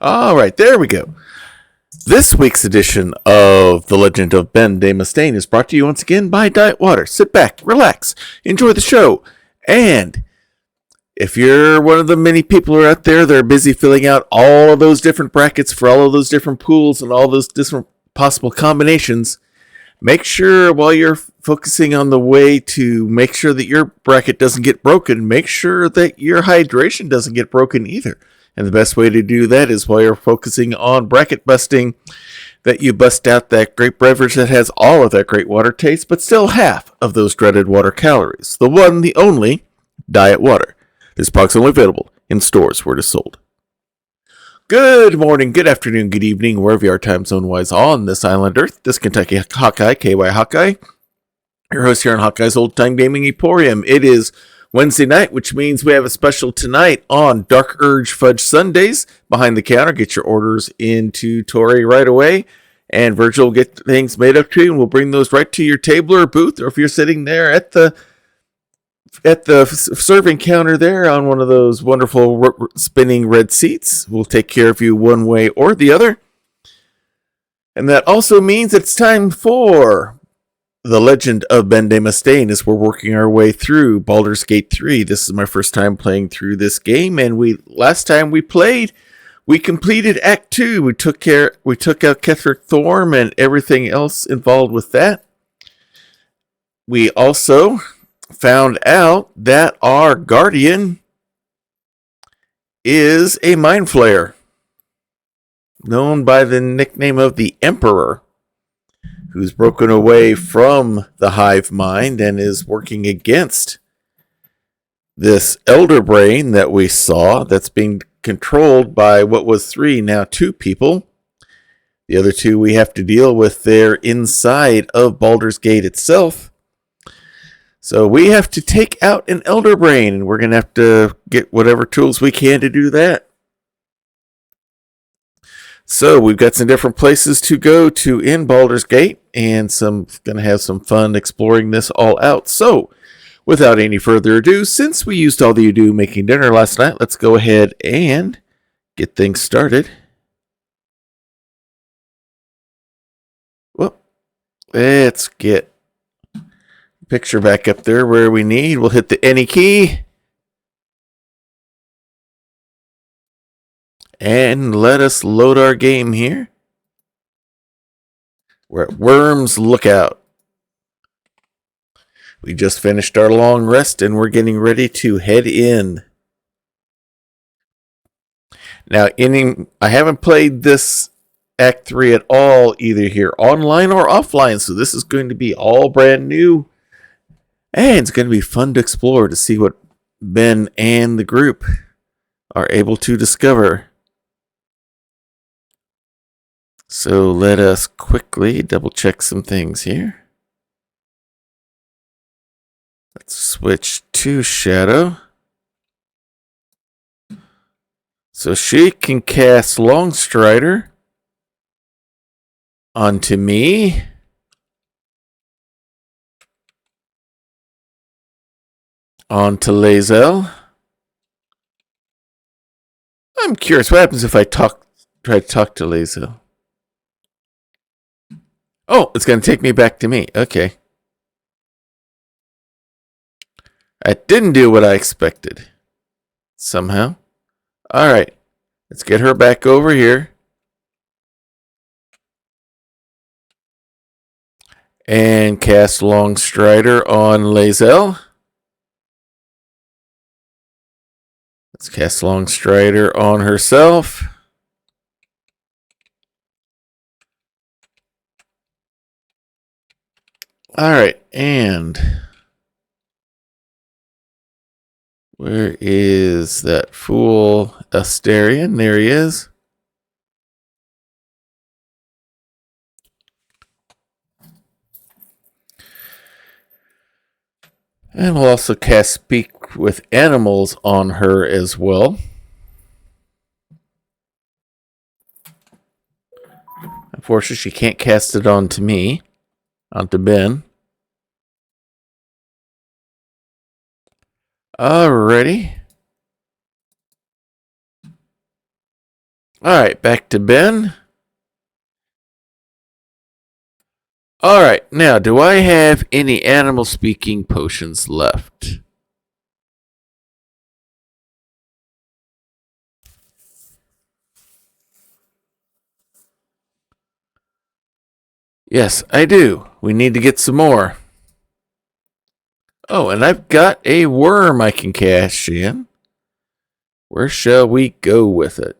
All right, there we go. This week's edition of The Legend of Ben de Mustaine is brought to you once again by Diet Water. Sit back, relax, enjoy the show, and if you're one of the many people who are out there that are busy filling out all of those different brackets for all of those different pools and all those different possible combinations, make sure while you're focusing on the way to make sure that your bracket doesn't get broken, make sure that your hydration doesn't get broken either. And the best way to do that is while you're focusing on bracket busting, that you bust out that great beverage that has all of that great water taste, but still half of those dreaded water calories. The one, the only, Diet Water. This product's only available in stores where it is sold. Good morning, good afternoon, good evening, wherever you are time zone-wise on this island Earth. This Kentucky Hawkeye, KY Hawkeye, your host here on Hawkeye's Old Time Gaming Emporium. It is Wednesday night, which means we have a special tonight on Dark Urge Fudge Sundays. Behind the counter, get your orders into Tori right away, and Virgil will get things made up to you, and we'll bring those right to your table or booth, or if you're sitting there at the serving counter there on one of those wonderful spinning red seats, we'll take care of you one way or the other. And that also means it's time for The Legend of Ben de Mustaine as we're working our way through Baldur's Gate 3. This is my first time playing through this game, and last time we played, we completed Act 2. We took out Ketheric Thorm and everything else involved with that. We also found out that our guardian is a mind flayer, known by the nickname of the Emperor, who's broken away from the hive mind and is working against this elder brain that we saw that's being controlled by what was 3, now 2 people. The other 2 we have to deal with there inside of Baldur's Gate itself. So we have to take out an elder brain, and we're going to have to get whatever tools we can to do that. So we've got some different places to go to in Baldur's Gate, and going to have some fun exploring this all out. So without any further ado, since we used all the ado making dinner last night, let's go ahead and get things started. Well, let's get picture back up there where we need. We'll hit the any key. And let us load our game here. We're at Worms Lookout. We just finished our long rest and we're getting ready to head in. Now, I haven't played this Act 3 at all, either here online or offline, so this is going to be all brand new. And it's going to be fun to explore to see what Ben and the group are able to discover. So let us quickly double check some things here. Let's switch to Shadow. So she can cast Longstrider onto me. Onto Lae'zel. I'm curious, what happens if I try to talk to Lae'zel? Oh, it's going to take me back to me. Okay. That didn't do what I expected. Somehow. Alright. Let's get her back over here. And cast Longstrider on Lae'zel. Let's cast Longstrider on herself. Alright, and where is that fool Astarion? There he is. And we'll also cast Speak with Animals on her as well. Unfortunately, she can't cast it onto me. Onto Ben. Alrighty. All right, back to Ben. All right, now, do I have any animal speaking potions left? Yes, I do. We need to get some more. Oh, and I've got a worm I can cash in. Where shall we go with it?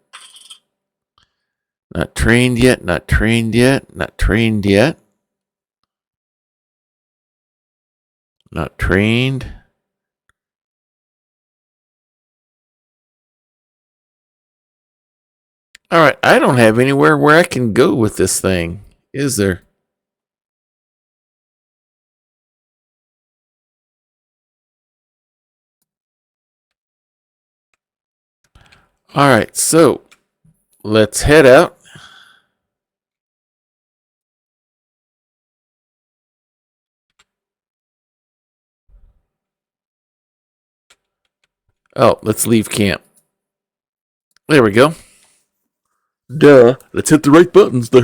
Not trained yet, not trained yet, not trained yet. Not trained. All right, I don't have anywhere where I can go with this thing, is there? All right, so let's head out. Oh, let's leave camp. There we go. Duh. Let's hit the right buttons. Duh.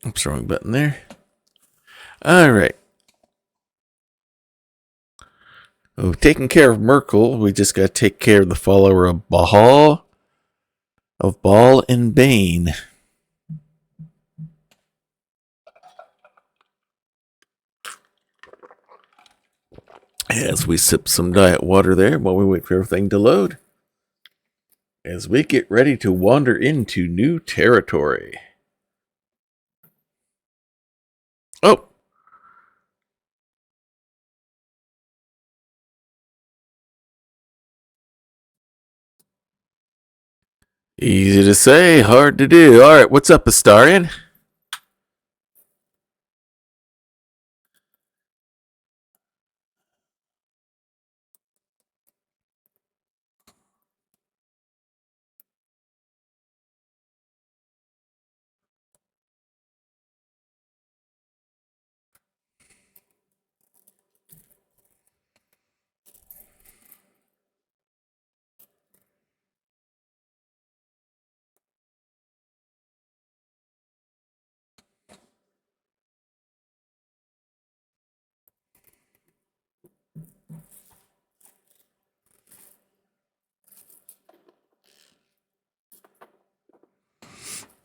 Oops, wrong button there. All right. Oh, taking care of Merkel, we just got to take care of the follower of Ball and Bane. As we sip some diet water there while we wait for everything to load. As we get ready to wander into new territory. Oh, easy to say, hard to do. All right, what's up, Astarian?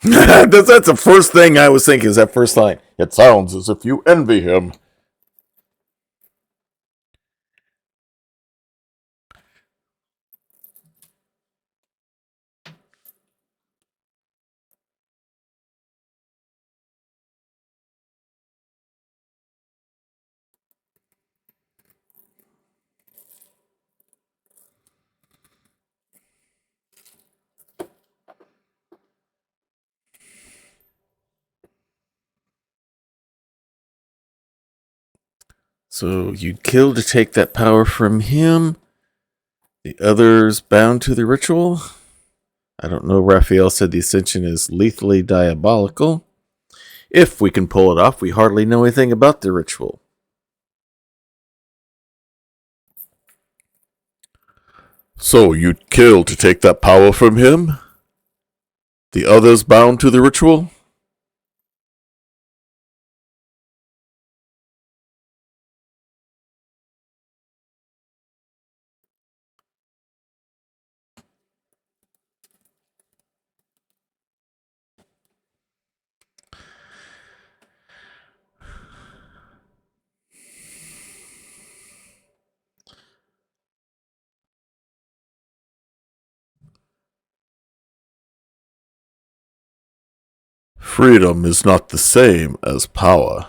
That's the first thing I was thinking is that first line. It sounds as if you envy him. So you'd kill to take that power from him. The others bound to the ritual. I don't know. Raphael said the ascension is lethally diabolical. If we can pull it off, we hardly know anything about the ritual. So you'd kill to take that power from him? The others bound to the ritual? Freedom is not the same as power.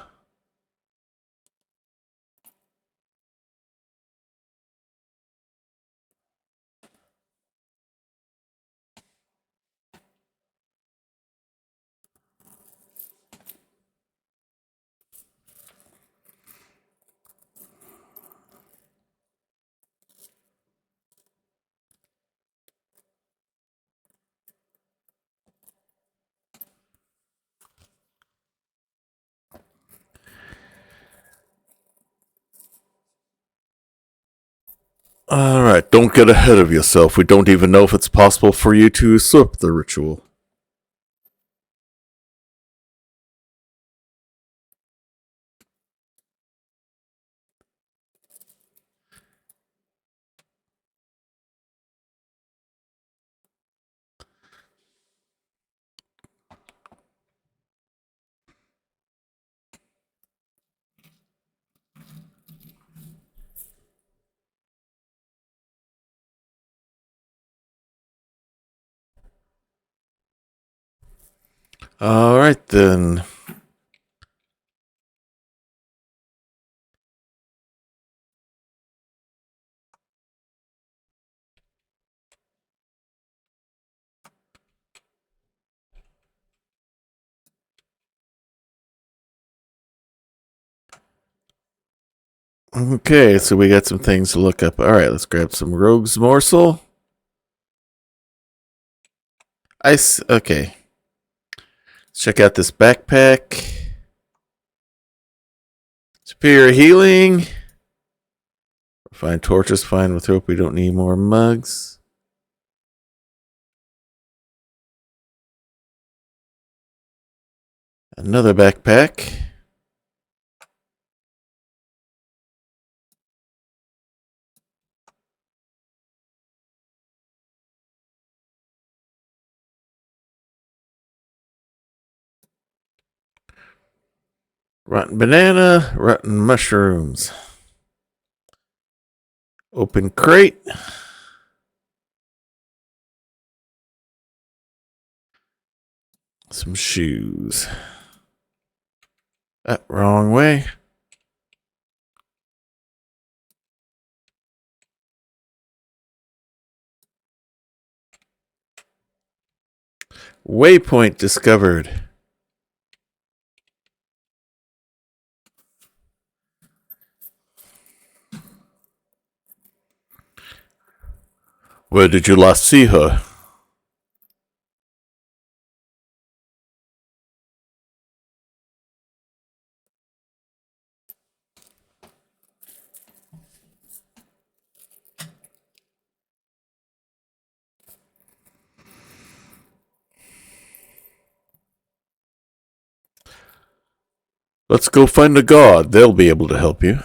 Alright, don't get ahead of yourself. We don't even know if it's possible for you to usurp the ritual. Alright then. Okay, so we got some things to look up. Alright, let's grab some rogue's morsel. Ice. Okay. Let's check out this backpack. Superior healing. Find torches, fine with rope. We don't need more mugs. Another backpack. Rotten banana, rotten mushrooms. Open crate. Some shoes. Wrong way. Waypoint discovered. Where did you last see her? Let's go find the guard. They'll be able to help you.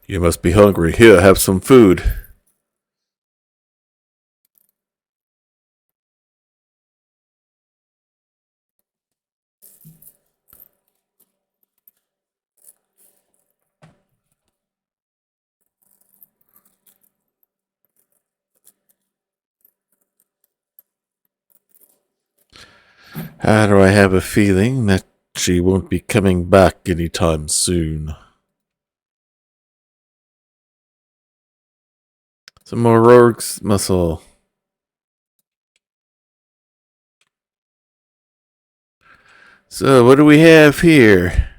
You must be hungry. Here, have some food. How do I have a feeling that she won't be coming back anytime soon? Some more rogue's muscle. So, what do we have here?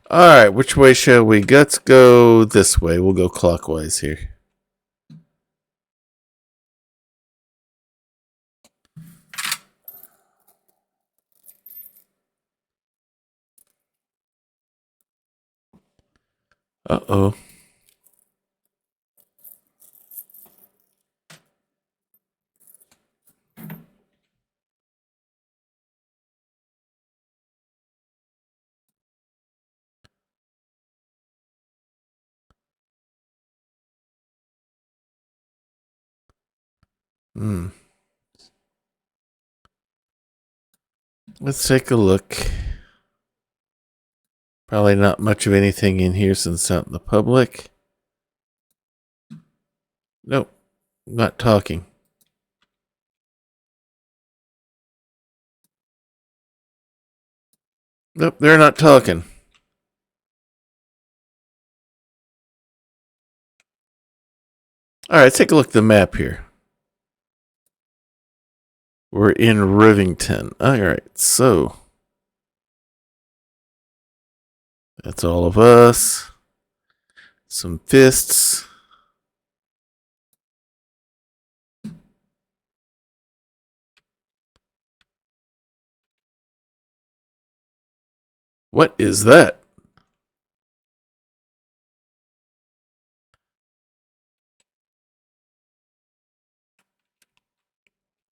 Alright, which way shall we? Let's go this way. We'll go clockwise here. Uh-oh. Let's take a look. Probably not much of anything in here since it's out in the public. Nope, not talking. Nope, they're not talking. Alright, let's take a look at the map here. We're in Rivington. Alright, so That's all of us. Some fists. What is that?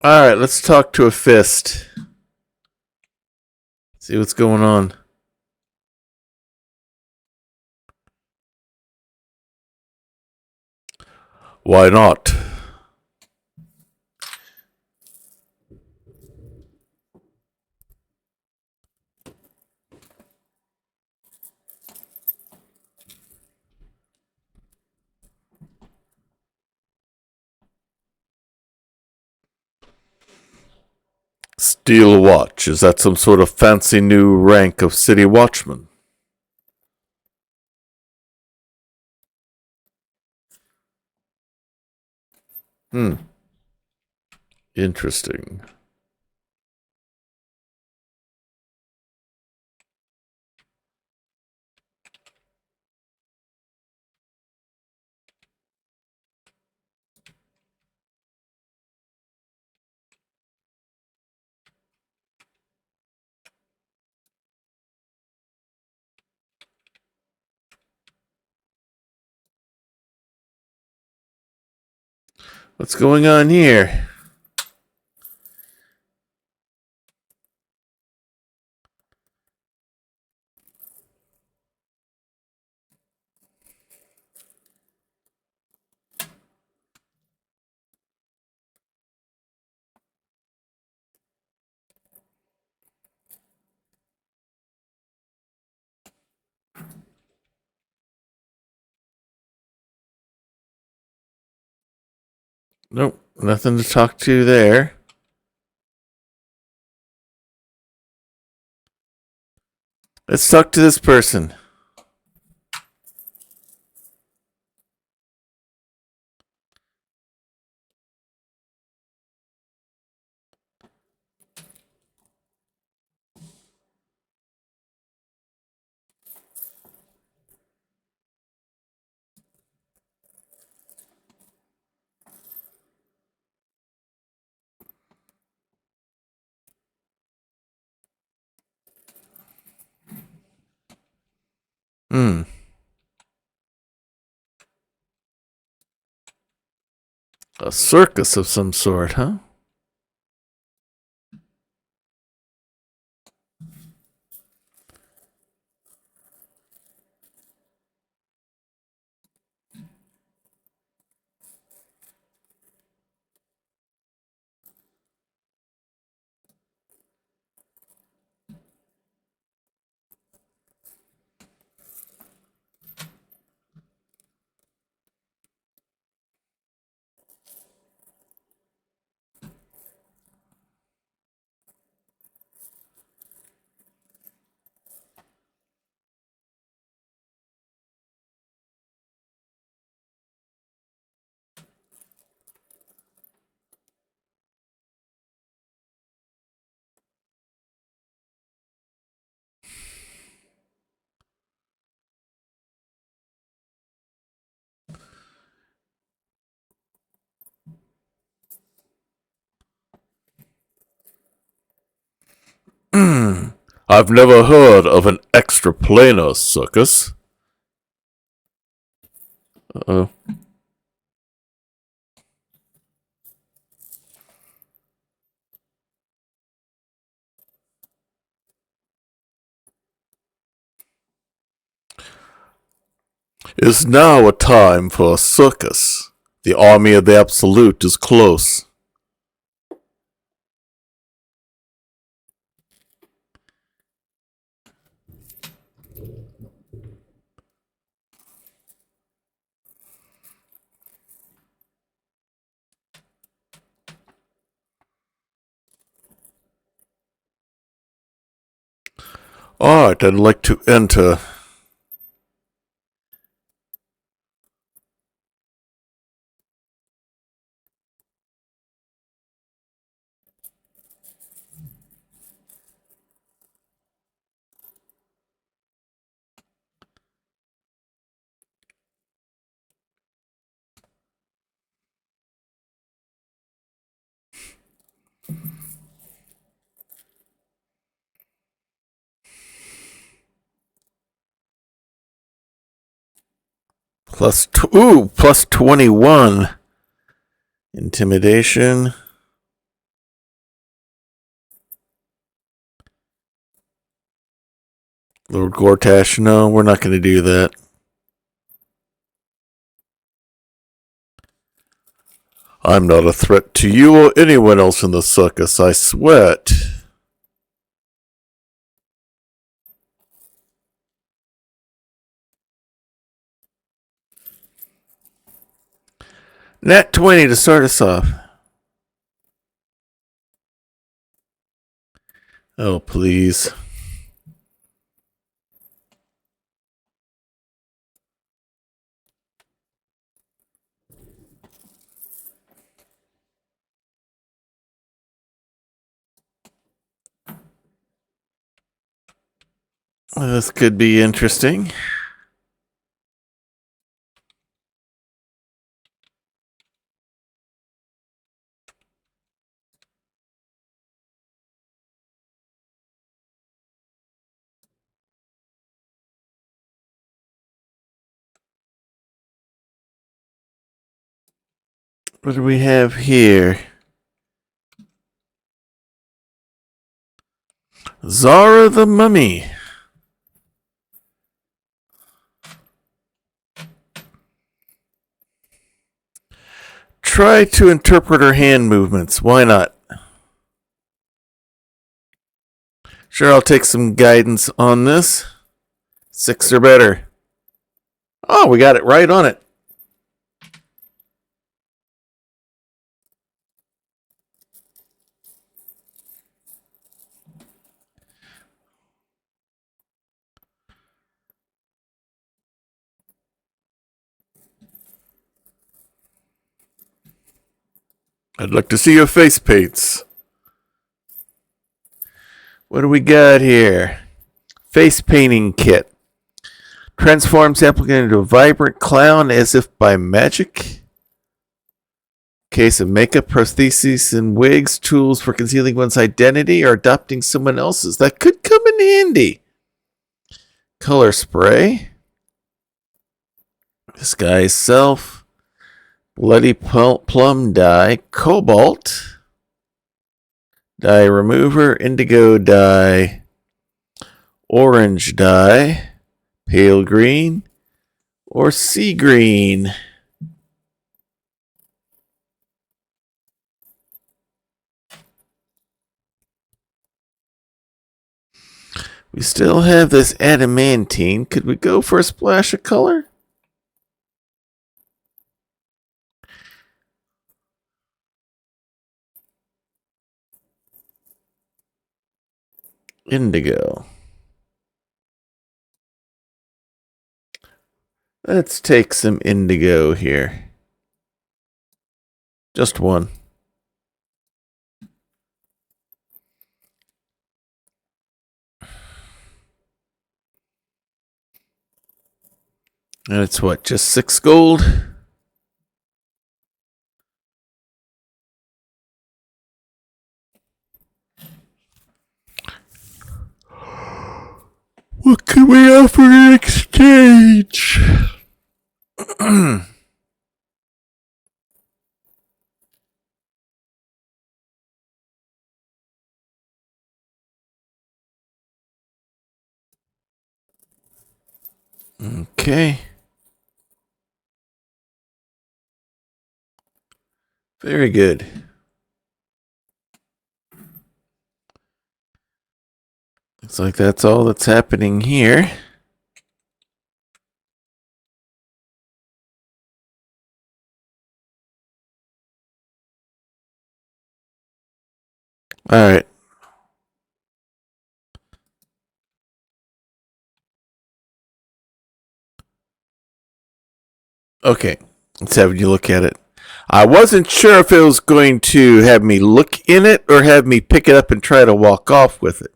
Alright, let's talk to a fist. See what's going on. Why not? Steel watch. Is that some sort of fancy new rank of city watchman? Interesting. What's going on here? Nope, nothing to talk to there. Let's talk to this person. A circus of some sort, huh? I've never heard of an extraplanar circus. Uh-oh. Is now a time for a circus. The army of the Absolute is close. Alright, I'd like to enter. Plus 21. Intimidation. Lord Gortash, no, we're not going to do that. I'm not a threat to you or anyone else in the circus, I sweat. Nat 20 to start us off. Oh, please. This could be interesting. What do we have here? Zara the Mummy. Try to interpret her hand movements. Why not? Sure, I'll take some guidance on this. 6 or better. Oh, we got it right on it. I'd like to see your face paints. What do we got here? Face painting kit. Transforms applicant into a vibrant clown as if by magic. Case of makeup, prostheses, and wigs. Tools for concealing one's identity or adopting someone else's. That could come in handy. Color spray. Disguise self. Bloody plum dye. Cobalt. Dye remover. Indigo dye. Orange dye. Pale green. Or sea green. We still have this adamantine. Could we go for a splash of color? Indigo. Let's take some indigo here. Just one. And it's what, just 6 gold? What can we offer in exchange? Okay. Very good. Looks like that's all that's happening here. All right. Okay. Let's have you look at it. I wasn't sure if it was going to have me look in it or have me pick it up and try to walk off with it.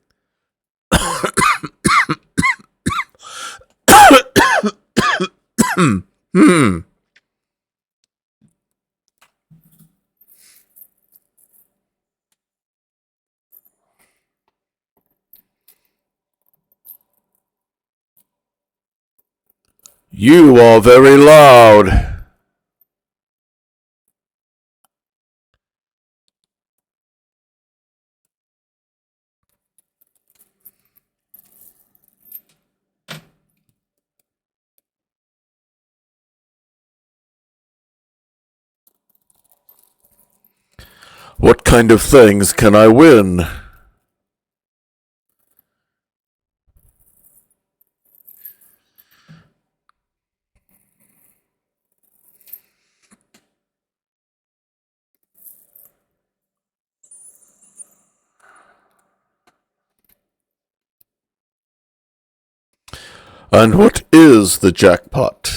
You are very loud. What kind of things can I win? And what is the jackpot?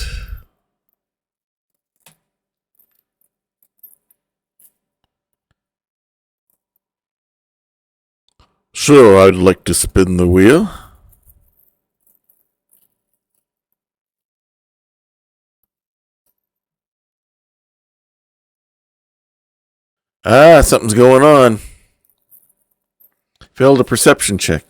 Sure, I'd like to spin the wheel. Ah, something's going on. Failed a perception check.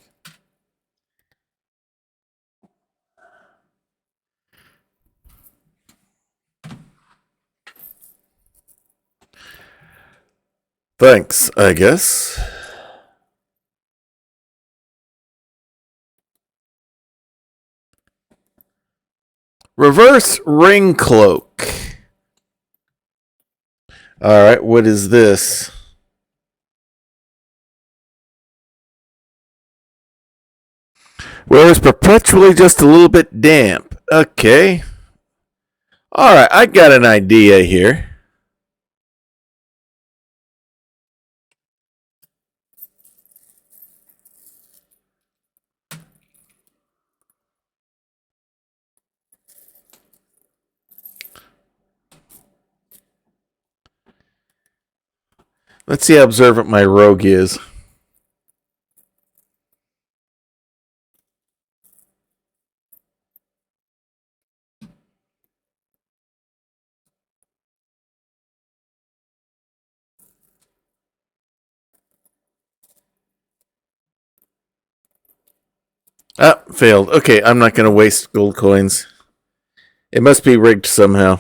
Thanks, I guess. Reverse ring cloak. Alright, what is this? Wears perpetually just a little bit damp. Okay. Alright, I got an idea here. Let's see how observant my rogue is. Ah, failed. Okay, I'm not going to waste gold coins. It must be rigged somehow.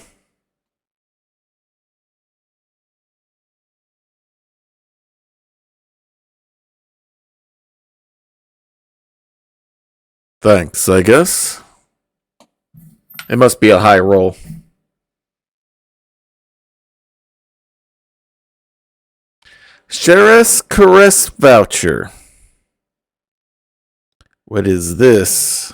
Thanks, I guess. It must be a high roll. Sheriff's Caress Voucher. What is this?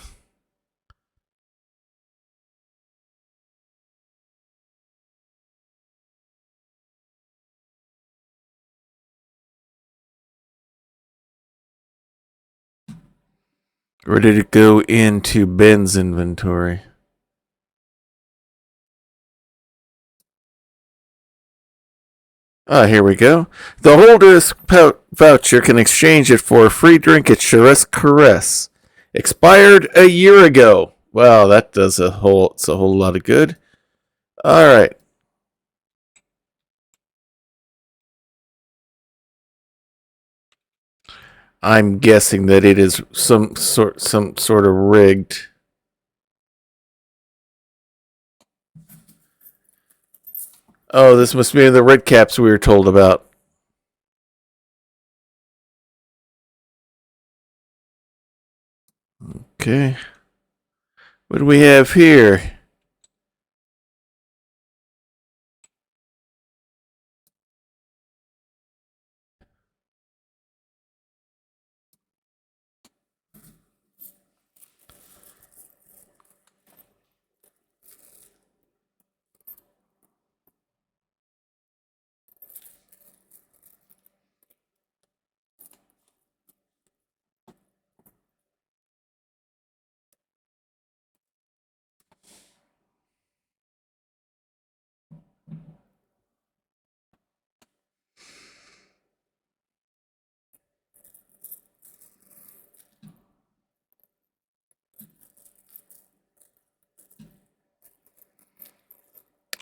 Or did it go into Ben's inventory? Ah, here we go. The holder's voucher can exchange it for a free drink at Sheriff's Caress. Expired a year ago. Wow, that does it's a whole lot of good. All right. I'm guessing that it is some sort of rigged. Oh, this must be the red caps we were told about. Okay. What do we have here?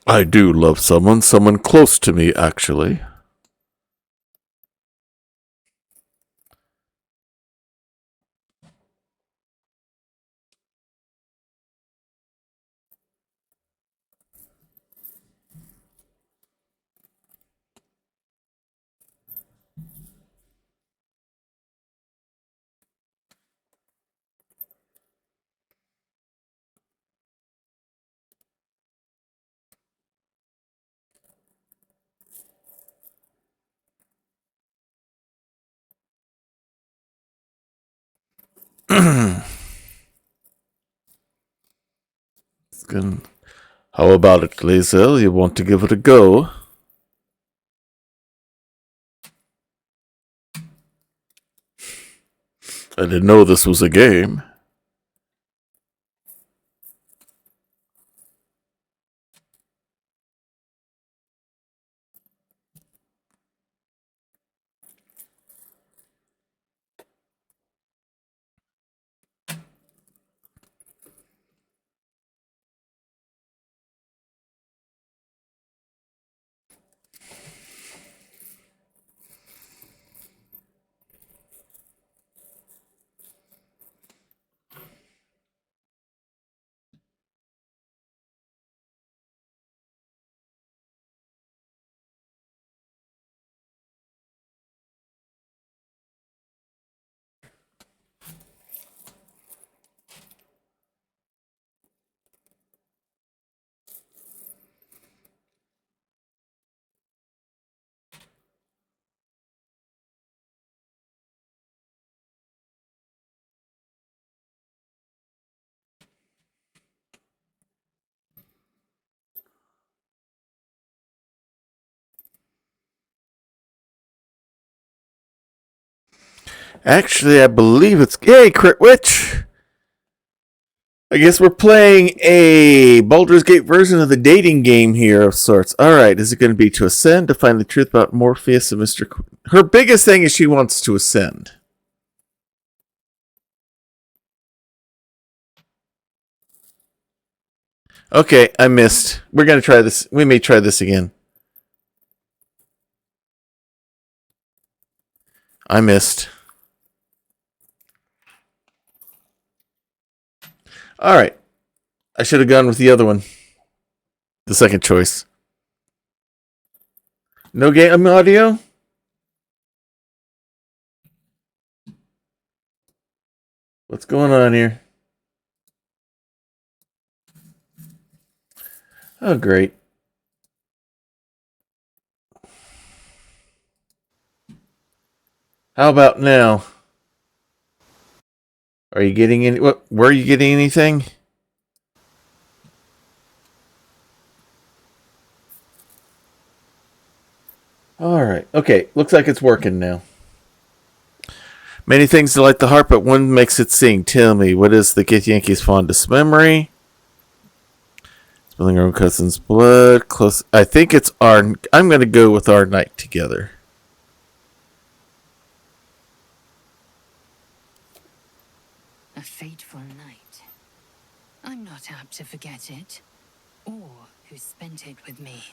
I do love someone close to me, actually. How about it, Lazel? You want to give it a go? I didn't know this was a game. Actually, I believe it's... Yay, Crit Witch! I guess we're playing a Baldur's Gate version of the dating game here of sorts. Alright, is it going to be to ascend, to find the truth about Morpheus and Mr. Her biggest thing is she wants to ascend. Okay, I missed. We're going to try this. We may try this again. I missed. Alright. I should have gone with the other one. The second choice. No game audio? What's going on here? Oh, great. How about now? Are you getting any... What? Were you getting anything? Alright. Okay. Looks like it's working now. Many things delight the heart, but one makes it sing. Tell me, what is the Githyanki's fondest memory? Spilling her own cousin's blood. Close. I think it's our... I'm going to go with our night together. A fateful night. I'm not apt to forget it, or who spent it with me.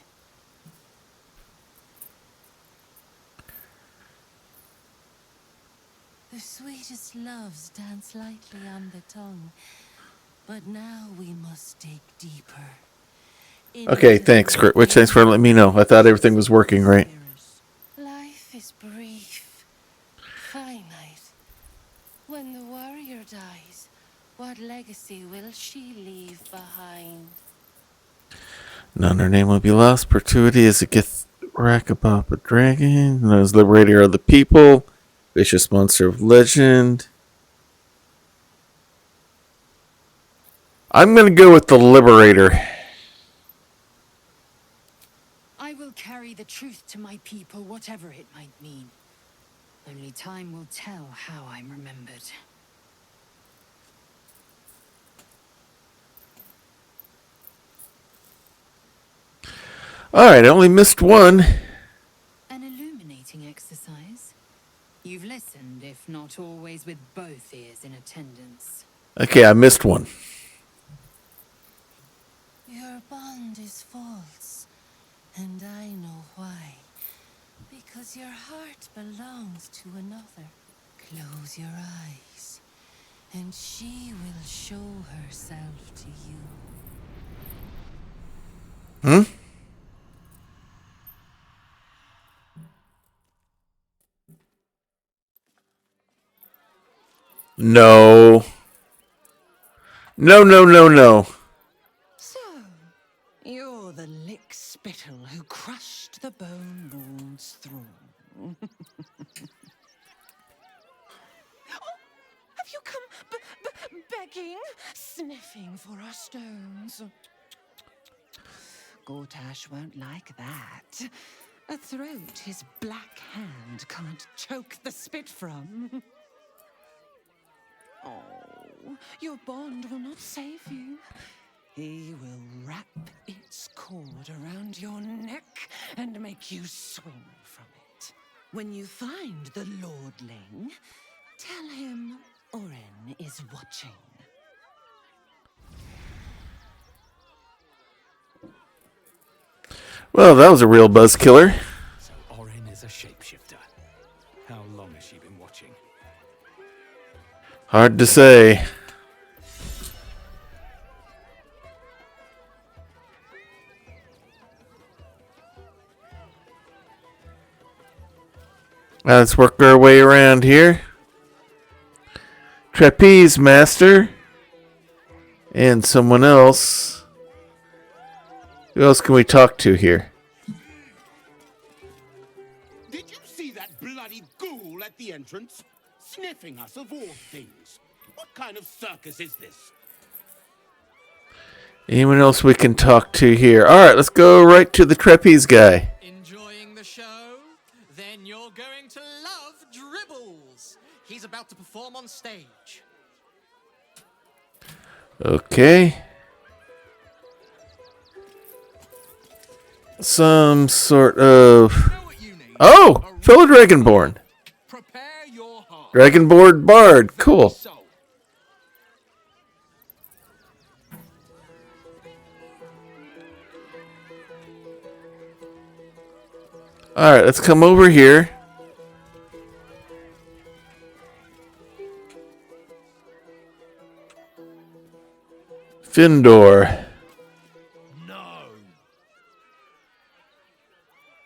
The sweetest loves dance lightly on the tongue, but now we must dig deeper. Okay, thanks, Crit Witch. Thanks for letting me know. I thought everything was working right. Life is brief, finite. When the warrior dies, what legacy will she leave behind? None her name will be lost. Perpetuity is a Githrakabop, a dragon. Known as liberator of the people. Vicious monster of legend. I'm going to go with the liberator. I will carry the truth to my people, whatever it might mean. Only time will tell how I'm remembered. Alright, I only missed one. An illuminating exercise. You've listened, if not always with both ears in attendance. Okay, I missed one. Your bond is false, and I know why. Because your heart belongs to another. Close your eyes, and she will show herself to you. No. No. So, you're the lick spittle who crushed the Bone Lord's throne. Oh, have you come begging, sniffing for our stones. Gortash won't like that. A throat his black hand can't choke the spit from. Oh, your bond will not save you. He will wrap its cord around your neck and make you swing from it. When you find the lordling, tell him Oren is watching. Well, that was a real buzz killer. So Oren is a shapeshifter. How long has she been watching? Hard to say. Let's work our way around here. Trapeze master. And someone else. Who else can we talk to here? Did you see that bloody ghoul at the entrance? Sniffing us of all things. What kind of circus is this? Anyone else we can talk to here? Alright, let's go right to the trapeze guy. Enjoying the show? Then you're going to love Dribbles. He's about to perform on stage. Okay. Some sort of... Oh! Fellow Dragonborn. Prepare your heart. Dragonborn Bard. Cool. So, Alright, let's come over here. Findor. no.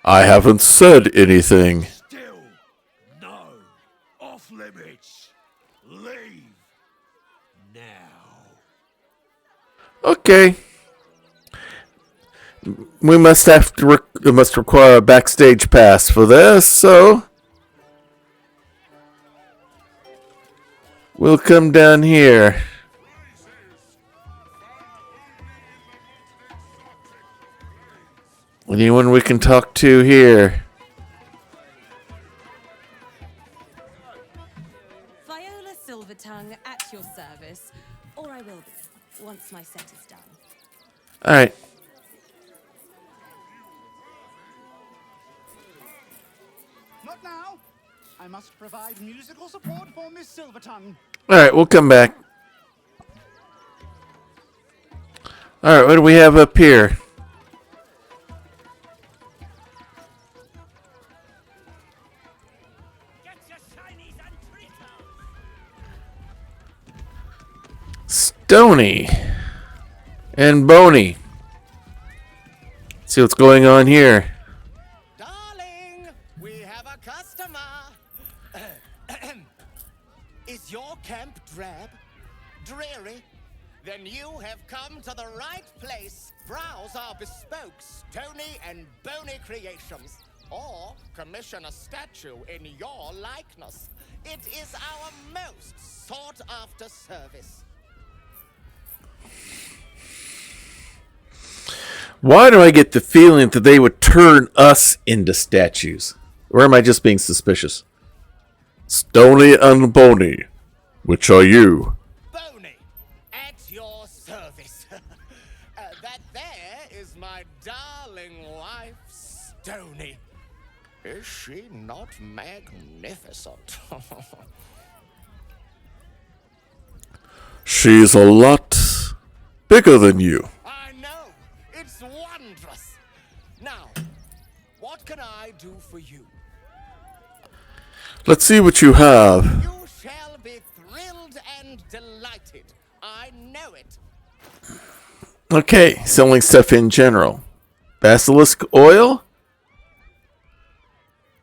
I haven't said anything. Still, no. Off limits. Leave. Now. Okay. We must have to must require a backstage pass for this, so we'll come down here. Anyone we can talk to here? Viola Silvertongue at your service, or I will be, once my set is done. Alright. Not now. I must provide musical support for Miss Silvertongue. Alright, we'll come back. Alright, what do we have up here? Stony and Boney. Let's see what's going on here. Darling, we have a customer. Is your camp drab? Dreary? Then you have come to the right place. Browse our bespoke Stony and Bony creations. Or commission a statue in your likeness. It is our most sought-after service. Why do I get the feeling that they would turn us into statues? Or am I just being suspicious? Stony and Boney, which are you? Boney, at your service. That there is my darling wife, Stony. Is she not magnificent? She's a lot bigger than you. I know. It's wondrous. Now, what can I do for you? Let's see what you have. You shall be thrilled and delighted. I know it. Okay, selling stuff in general. Basilisk oil?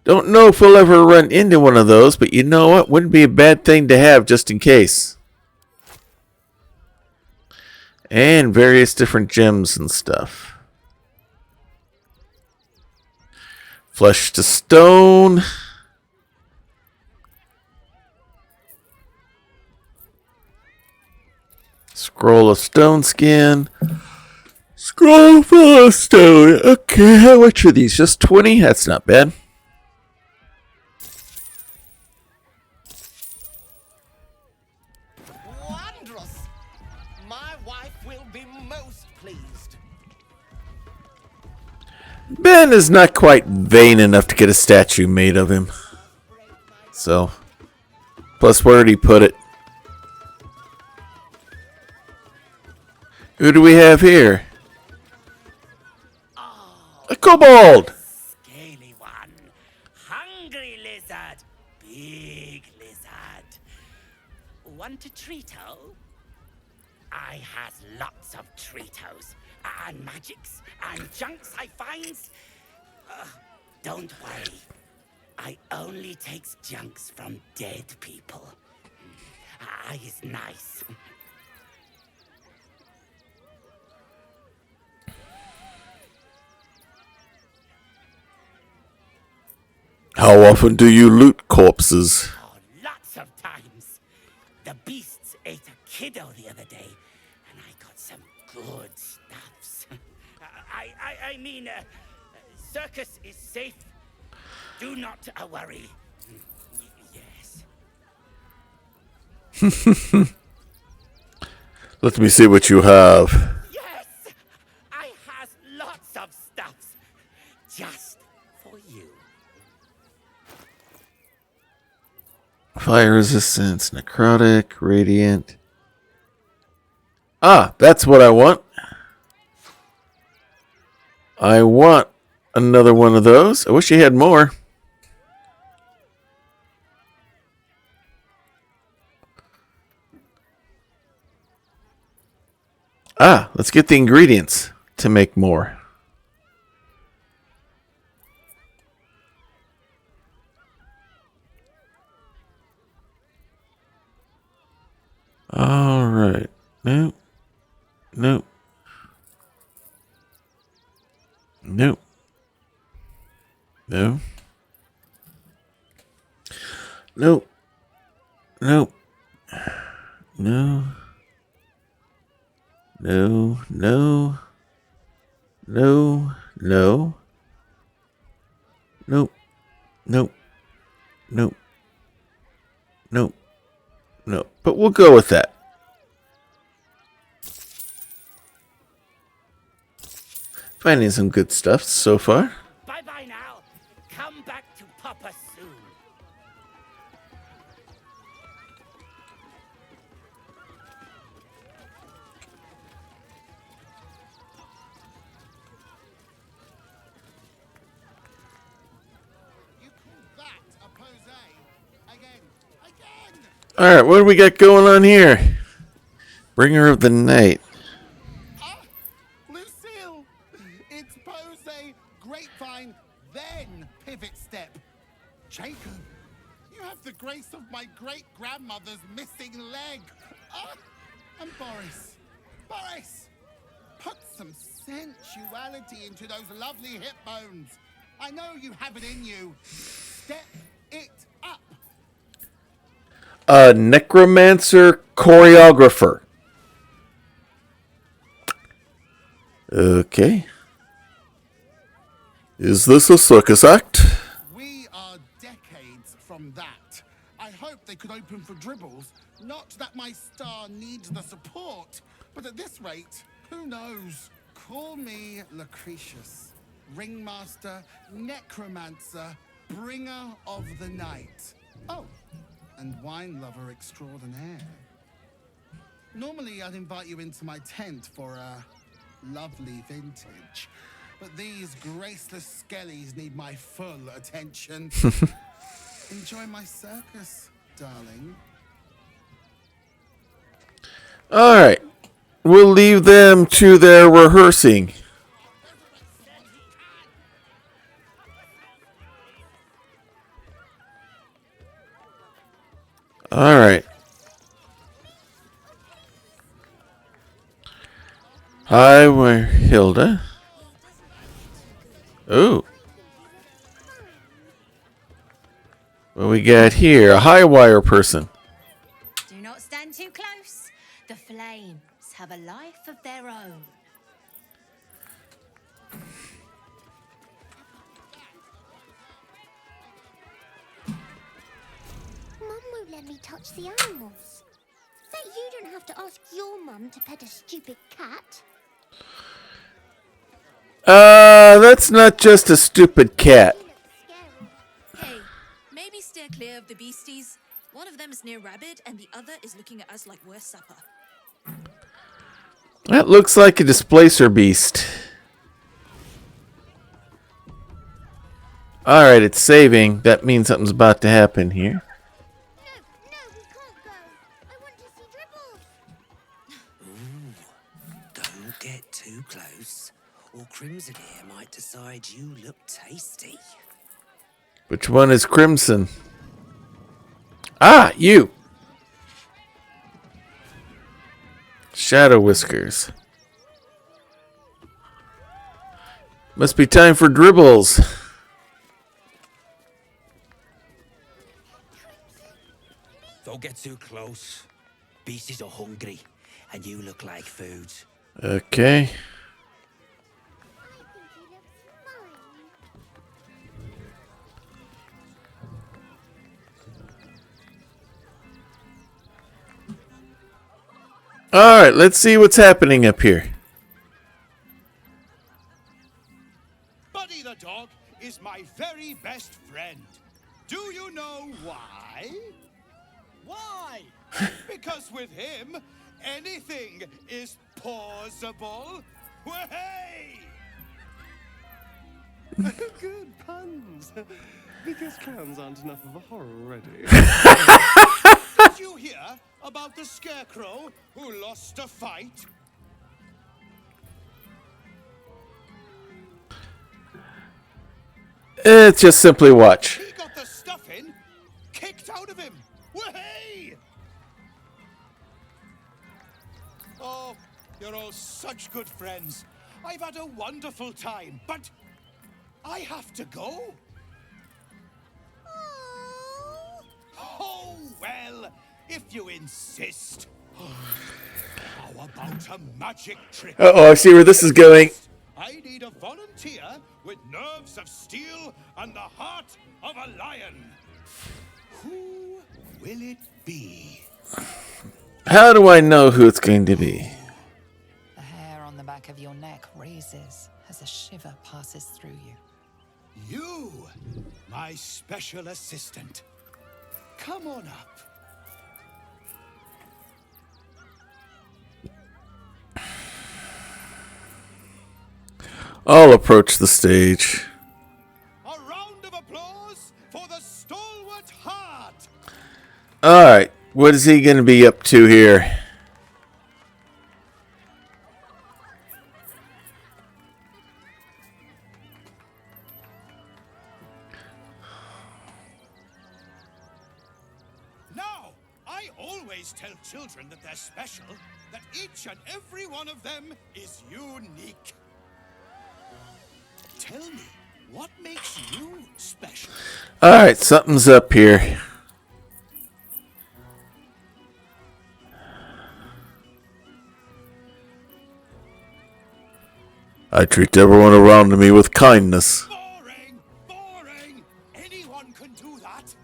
Don't know if we'll ever run into one of those, but you know what? Wouldn't be a bad thing to have just in case. And various different gems and stuff. Flesh to stone. Scroll of stone skin. Scroll full of stone. Okay, how much are these? Just 20? That's not bad. Wondrous! My wife will be most pleased. Ben is not quite vain enough to get a statue made of him. So, plus where did he put it? Who do we have here? A kobold! Scaly one. Hungry lizard. Big lizard. Want a treato? I has lots of treatos. And magics. And junks I finds. Don't worry. I only takes junks from dead people. I is nice. How often do you loot corpses? Oh, lots of times. The beasts ate a kiddo the other day, and I got some good stuffs. I mean, circus is safe. Do not worry. Yes. Let me see what you have. Yes! I has lots of stuffs. Just for you. Fire resistance, necrotic, radiant. Ah, that's what I want. I want another one of those. I wish you had more. Ah, let's get the ingredients to make more. All right. Nope. Nope. Nope. No. Nope. Nope. No. No. No. No. No. Nope. Nope. Nope. Nope. No. But we'll go with that. Finding some good stuff so far. Bye-bye now. Come back to Papa soon. You call that a pose? Again. Alright, what do we got going on here? Bringer of the Night. Ah, Lucille! It's pose, grapevine, then pivot step. Jacob, you have the grace of my great-grandmother's missing leg. Ah, and Boris. Boris! Put some sensuality into those lovely hip bones. I know you have it in you. Step it up. A necromancer choreographer. Okay. Is this a circus act? We are decades from that. I hope they could open for dribbles. Not that my star needs the support, but at this rate, who knows? Call me Lucretius, ringmaster, necromancer, bringer of the night. Oh, and wine lover extraordinaire. Normally, I'd invite you into my tent for a lovely vintage. But these graceless skellies need my full attention. Enjoy my circus, darling. Alright. We'll leave them to their rehearsing. Alright. Hi, we're Hilda. Ooh. What we got here? A high wire person. Do not not stand too close. The flames have a life of their own. Mum won't let me touch the animals. Bet you don't have to ask your mum to pet a stupid cat. That's not just a stupid cat. Hey, maybe steer clear of the beasties. One of them is near Rabbit, and the other is looking at us like we're supper. That looks like a displacer beast. Alright, it's saving. That means something's about to happen here. No, we can't go. I want to see Dribbles. Don't get too close, or Crimson here might decide you look tasty. Which one is Crimson? Ah, you! Shadow Whiskers. Must be time for Dribbles. Don't get too close. Beasties are hungry, and you look like food. Okay. Alright, let's see what's happening up here. Buddy the dog is my very best friend. Do you know why? Why? Because with him, anything is possible. Way! Good puns. Because clowns aren't enough of a horror already. Did you hear about the scarecrow who lost a fight? It's just simply watch. He got the stuffing kicked out of him. Way! Oh, you're all such good friends. I've had a wonderful time, but I have to go. Oh, well, if you insist. How about a magic trick? Uh-oh, I see where this is going. I need a volunteer with nerves of steel and the heart of a lion. Who will it be? How do I know who it's going to be? The hair on the back of your neck raises as a shiver passes through you. You, my special assistant. Come on up. I'll approach the stage. A round of applause for the stalwart heart. Alright, what is he going to be up to here? Now, I always tell children that they're special, that each and every one of them is unique. Tell me, what makes you special? Alright, something's up here. I treat everyone around me with kindness. Boring! Boring! Anyone can do that.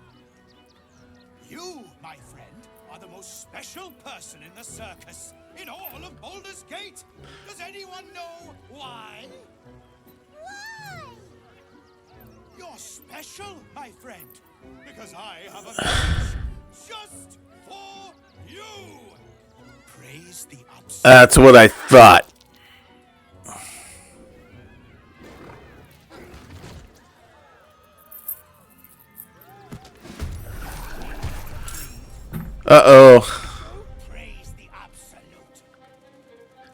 You, my friend, are the most special person in the circus, in all of Baldur's Gate. Does anyone know why? Why? You're special, my friend, because I have a message just for you. Praise the upside. That's what I thought. Uh-oh.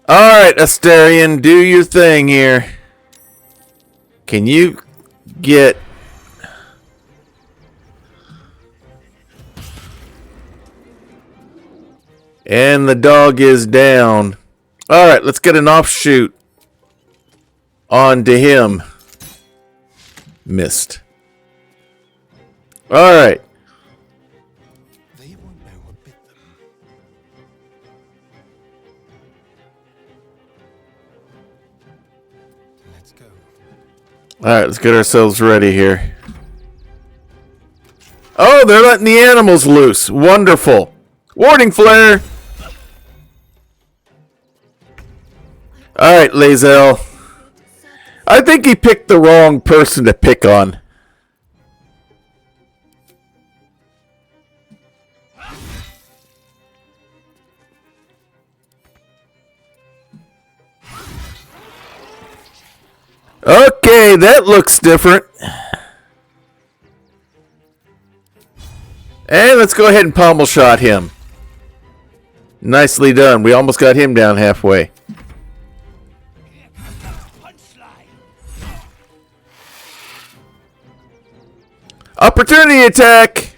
Alright, Asterion, do your thing here. Can you get... And the dog is down. Alright, let's get an offshoot onto him. Missed. Alright. They won't know what bit them. Alright, let's get ourselves ready here. Oh, they're letting the animals loose. Wonderful. Warding flare. Alright, Lae'zel. I think he picked the wrong person to pick on. Okay, that looks different. And let's go ahead and pommel shot him. Nicely done. We almost got him down halfway. Opportunity attack!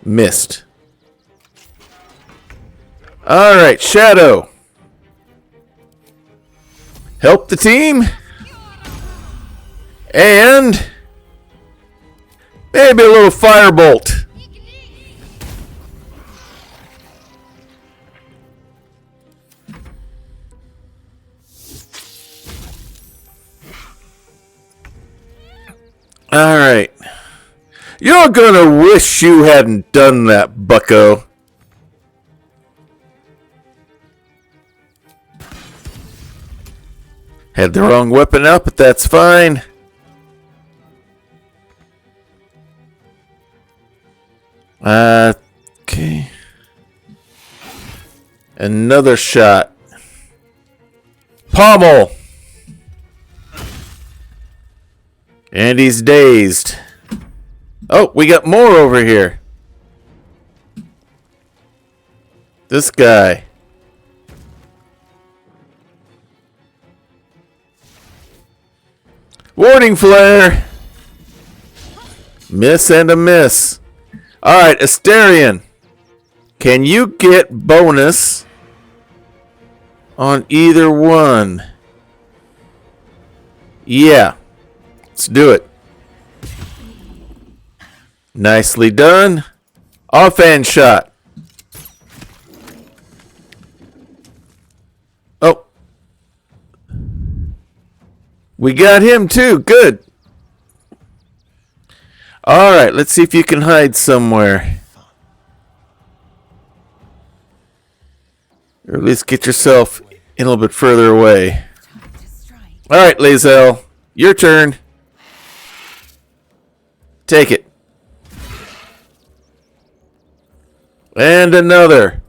Missed. Alright, Shadow. Help the team. And maybe a little firebolt. Alright. You're gonna wish you hadn't done that, bucko. Had the wrong weapon up, but that's fine. Okay. Another shot. Pommel. And he's dazed. Oh, we got more over here. This guy. Warding flare. Miss and a miss. Alright, Asterion. Can you get bonus on either one? Yeah. Let's do it. Nicely done. Offhand shot. Oh. We got him too. Good. Alright, let's see if you can hide somewhere. Or at least get yourself in a little bit further away. Alright, Lae'zel. Your turn. Take it. And another.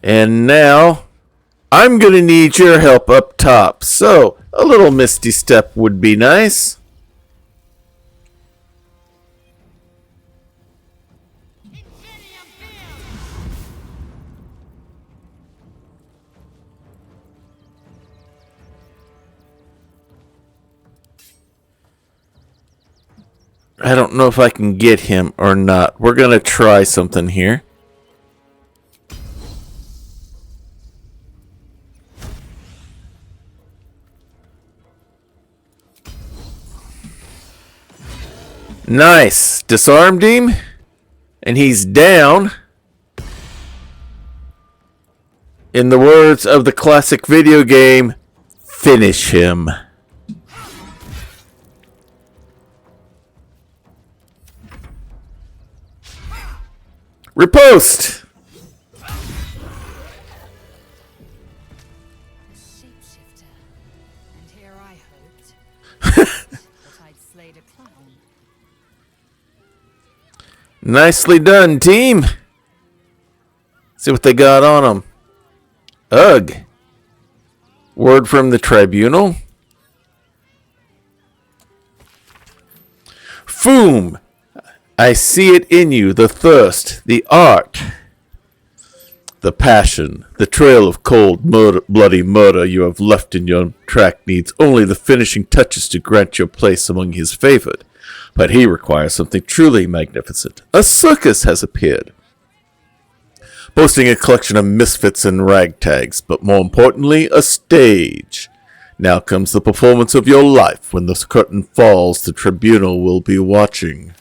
And now, I'm going to need your help up top. So, a little misty step would be nice. I don't know if I can get him or not. We're going to try something here. Nice. Disarmed him. And he's down. In the words of the classic video game, finish him. Riposte! Shapeshifter. And here I hoped that I'd slayed a clown. Nicely done, team. See what they got on them. Ugh. Word from the tribunal. Foom. I see it in you, the thirst, the art, the passion, the trail of cold, bloody murder you have left in your track needs only the finishing touches to grant your place among his favored. But he requires something truly magnificent. A circus has appeared, boasting a collection of misfits and ragtags, but more importantly, a stage. Now comes the performance of your life. When the curtain falls, the tribunal will be watching.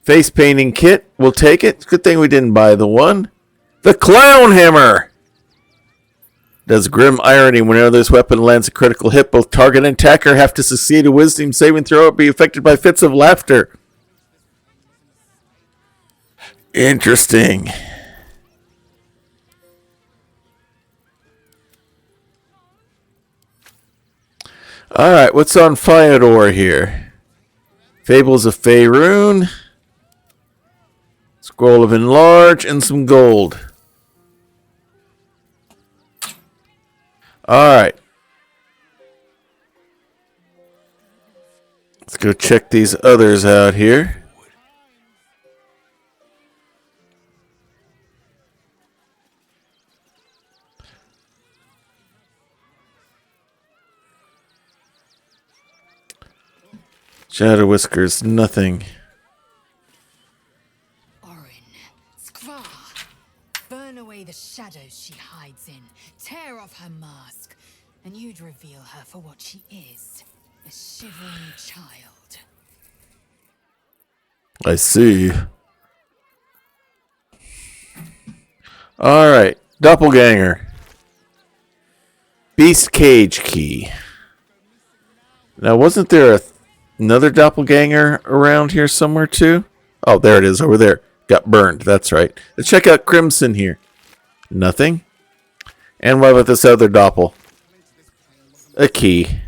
Face painting kit, we'll take it. Good thing we didn't buy the one. The clown hammer! Does grim irony whenever this weapon lands a critical hit, both target and attacker have to succeed a wisdom saving throw or be affected by fits of laughter. Interesting. Alright, what's on Fyodor here? Fables of Faerun. Scroll of Enlarge and some gold. Alright. Let's go check these others out here. Shadow Whiskers, nothing. Skvar, burn away the shadows she hides in, tear off her mask, and you'd reveal her for what she is, a shivering child. I see. Alright, Doppelganger. Beast Cage Key. Now, wasn't there another Doppelganger around here somewhere too? Oh, there it is, over there. Got burned, that's right. Let's check out Crimson here. Nothing. And what about this other Doppel? A key.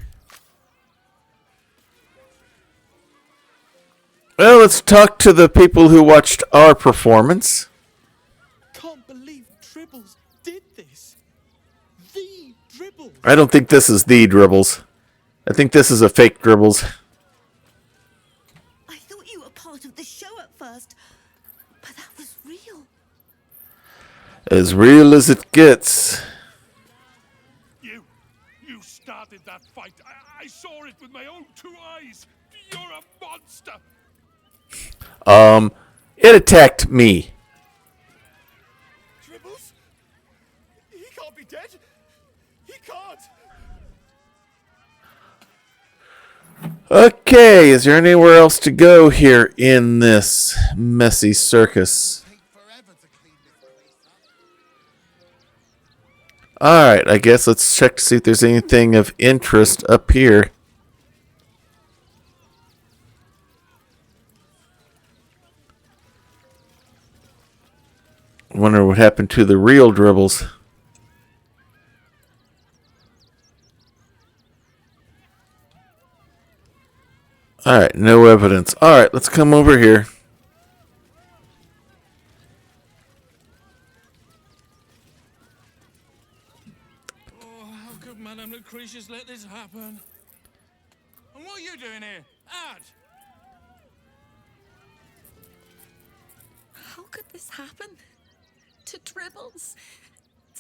Well, let's talk to the people who watched our performance. Can't believe Dribbles did this. The Dribbles. I don't think this is the Dribbles. I think this is a fake Dribbles. I thought you were part of the show at first, but that was real. As real as it gets. You started that fight. I saw it with my own 2 eyes. You're a monster. It attacked me. Dribbles? He can't be dead. He can't. Okay, is there anywhere else to go here in this messy circus? Alright, I guess let's check to see if there's anything of interest up here. Wonder what happened to the real Dribbles. Alright, no evidence. Alright, let's come over here. Oh, how could Madame Lucretius let this happen? And what are you doing here? Ad! How could this happen? To Dribbles?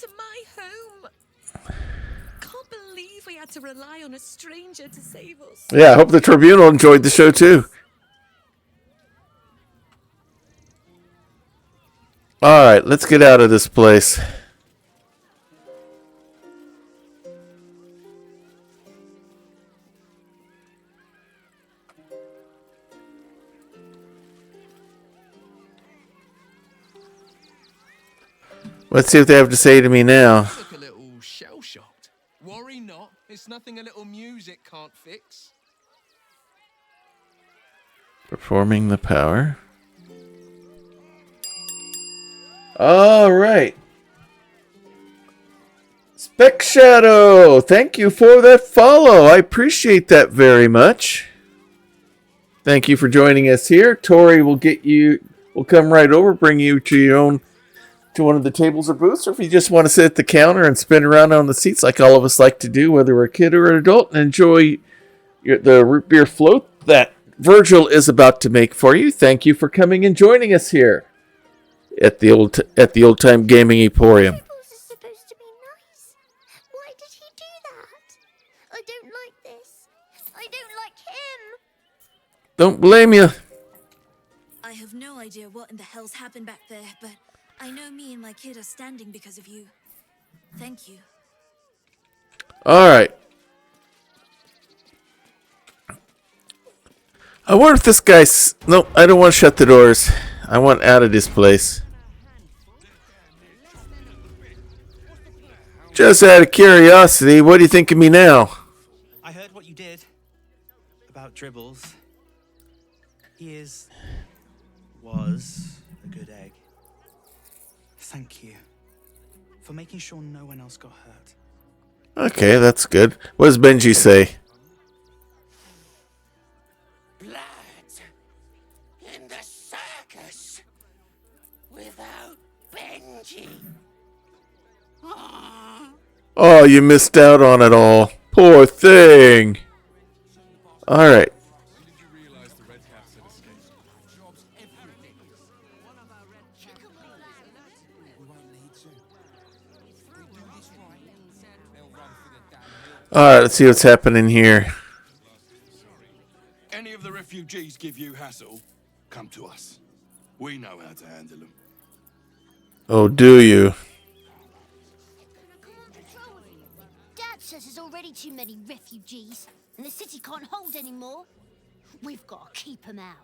To my home? Can't believe we had to rely on a stranger to save us. Yeah, I hope the Tribunal enjoyed the show too. Alright, let's get out of this place. Let's see what they have to say to me now. Look a little shell-shocked. Worry not. It's nothing a little music can't fix. Performing the power. Alright. Spec Shadow, thank you for that follow. I appreciate that very much. Thank you for joining us here. Tori will come right over, bring you to one of the tables or booths, or if you just want to sit at the counter and spin around on the seats like all of us like to do, whether we're a kid or an adult, and enjoy the root beer float that Virgil is about to make for you. Thank you for coming and joining us here at the old time gaming emporium. Dribbles is supposed to be nice. Why did he do that? I don't like this. I don't like him. Don't blame you. I have no idea what in the hell's happened back there, but I know me and my kid are standing because of you. Thank you. Alright. I wonder if this guy's... Nope, I don't want to shut the doors. I want out of this place. Just out of curiosity, what do you think of me now? I heard what you did about Dribbles. He was a good egg. Thank you for making sure no one else got hurt. Okay, that's good. What does Benji say? Blood in the circus without Benji. Oh, you missed out on it all. Poor thing. Alright. Alright, let's see what's happening here. Any of the refugees give you hassle, come to us. We know how to handle them. Oh, do you? Dad says there's already too many refugees, and the city can't hold any more. We've got to keep them out.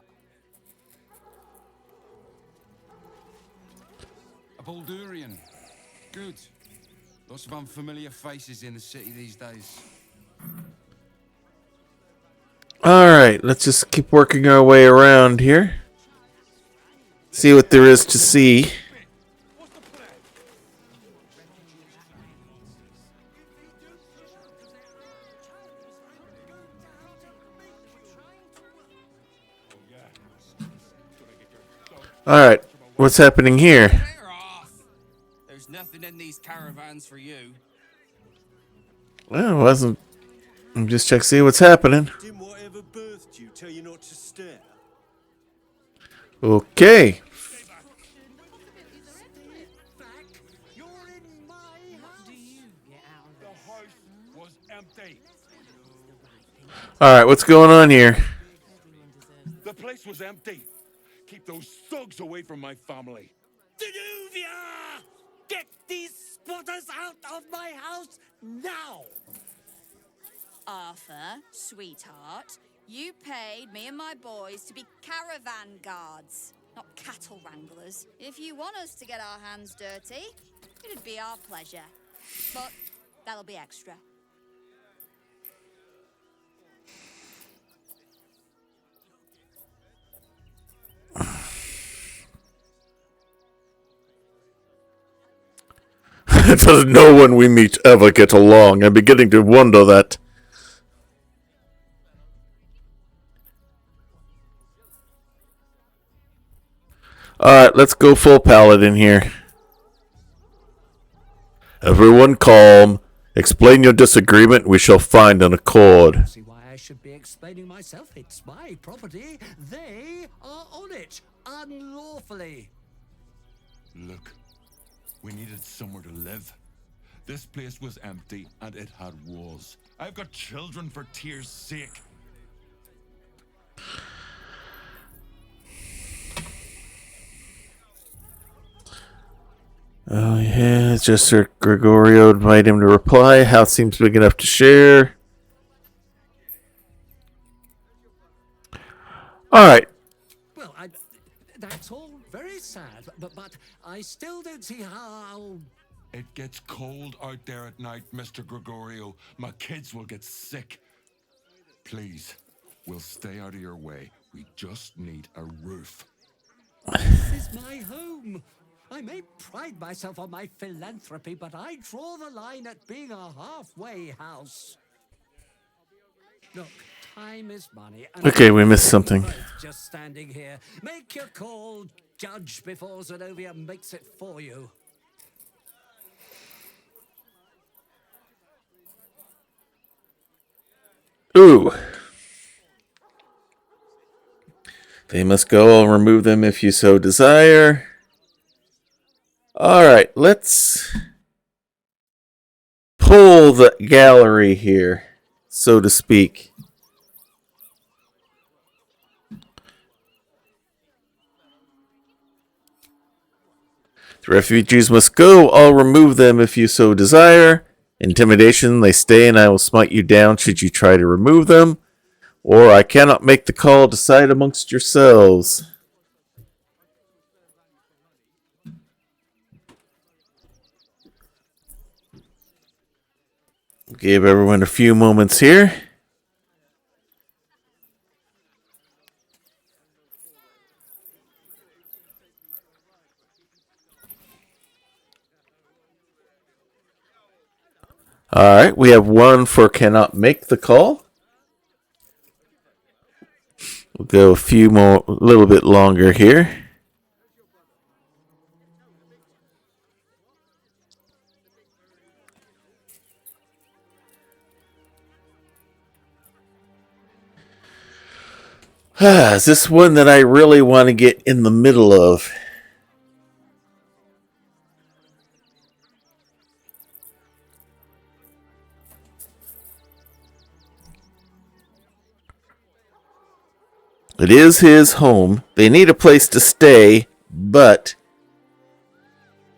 A Baldurian. Good. Lots of unfamiliar faces in the city these days. Alright, let's just keep working our way around here. See what there is to see. Alright, what's happening here? There's nothing in these caravans for you. Well, it wasn't. I'm just checking to see what's happening. Didn't whatever birthed you tell you not to stare? Okay. The house was empty. Alright, what's going on here? The place was empty. Keep those thugs away from my family. Danuvia! Get these squatters out of my house now! Arthur, sweetheart, you paid me and my boys to be caravan guards, not cattle wranglers. If you want us to get our hands dirty, it'd be our pleasure. But that'll be extra. Does no one we meet ever get along? I'm beginning to wonder that. Alright, let's go full paladin here. Everyone calm. Explain your disagreement. We shall find an accord. See why I should be explaining myself? It's my property. They are on it unlawfully. Look, we needed somewhere to live. This place was empty and it had walls. I've got children for tears' sake. Oh yeah, it's just Sir Gregorio invite him to reply. House seems big enough to share. Alright. Well, that's all very sad, but I still don't see how... It gets cold out there at night, Mr. Gregorio. My kids will get sick. Please, we'll stay out of your way. We just need a roof. This is my home. I may pride myself on my philanthropy, but I draw the line at being a halfway house. Look, time is money. Okay, we missed something. Just standing here. Make your call, judge, before Zenobia makes it for you. Ooh. They must go. I'll remove them if you so desire. Alright, let's pull the gallery here, so to speak. The refugees must go. I'll remove them if you so desire. Intimidation, they stay and I will smite you down should you try to remove them. Or I cannot make the call, decide amongst yourselves. Give everyone a few moments here. All right, we have one for cannot make the call. We'll go a few more, a little bit longer here. Is this one that I really want to get in the middle of? It is his home. They need a place to stay, but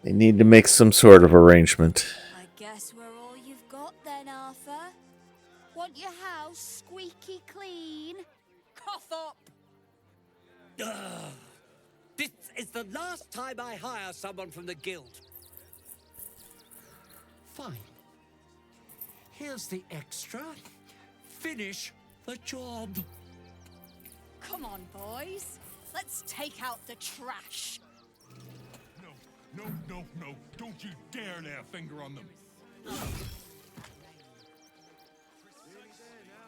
they need to make some sort of arrangement. I guess we're all you've got then, Arthur. Want your house squeaky clean? Cough up! Ugh. This is the last time I hire someone from the guild. Fine. Here's the extra. Finish the job. Come on, boys. Let's take out the trash. No. Don't you dare lay a finger on them.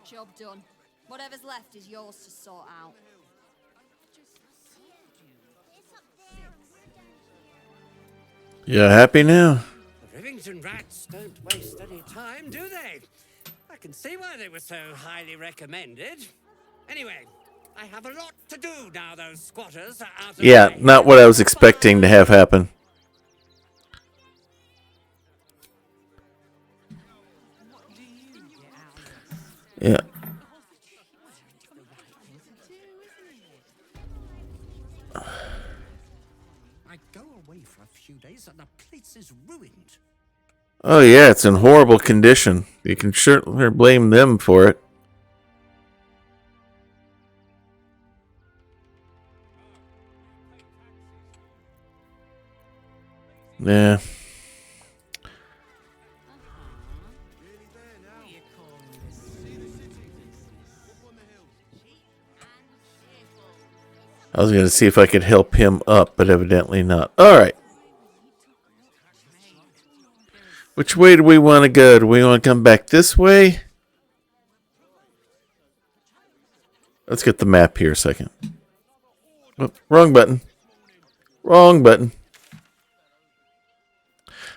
Job done. Whatever's left is yours to sort out. You happy now? The Rivington rats don't waste any time, do they? I can see why they were so highly recommended. Anyway, I have a lot to do now those squatters are out of Yeah, my not what I was expecting to have happen. Yeah. I go away for a few days and the place is ruined. Oh yeah, it's in horrible condition. You can certainly blame them for it. Yeah. I was going to see if I could help him up, but evidently not. All right. Which way do we want to go? Do we want to come back this way? Let's get the map here a second. Oh, wrong button. Wrong button.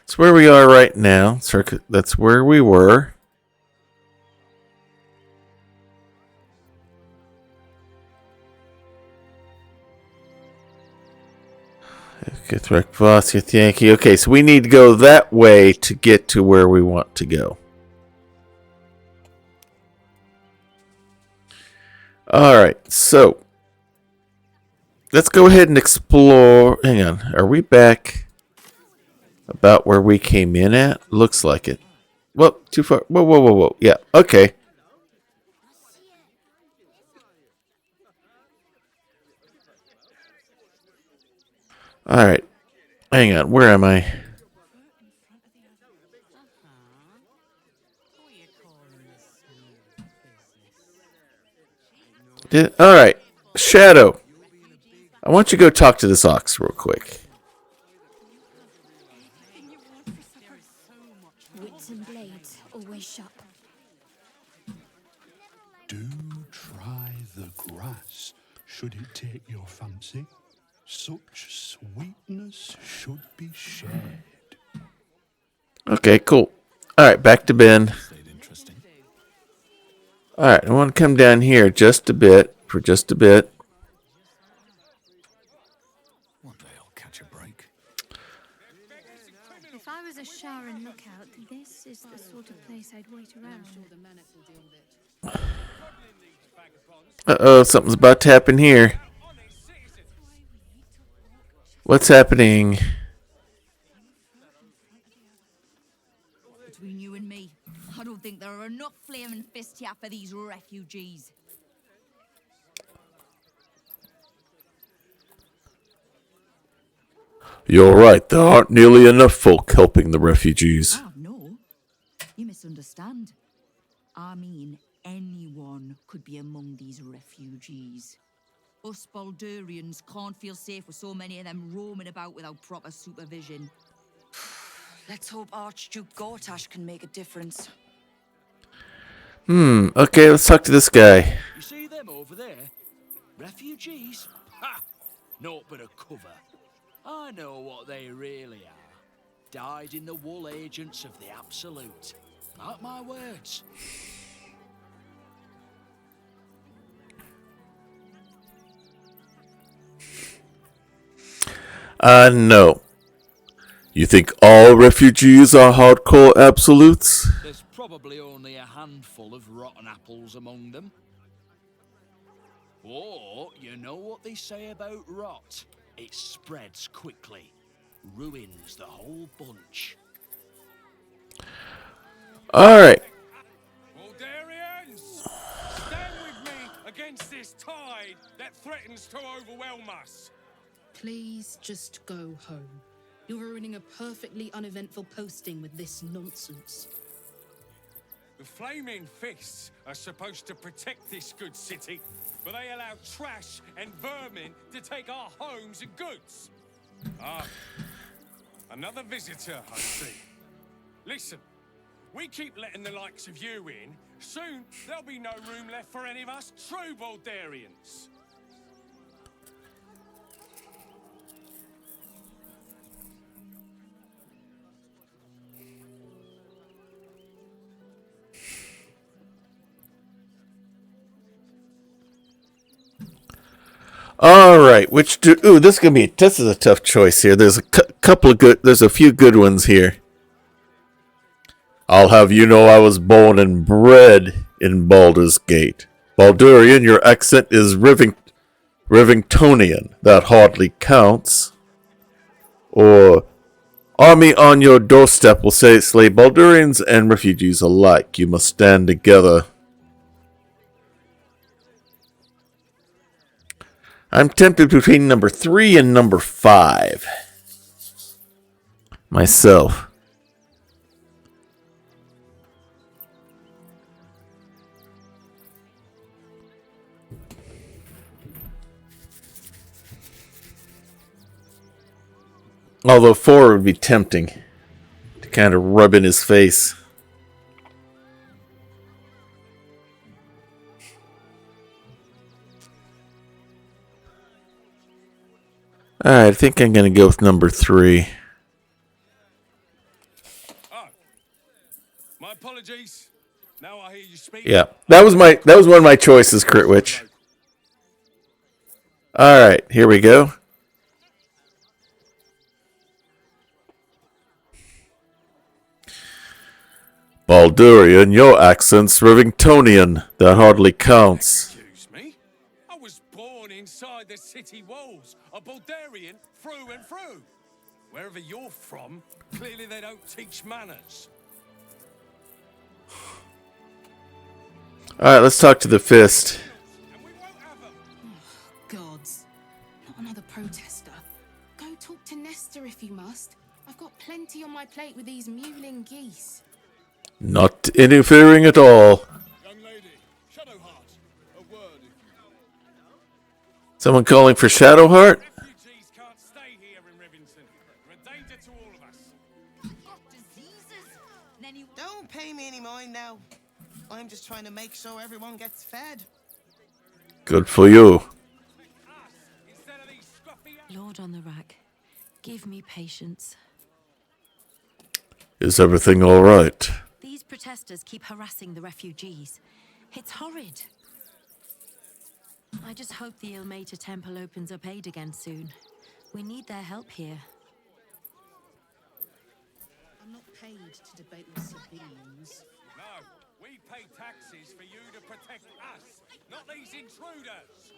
That's where we are right now. That's where we were. Githyanki. Okay, so we need to go that way to get to where we want to go. Alright, so let's go ahead and explore. Hang on, are we back about where we came in at? Looks like it. Whoa, too far. Whoa. Yeah, okay. Alright. Hang on, where am I? Alright. Shadow. I want you to go talk to this ox real quick. Wits and blades always sharp. Do try the grass, should it take your fancy. Such sweetness should be shared. Okay, cool. Alright, back to Ben. Alright, I want to come down here just a bit. For just a bit. One day I'll catch a break. If I was a Sharon lookout, this is the sort of place I'd wait around. Uh-oh, something's about to happen here. What's happening? Between you and me, I don't think there are enough flaming fists here for these refugees. You're right, there aren't nearly enough folk helping the refugees. Oh, no. You misunderstand. understand. I mean, anyone could be among these refugees. Us Baldurians can't feel safe with so many of them roaming about without proper supervision. Let's hope Archduke Gortash can make a difference. Okay, let's talk to this guy. You see them over there? Refugees? Ha! Naught but a cover. I know what they really are. Dyed-in-the-wool agents of the Absolute. Mark my words. No. You think all refugees are hardcore absolutes? There's probably only a handful of rotten apples among them. Or, you know what they say about rot? It spreads quickly. Ruins the whole bunch. Alright. Waldarians! Stand with me against this tide that threatens to overwhelm us. Please just go home. You're ruining a perfectly uneventful posting with this nonsense. The Flaming Fists are supposed to protect this good city, but they allow trash and vermin to take our homes and goods. Ah, another visitor, I see. Listen, we keep letting the likes of you in. Soon, there'll be no room left for any of us true Baldarians. All right, this is a tough choice here. There's there's a few good ones here. I'll have you know I was born and bred in Baldur's Gate. Baldurian, your accent is Rivingtonian. That hardly counts. Or, army on your doorstep will slay Baldurians and refugees alike. You must stand together. I'm tempted between number 3 and number 5. Myself. Although 4 would be tempting to kind of rub in his face. Alright, I think I'm going to go with number 3. Oh, my apologies. Now I hear you speak. Yeah, that was one of my choices, Critwitch. Alright, here we go. Baldurian, your accent's Rivingtonian. That hardly counts. Excuse me? I was born inside the city walls, a Baldarian through and through. Wherever you're from, clearly they don't teach manners. Alright, let's talk to the Fist. Gods. Not another protester. Go talk to Nestor if you must. I've got plenty on my plate with these mewling geese. Not interfering at all. Young lady, Shadowheart, a word. Someone calling for Shadowheart? Refugees can't stay here in Rivington. They're a danger to all of us. Don't pay me any mind now. I'm just trying to make sure everyone gets fed. Good for you. Lord on the rack, give me patience. Is everything alright? These protesters keep harassing the refugees. It's horrid. I just hope the Ilmater Temple opens up aid again soon. We need their help here. I'm not paid to debate with civilians. No, we pay taxes for you to protect us, not these intruders.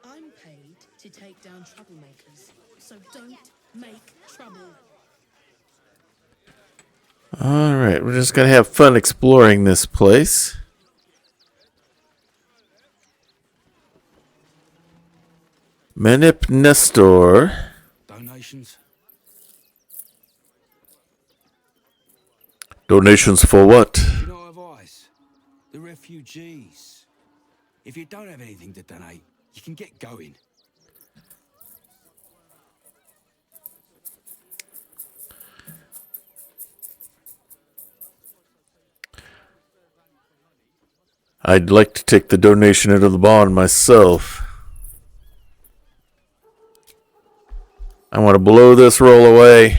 I'm paid to take down troublemakers, so don't make trouble. Alright, we're just gonna have fun exploring this place. Menip Nestor. Donations. Donations for what? You know advice? The refugees. If you don't have anything to donate, you can get going. I'd like to take the donation out of the bond myself. I want to blow this roll away.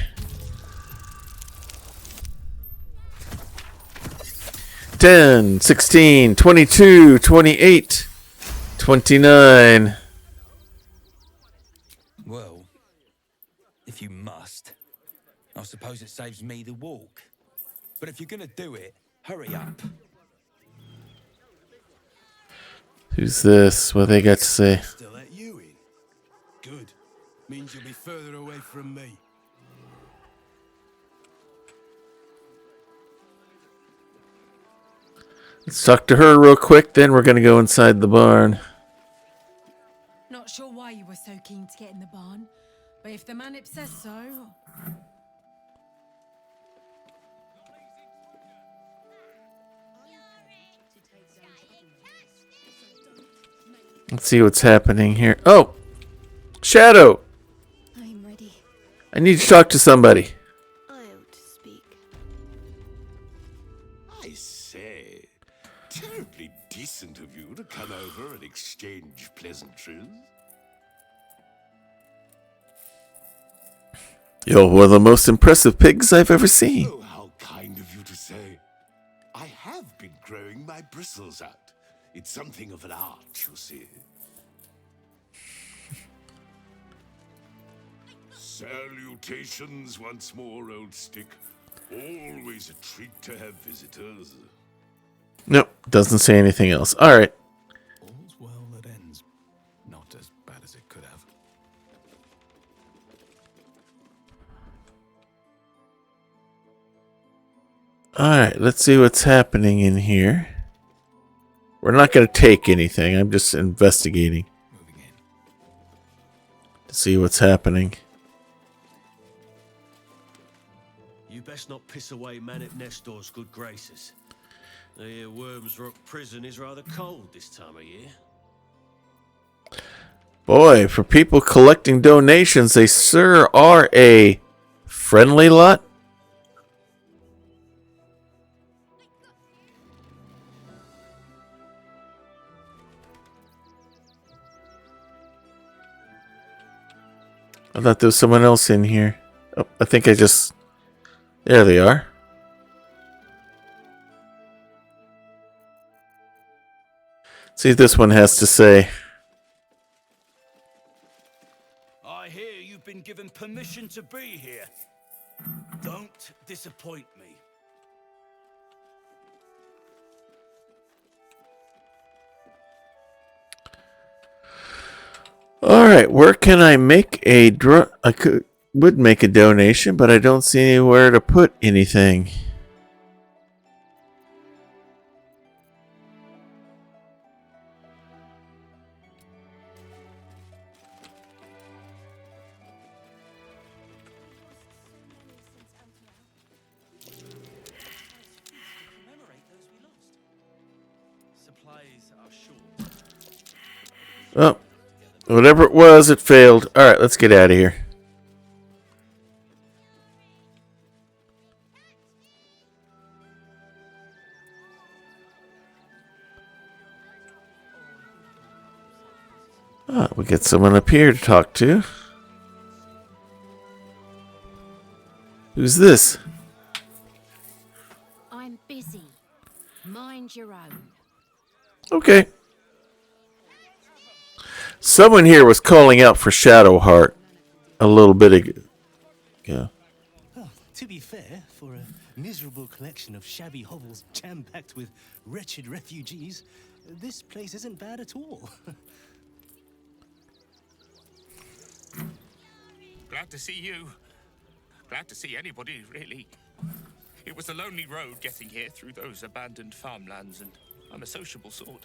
10, 16, 22, 28, 29. Well, if you must, I suppose it saves me the walk. But if you're gonna do it, hurry up. Who's this? What they got to say? Still let you in. Good. Means you'll be further away from me. Let's talk to her real quick, then we're going to go inside the barn. Not sure why you were so keen to get in the barn, but if the manip says so. Let's see what's happening here. Oh! Shadow! I'm ready. I need to talk to somebody. I ought to speak. I say, terribly decent of you to come over and exchange pleasantries. You're one of the most impressive pigs I've ever seen. Oh, how kind of you to say. I have been growing my bristles out. It's something of an art, you see. Salutations once more, old stick. Always a treat to have visitors. Nope, doesn't say anything else. Alright. All's well that ends. Not as bad as it could have. Alright, let's see what's happening in here. We're not going to take anything. I'm just investigating. To see what's happening. You best not piss away Manip Nestor's good graces. I hear Worms Rock Prison is rather cold this time of year. Boy, for people collecting donations, they sure are a friendly lot. I thought there was someone else in here. Oh, I think I just... There they are. See what this one has to say. I hear you've been given permission to be here. Don't disappoint me. Alright, where can I make a would make a donation, but I don't see anywhere to put anything. Oh, whatever it was, it failed. Alright, let's get out of here. Ah, we get someone up here to talk to. Who's this? I'm busy. Mind your own. Okay. Someone here was calling out for Shadowheart a little bit ago. Oh, to be fair, for a miserable collection of shabby hovels jam-packed with wretched refugees, this place isn't bad at all. Glad to see you. Glad to see anybody, really. It was a lonely road getting here through those abandoned farmlands, and I'm a sociable sort.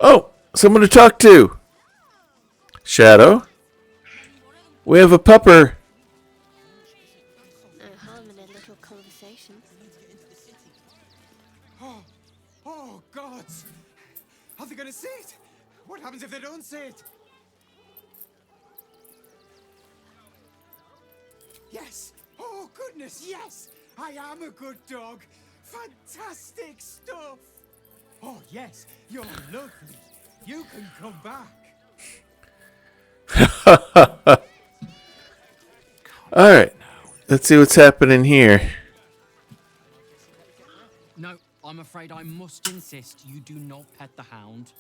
Oh, someone to talk to. Shadow. We have a pupper. No harm in a little happens if they don't say it? Yes! Oh, goodness, yes! I am a good dog. Fantastic stuff! Oh, yes, you're lovely. You can come back. Alright, let's see what's happening here. No, I'm afraid I must insist you do not pet the hound.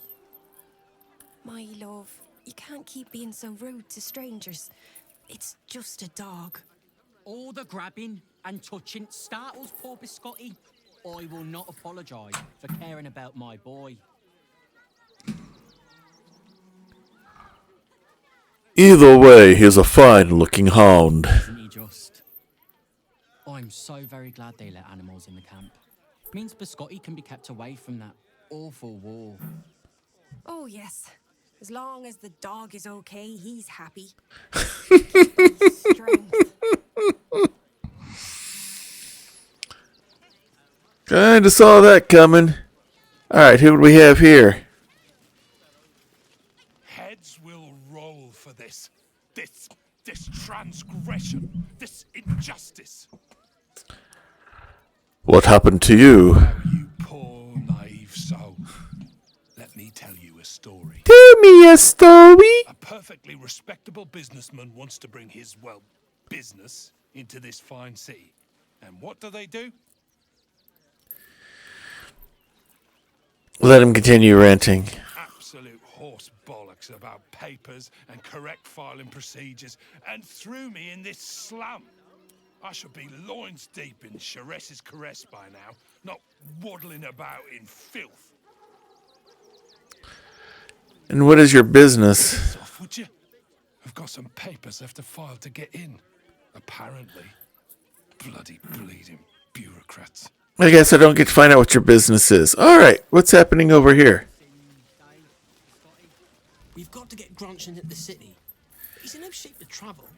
My love, you can't keep being so rude to strangers. It's just a dog. All the grabbing and touching startles poor Biscotti. I will not apologise for caring about my boy. Either way, he's a fine-looking hound. Isn't he just? I'm so very glad they let animals in the camp. Means Biscotti can be kept away from that awful war. Oh, yes. As long as the dog is okay, he's happy. Kinda saw that coming. Alright, who do we have here? Heads will roll for this. This transgression. This injustice. What happened to you? You poor, naive soul. Let me tell you a story. Tell me a story. A perfectly respectable businessman wants to bring his, well, business into this fine city. And what do? Let him continue ranting. Absolute horse bollocks about papers and correct filing procedures, and threw me in this slum. I should be loins deep in Chares's caress by now, not waddling about in filth. And what is your business? Off, would you? I've got some papers left to file to get in. Apparently. Bloody bleeding bureaucrats. I guess I don't get to find out what your business is. Alright, what's happening over here? We've got to get Grunch into the city. He's in no shape to travel.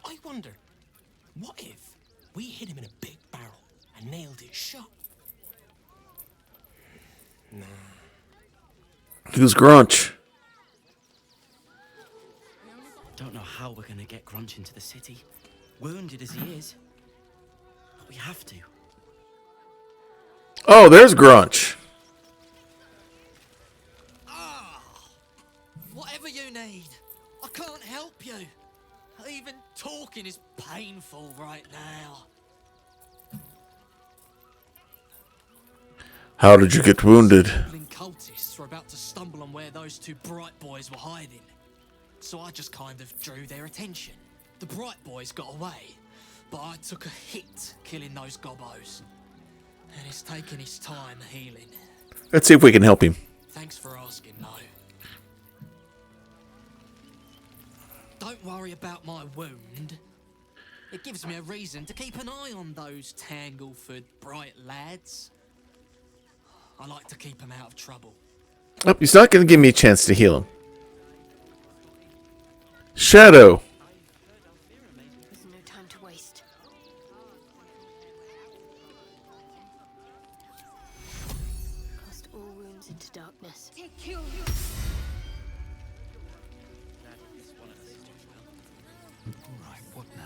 I wonder, what if we hit him in a big barrel and nailed it shut? Nah. Who's Grunch? Don't know how we're gonna get Grunch into the city, wounded as he is. But we have to. Oh, there's Grunch. Whatever you need, I can't help you. Even talking is painful right now. How did you get wounded? Cultists were about to stumble on where those two bright boys were hiding. So I just kind of drew their attention. The bright boys got away, but I took a hit killing those gobbos. And it's taken his time healing. Let's see if we can help him. Thanks for asking, no. Don't worry about my wound. It gives me a reason to keep an eye on those Tangleford bright lads. I like to keep them out of trouble. Oh, he's not going to give me a chance to heal him. Shadow. There's no time to waste. Cast all wounds into darkness. Right, what now?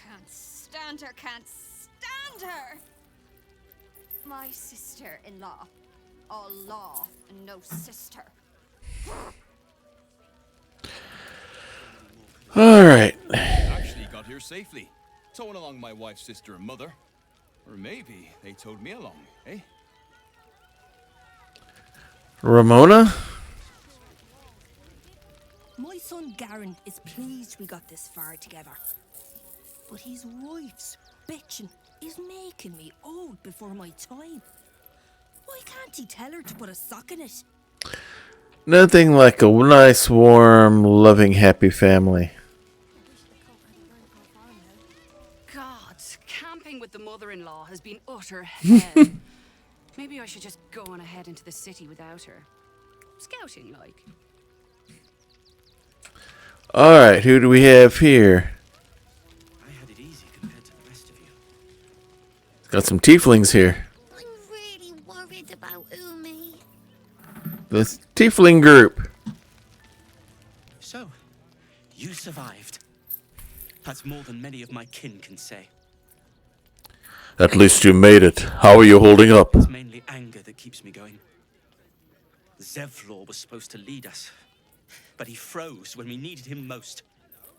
Can't stand her, can't stand her! My sister-in-law. All law and no sister. Alright. Actually got here safely. Towing along my wife's sister and mother. Or maybe they towed me along, eh? Ramona? My son Garen is pleased we got this far together. But his wife's bitching is making me old before my time. Why can't he tell her to put a sock in it? Nothing like a nice, warm, loving, happy family. God, camping with the mother-in-law has been utter hell. Maybe I should just go on ahead into the city without her. Scouting, like. Alright, who do we have here? I had it easy compared to the rest of you. Got some tieflings here. I'm Oh, Umi. The tiefling group. So, you survived. That's more than many of my kin can say. At least you made it. How are you holding up? It's mainly anger that keeps me going. Zevlor was supposed to lead us, but he froze when we needed him most.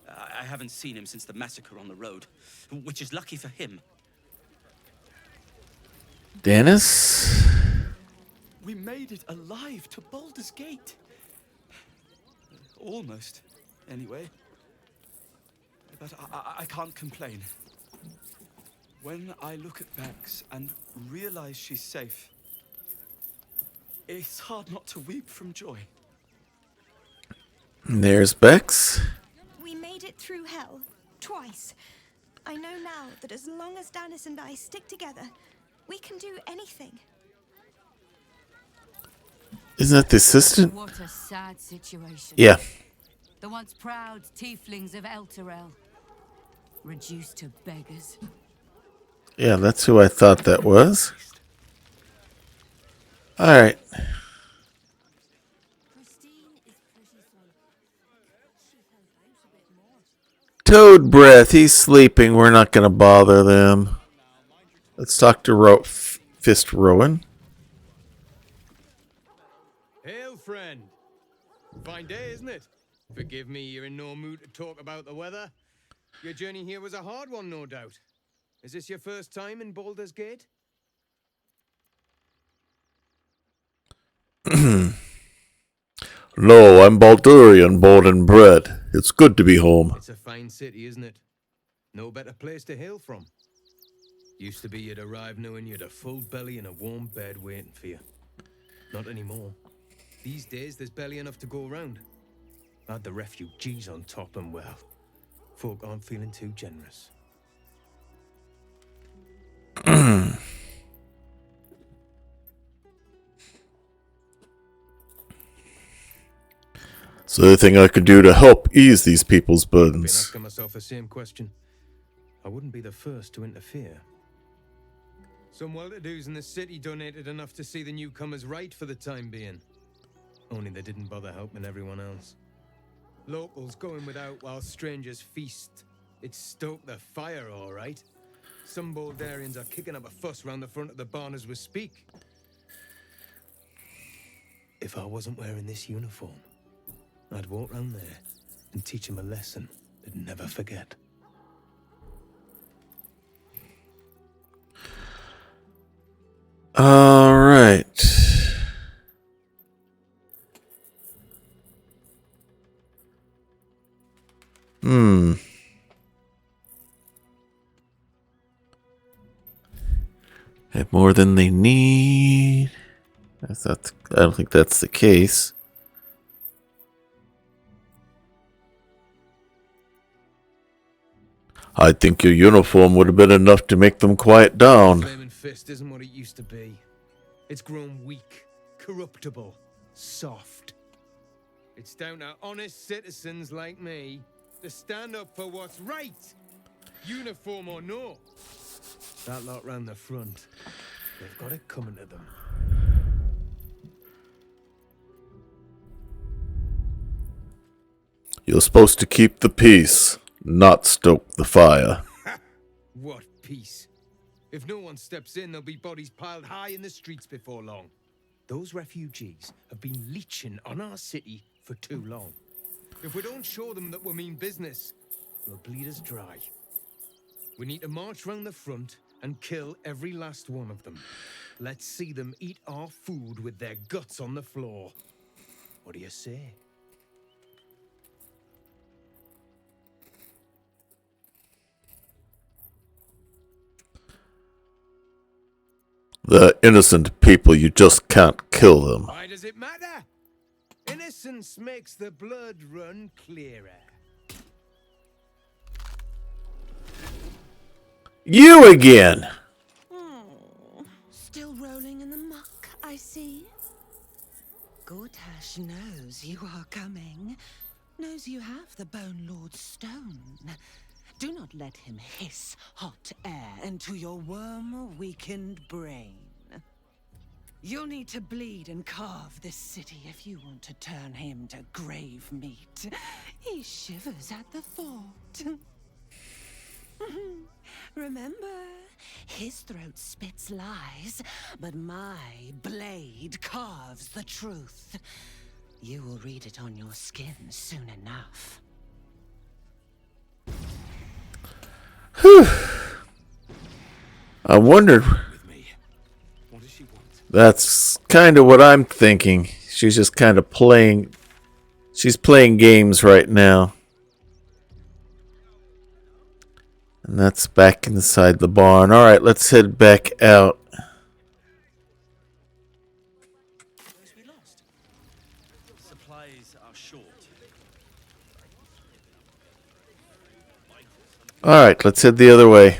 I haven't seen him since the massacre on the road, which is lucky for him. Dennis? We made it alive to Baldur's Gate. Almost, anyway. But I can't complain. When I look at Bex and realize she's safe, it's hard not to weep from joy. There's Bex. We made it through hell. Twice. I know now that as long as Dennis and I stick together, we can do anything. Isn't that the assistant? What a sad situation. Yeah. The once proud tieflings of Elturel, reduced to beggars. Yeah, that's who I thought that was. Alright. Toad Breath, he's sleeping. We're not going to bother them. Let's talk to Fist Rowan. Hail, friend. Fine day, isn't it? Forgive me, you're in no mood to talk about the weather. Your journey here was a hard one, no doubt. Is this your first time in Baldur's Gate? No, I'm Baldurian, born and bred. It's good to be home. It's a fine city, isn't it? No better place to hail from. Used to be you'd arrive knowing you'd a full belly and a warm bed waiting for you. Not anymore. These days, there's barely enough to go around. Add the refugees on top and, well, folk aren't feeling too generous. Is there anything I could do to help ease these people's I've been burdens? asking myself the same question. I wouldn't be the first to interfere. Some well-to-dos in the city donated enough to see the newcomers right for the time being. Only they didn't bother helping everyone else. Locals going without while strangers feast. It stoked the fire, all right. Some Baldarians are kicking up a fuss round the front of the barn as we speak. If I wasn't wearing this uniform, I'd walk round there and teach him a lesson they'd never forget. All right. Have more than they need. I don't think that's the case. I think your uniform would have been enough to make them quiet down. Flaming Fist isn't what it used to be. It's grown weak, corruptible, soft. It's down to honest citizens like me to stand up for what's right, uniform or no. That lot round the front, they've got it coming to them. You're supposed to keep the peace, not stoke the fire. What peace? If no one steps in, there'll be bodies piled high in the streets before long. Those refugees have been leeching on our city for too long. If we don't show them that we mean business, they'll bleed us dry. We need to march round the front and kill every last one of them. Let's see them eat our food with their guts on the floor. What do you say? They're innocent people, you just can't kill them. Why does it matter? Innocence makes the blood run clearer. You again! Still rolling in the muck, I see. Gortash knows you are coming. Knows you have the Bone Lord's stone. Do not let him hiss hot air into your worm-weakened brain. You'll need to bleed and carve this city if you want to turn him to grave meat. He shivers at the thought. Remember, his throat spits lies, but my blade carves the truth. You will read it on your skin soon enough. Whew. I wondered. That's kind of what I'm thinking. She's just kind of playing. She's playing games right now. And that's back inside the barn. All right, let's head back out. Supplies are short. All right, let's head the other way.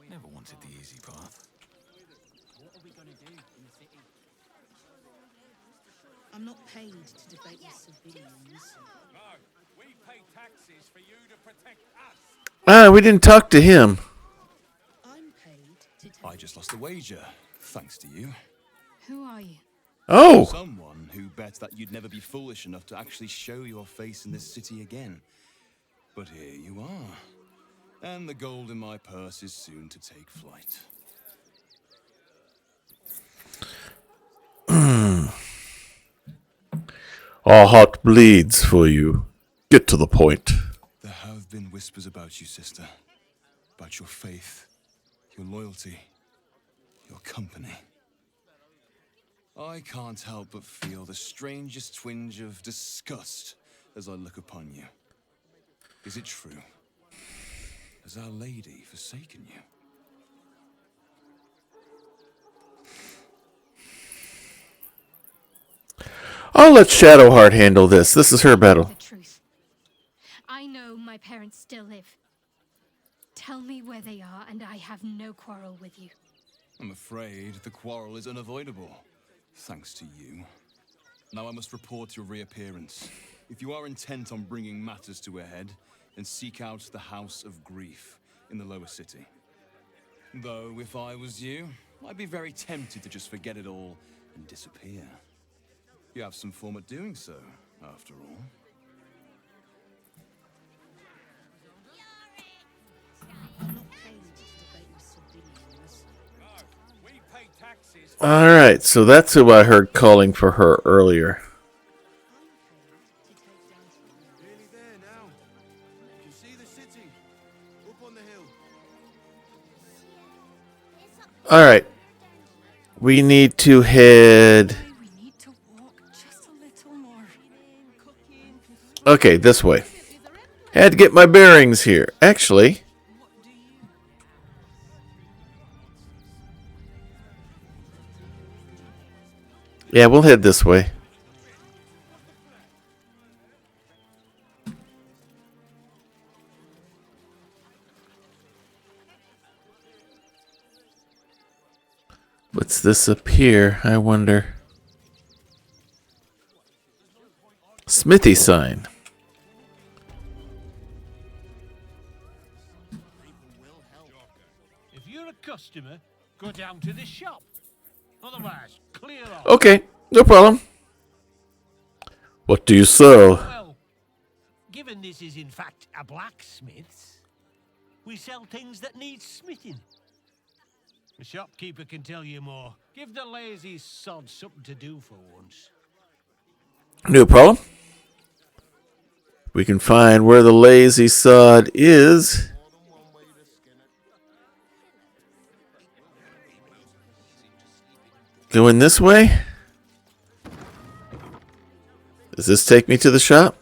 Never wanted the easy path. I'm not paid to debate with civilians. No, we pay taxes for you to protect us. We didn't talk to him. I just lost a wager, thanks to you. Who are you? Oh! Someone who bet that you'd never be foolish enough to actually show your face in this city again. But here you are. And the gold in my purse is soon to take flight. Our heart bleeds for you. Get to the point. There have been whispers about you, sister. About your faith, your loyalty, your company. I can't help but feel the strangest twinge of disgust as I look upon you. Is it true? Has Our Lady forsaken you? I'll let Shadowheart handle this. This is her battle. The truth. I know my parents still live. Tell me where they are, and I have no quarrel with you. I'm afraid the quarrel is unavoidable, thanks to you. Now I must report your reappearance. If you are intent on bringing matters to a head, then seek out the House of Grief in the lower city. Though, if I was you, I'd be very tempted to just forget it all and disappear. You have some form at doing so, after all. Alright, so that's who I heard calling for her earlier. Nearly there now. You can see the city up on the hill. Alright. We need to head... Okay, this way. Had to get my bearings here. Actually... yeah, we'll head this way. What's this up here, I wonder? Smithy sign. If you're a customer, go down to the shop. Otherwise, clear off. Okay, no problem. What do you sell? Well, given this is in fact a blacksmith's, we sell things that need smithing. The shopkeeper can tell you more. Give the lazy sod something to do for once. No problem. We can find where the lazy sod is. Going this way? Does this take me to the shop?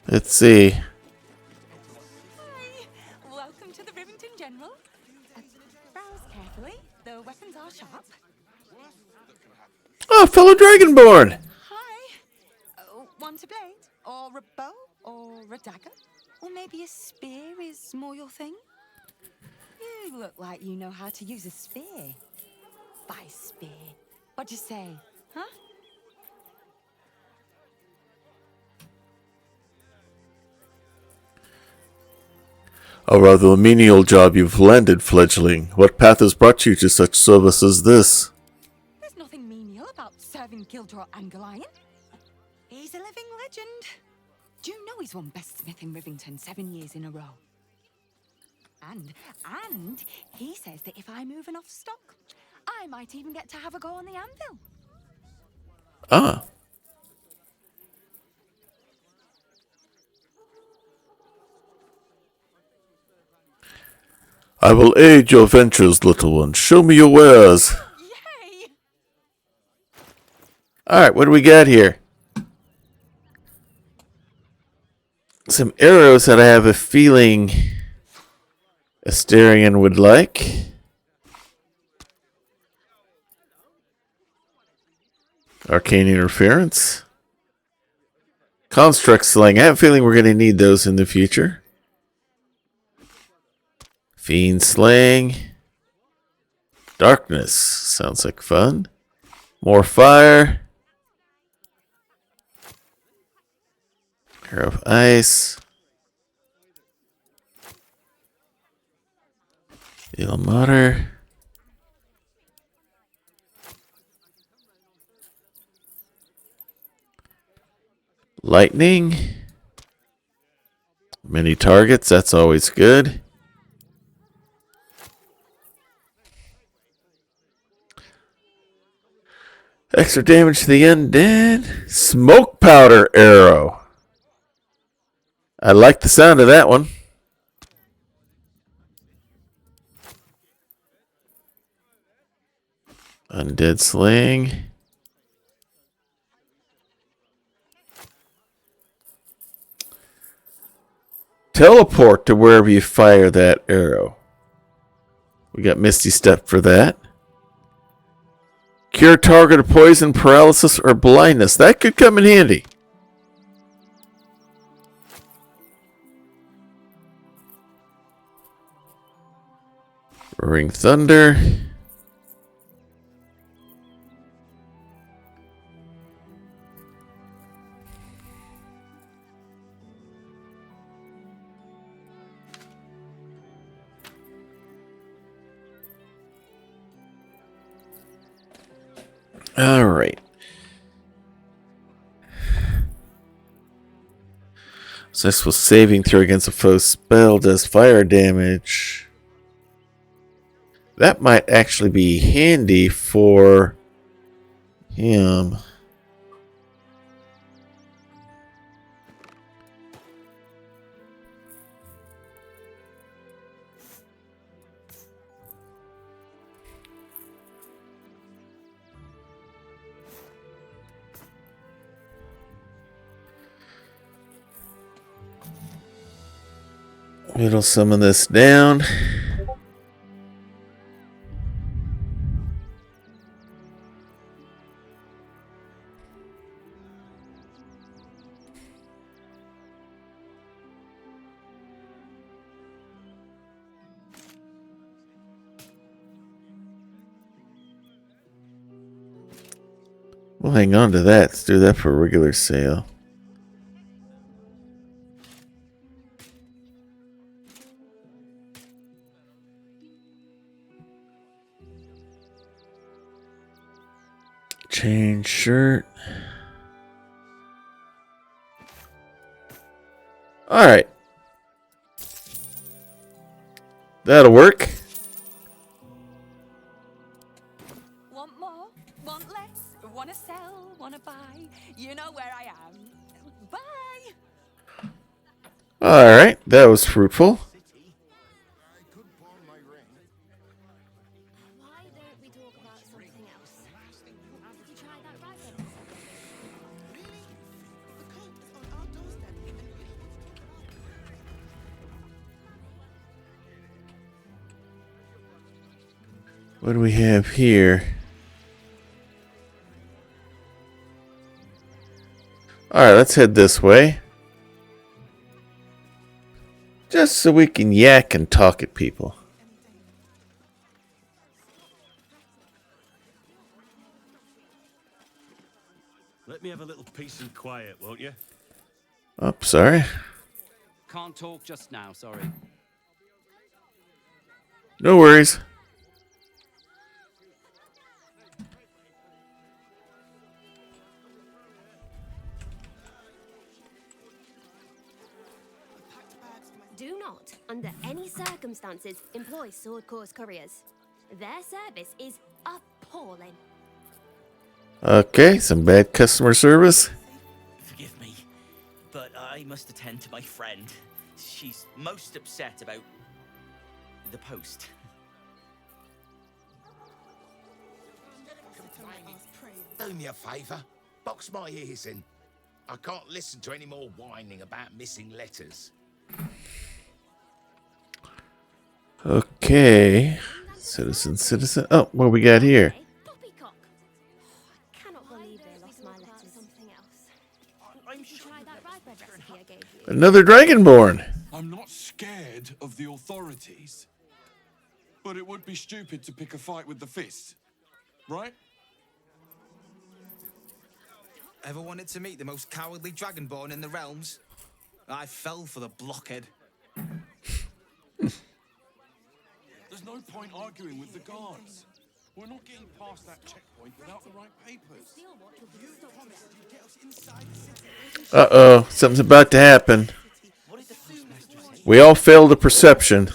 Let's see. Welcome to the Rivington General. Browse carefully. The weapons are sharp. Oh, fellow Dragonborn! Hi. Want a blade? Or a bow? Or a dagger? Or maybe a spear is more your thing? You look like you know how to use a spear. By spear. What'd you say? Huh? A rather menial job you've landed, fledgling. What path has brought you to such service as this? There's nothing menial about serving Gildor and Golion. He's a living legend. Do you know he's won Best Smith in Rivington 7 years in a row? And he says that if I move enough stock, I might even get to have a go on the anvil. Ah. I will aid your ventures, little one. Show me your wares. Yay! Alright, what do we got here? Some arrows that I have a feeling Asterion would like. Arcane interference. Construct sling. I have a feeling we're going to need those in the future. Fiend slaying. Darkness. Sounds like fun. More fire. Arrow of ice. Ilmater. Lightning. Many targets. That's always good. Extra damage to the undead. Smoke powder arrow. I like the sound of that one. Undead sling. Teleport to wherever you fire that arrow. We got Misty Step for that. Cure target of poison, paralysis, or blindness. That could come in handy. Roaring Thunder. All right. Successful saving throw against a foe spell does fire damage. That might actually be handy for him. It'll summon this down. We'll hang on to that. Let's do that for a regular sale. Change shirt. Alright. That'll work. Want more? Want less? Want to sell? Want to buy? You know where I am. Bye! Alright, that was fruitful. What do we have here? Alright, let's head this way. Just so we can yak and talk at people. Let me have a little peace and quiet, won't you? Oh, sorry. Can't talk just now, sorry. No worries. Do not, under any circumstances, employ Sword Course couriers. Their service is appalling. Okay, some bad customer service. Forgive me, but I must attend to my friend. She's most upset about the post. Do me a favour. Box my ears in. I can't listen to any more whining about missing letters. Okay. Citizen. Oh, what we got here? Cannot believe they lost my letters. Something else. You should try that rye bread recipe I gave you. Another Dragonborn. I'm not scared of the authorities, but it would be stupid to pick a fight with the fist, right? Ever wanted to meet the most cowardly Dragonborn in the realms? I fell for the blockhead. There's no point arguing with the guards. We're not getting past that checkpoint without the right papers. Uh-oh, something's about to happen. We all failed a perception.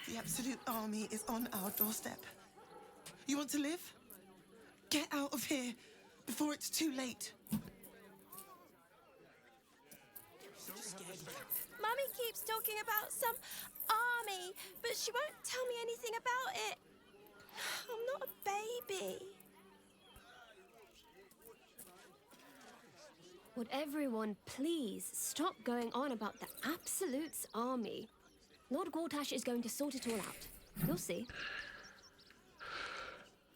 The Absolute Army is on our doorstep. You want to live? Get out of here before it's too late. Mummy keeps talking about some army, but she won't tell me anything about it. I'm not a baby. Would everyone please stop going on about the Absolute's army? Lord Gortash is going to sort it all out. You'll see.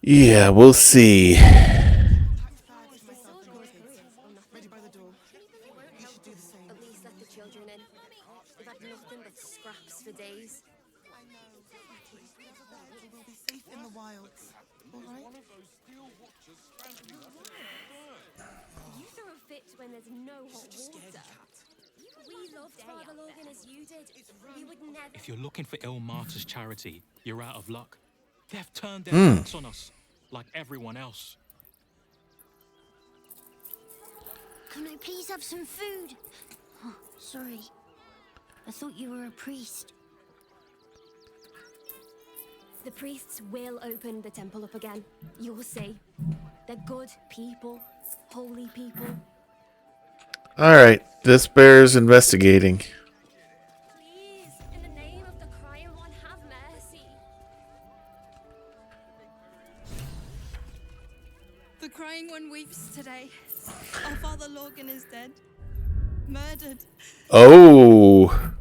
Yeah, we'll see. Ready by the door. You should do the same. At least let the children in. They've had nothing but scraps for days. We'll be safe in the wilds. All right? You throw a fit when there's no hot water. We loved Father Logan as you did. We would never. If you're looking for Ilmater's charity, you're out of luck. They've turned their backs on us, like everyone else. Can I please have some food? Oh, sorry. I thought you were a priest. The priests will open the temple up again. You'll see. They're good people, holy people. Alright, this bears investigating. Please, in the name of the crying one, have mercy. The crying one weeps today. Our Father Logan is dead. Murdered. Oh.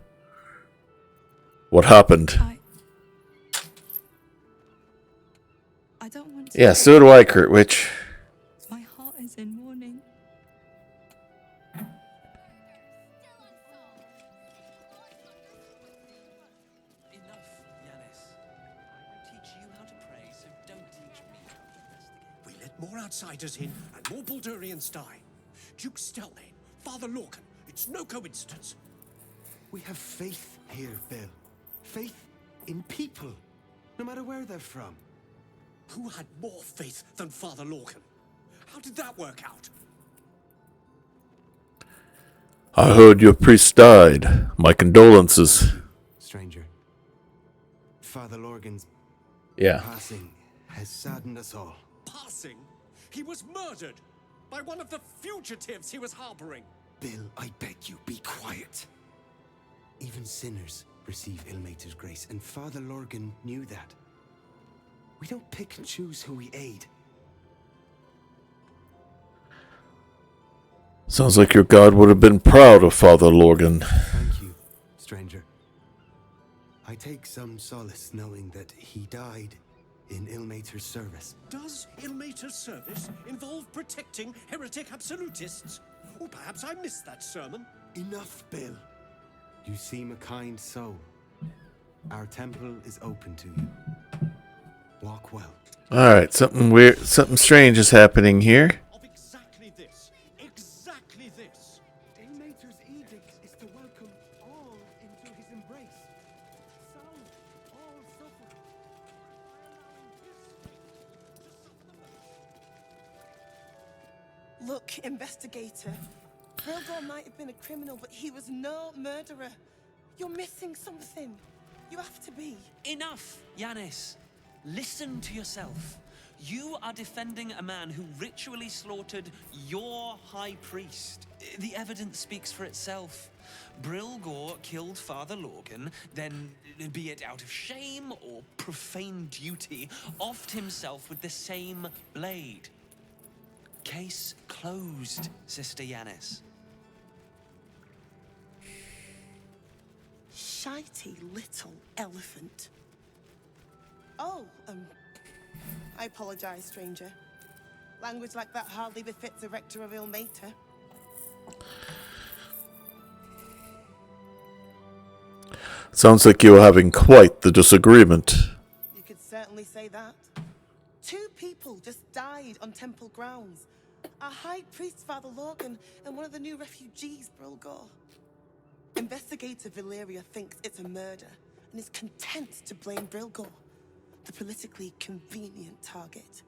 What happened? I don't want to. Yeah, so do I, Kurtwitch. My heart is in mourning. We let more outsiders in and more Baldurians die. Duke Stelnane, Father Lorcan, it's no coincidence. We have faith here, Bill. Faith in people, no matter where they're from. Who had more faith than Father Lorcan? How did that work out? I heard your priest died. My condolences. Stranger, Father Lorgan's Yeah. passing has saddened us all. Passing? He was murdered by one of the fugitives he was harboring. Bill, I beg you, be quiet. Even sinners receive Ilmater's grace, and Father Lorgan knew that. We don't pick and choose who we aid. Sounds like your god would have been proud of Father Lorgan. Thank you, stranger. I take some solace knowing that he died in Ilmater's service. Does Ilmater's service involve protecting heretic absolutists? Or perhaps I missed that sermon. Enough, Bill. You seem a kind soul. Our temple is open to you. Walk well. Alright, something weird, something strange is happening here. Of exactly this. Exactly this. Ilmater's edict is to welcome Look, investigator. Brilgor might have been a criminal, but he was no murderer. You're missing something. You have to be. Enough, Yanis. Listen to yourself. You are defending a man who ritually slaughtered your high priest. The evidence speaks for itself. Brilgor killed Father Lorgan, then, be it out of shame or profane duty, offed himself with the same blade. Case closed, Sister Yanis. Shitey little elephant. Oh, I apologize, stranger. Language like that hardly befits a rector of Ilmater. Sounds like you're having quite the disagreement. You could certainly say that. 2 people just died on temple grounds. Our high priest, Father Lorgan, and one of the new refugees, Brilgor. Investigator Valeria thinks it's a murder and is content to blame Brilgor, the politically convenient target.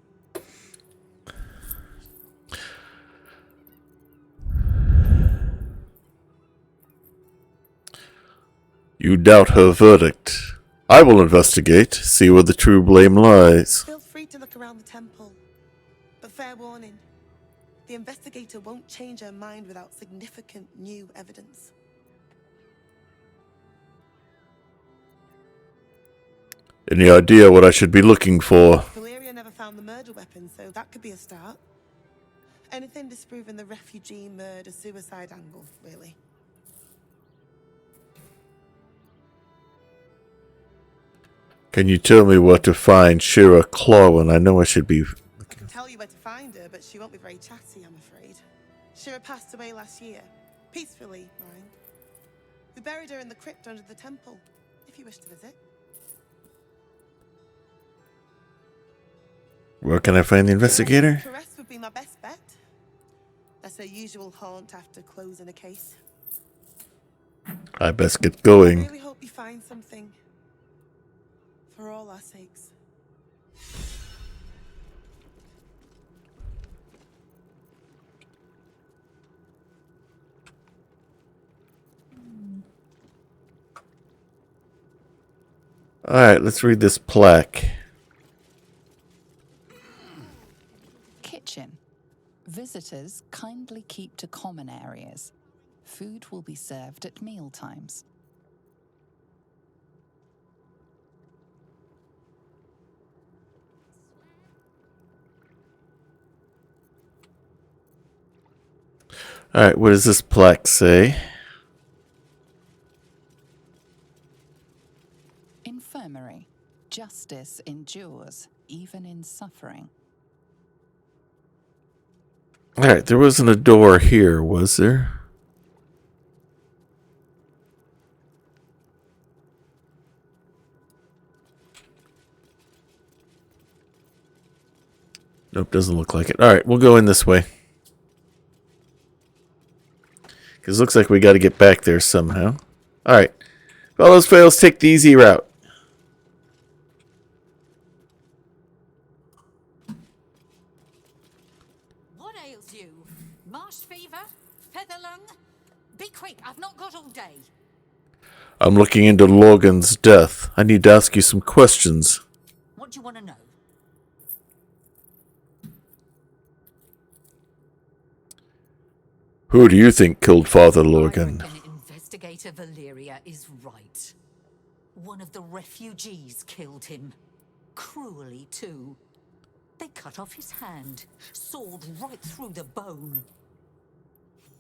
You doubt her verdict. I will investigate, see where the true blame lies. Feel free to look around the temple. But fair warning, the investigator won't change her mind without significant new evidence. Any idea what I should be looking for? Valeria never found the murder weapon, so that could be a start. Anything disproving the refugee murder-suicide angle, really. Can you tell me where to find Shira Clawin? I know I should be... I can tell you where to find her, but she won't be very chatty, I'm afraid. Shira passed away last year. Peacefully, mind. We buried her in the crypt under the temple, if you wish to visit. Where can I find the investigator? Caress would be my best bet. That's her usual haunt after closing a case. I best get going. I really hope you find something. For all our sakes. Alright, let's read this plaque. Kitchen. Visitors kindly keep to common areas. Food will be served at meal times. Alright, what does this plaque say? Infirmary. Justice endures, even in suffering. Alright, there wasn't a door here, was there? Nope, doesn't look like it. Alright, we'll go in this way. Because it looks like we got to get back there somehow. Alright. If all those fails, take the easy route. What ails you? Marsh fever? Feather lung? Be quick, I've not got all day. I'm looking into Logan's death. I need to ask you some questions. What do you want to know? Who do you think killed Father Logan? Investigator Valeria is right. One of the refugees killed him. Cruelly, too. They cut off his hand, sawed right through the bone.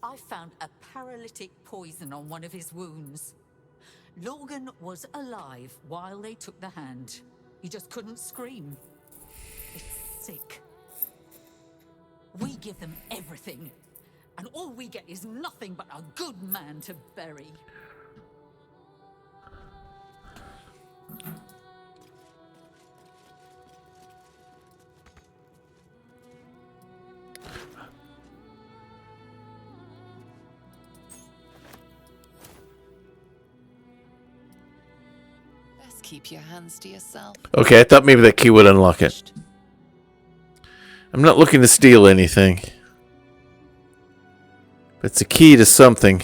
I found a paralytic poison on one of his wounds. Logan was alive while they took the hand. He just couldn't scream. It's sick. We give them everything. And all we get is nothing but a good man to bury. Best keep your hands to yourself. Okay, I thought maybe that key would unlock it. I'm not looking to steal anything. It's a key to something.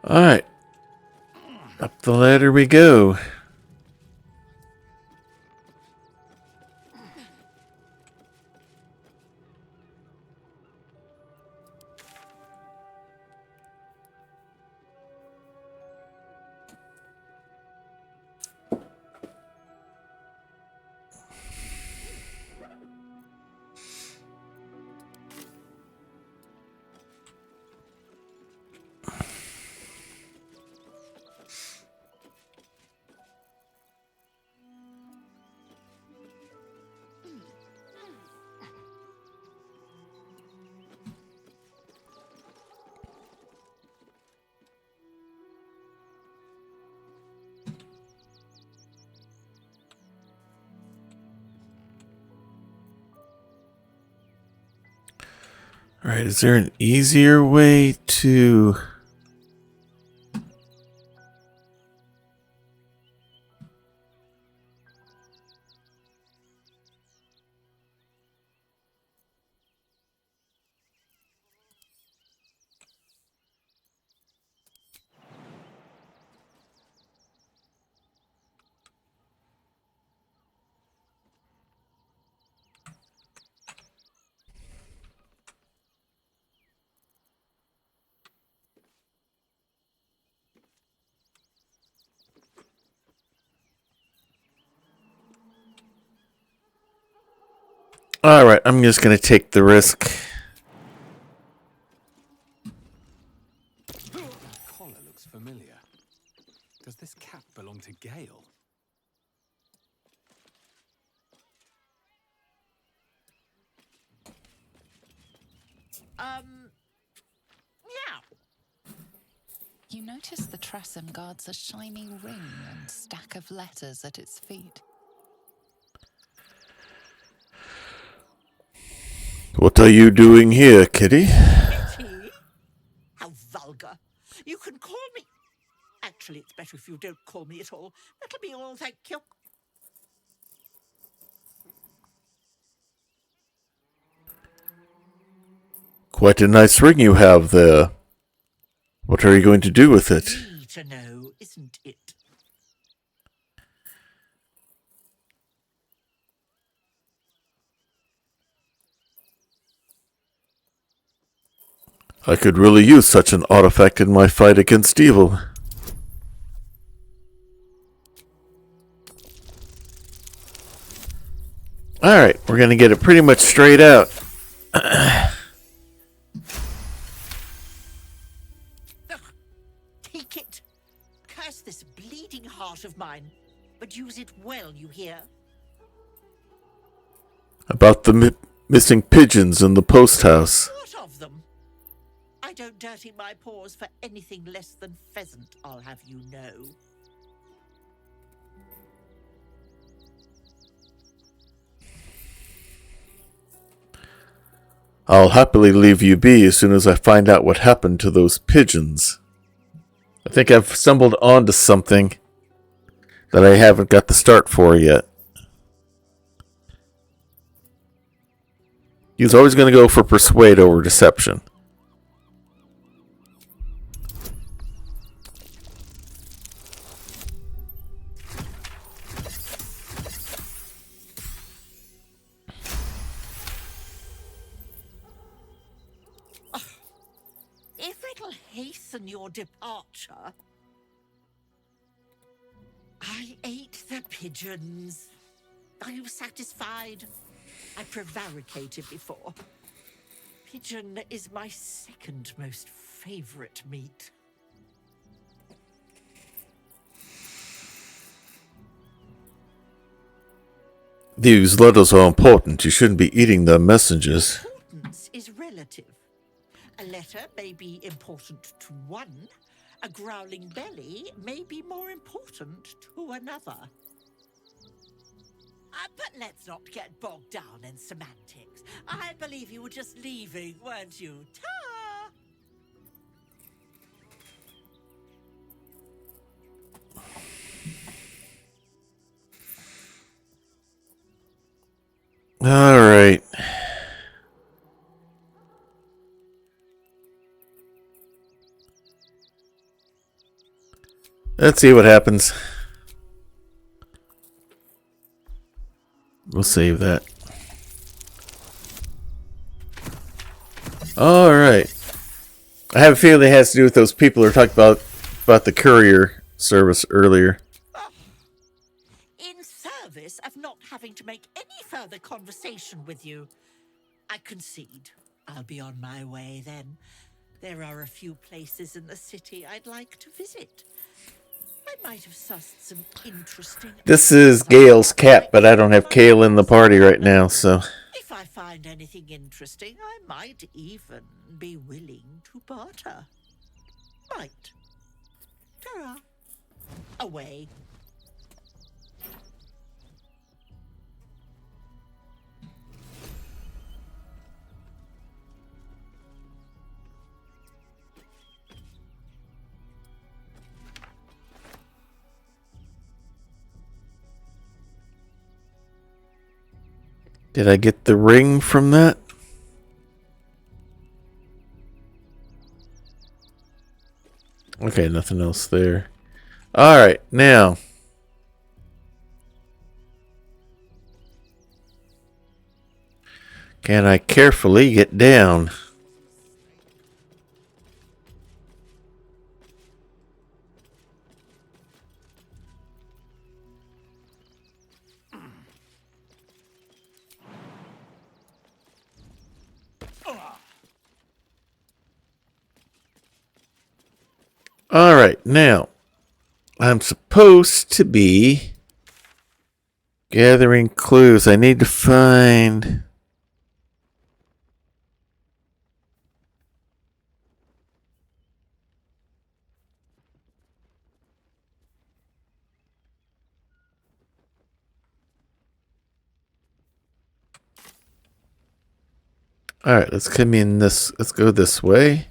Alright. Up the ladder we go. Alright, is there an easier way to... Alright, I'm just going to take the risk. That collar looks familiar. Does this cap belong to Gale? Yeah. You notice the Tressum guards a shiny ring and stack of letters at its feet. What are you doing here, Kitty? Kitty? How vulgar. You can call me... Actually, it's better if you don't call me at all. That'll be all, thank you. Quite a nice ring you have there. What are you going to do with it? Need to know, isn't it? I could really use such an artifact in my fight against evil. Alright, we're gonna get it pretty much straight out. Take it. Curse this bleeding heart of mine. But use it well, you hear? About the missing pigeons in the post house. What of them? I don't dirty my paws for anything less than pheasant, I'll have you know. I'll happily leave you be as soon as I find out what happened to those pigeons. I think I've stumbled onto something that I haven't got the start for yet. He was always going to go for persuade over deception. If it'll your departure. I ate the pigeons. Are you satisfied? I prevaricated before. Pigeon is my second most favorite meat. These letters are important. You shouldn't be eating the messages. Importance is relative. A letter may be important to one. A growling belly may be more important to another. But let's not get bogged down in semantics. I believe you were just leaving, weren't you? Ta! All right. Let's see what happens. We'll save that. All right. I have a feeling it has to do with those people who were talking about the courier service earlier. In service of not having to make any further conversation with you, I concede. I'll be on my way then. There are a few places in the city I'd like to visit. I might have sussed some interesting... This is Gail's cat, but I don't have Kale in the party right now, so... If I find anything interesting, I might even be willing to barter. Might. Ta-ra. Away. Did I get the ring from that? Okay, nothing else there. Alright, now. Can I carefully get down? Alright, now. I'm supposed to be gathering clues. I need to find... Alright, let's come in this. Let's go this way.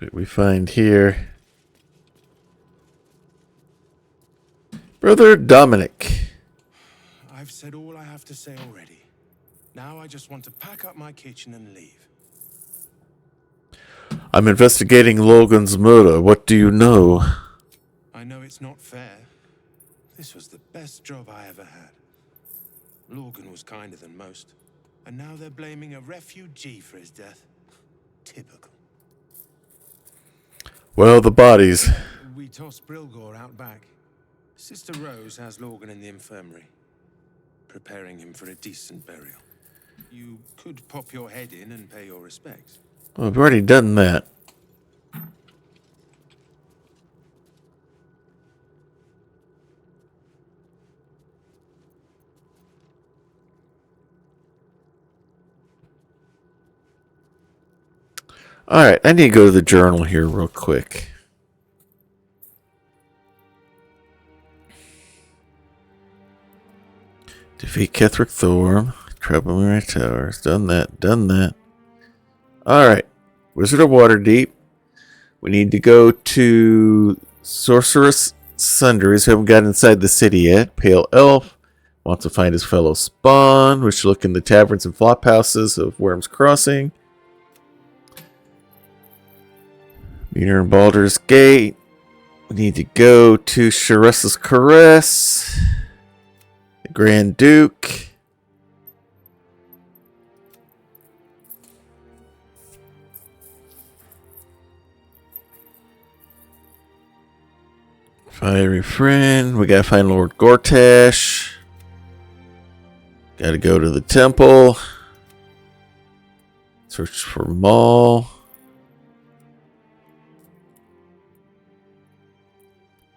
What we find here. Brother Dominic. I've said all I have to say already. Now I just want to pack up my kitchen and leave. I'm investigating Logan's murder. What do you know? I know it's not fair. This was the best job I ever had. Logan was kinder than most. And now they're blaming a refugee for his death. Typical. Well, the bodies. We tossed Brilgor out back. Sister Rose has Logan in the infirmary, preparing him for a decent burial. You could pop your head in and pay your respects. Well, we've already done that. Alright, I need to go to the journal here real quick. Defeat Ketherick Thorm. Trouble in my towers. Done that. Done that. Alright. Wizard of Waterdeep. We need to go to Sorceress Sundries. We haven't got inside the city yet. Pale Elf. Wants to find his fellow spawn. We should look in the taverns and flop houses of Worm's Crossing. Meter and Baldur's Gate. We need to go to Sharessa's Caress. The Grand Duke. Fiery friend. We gotta find Lord Gortash. Gotta go to the temple. Search for Maul.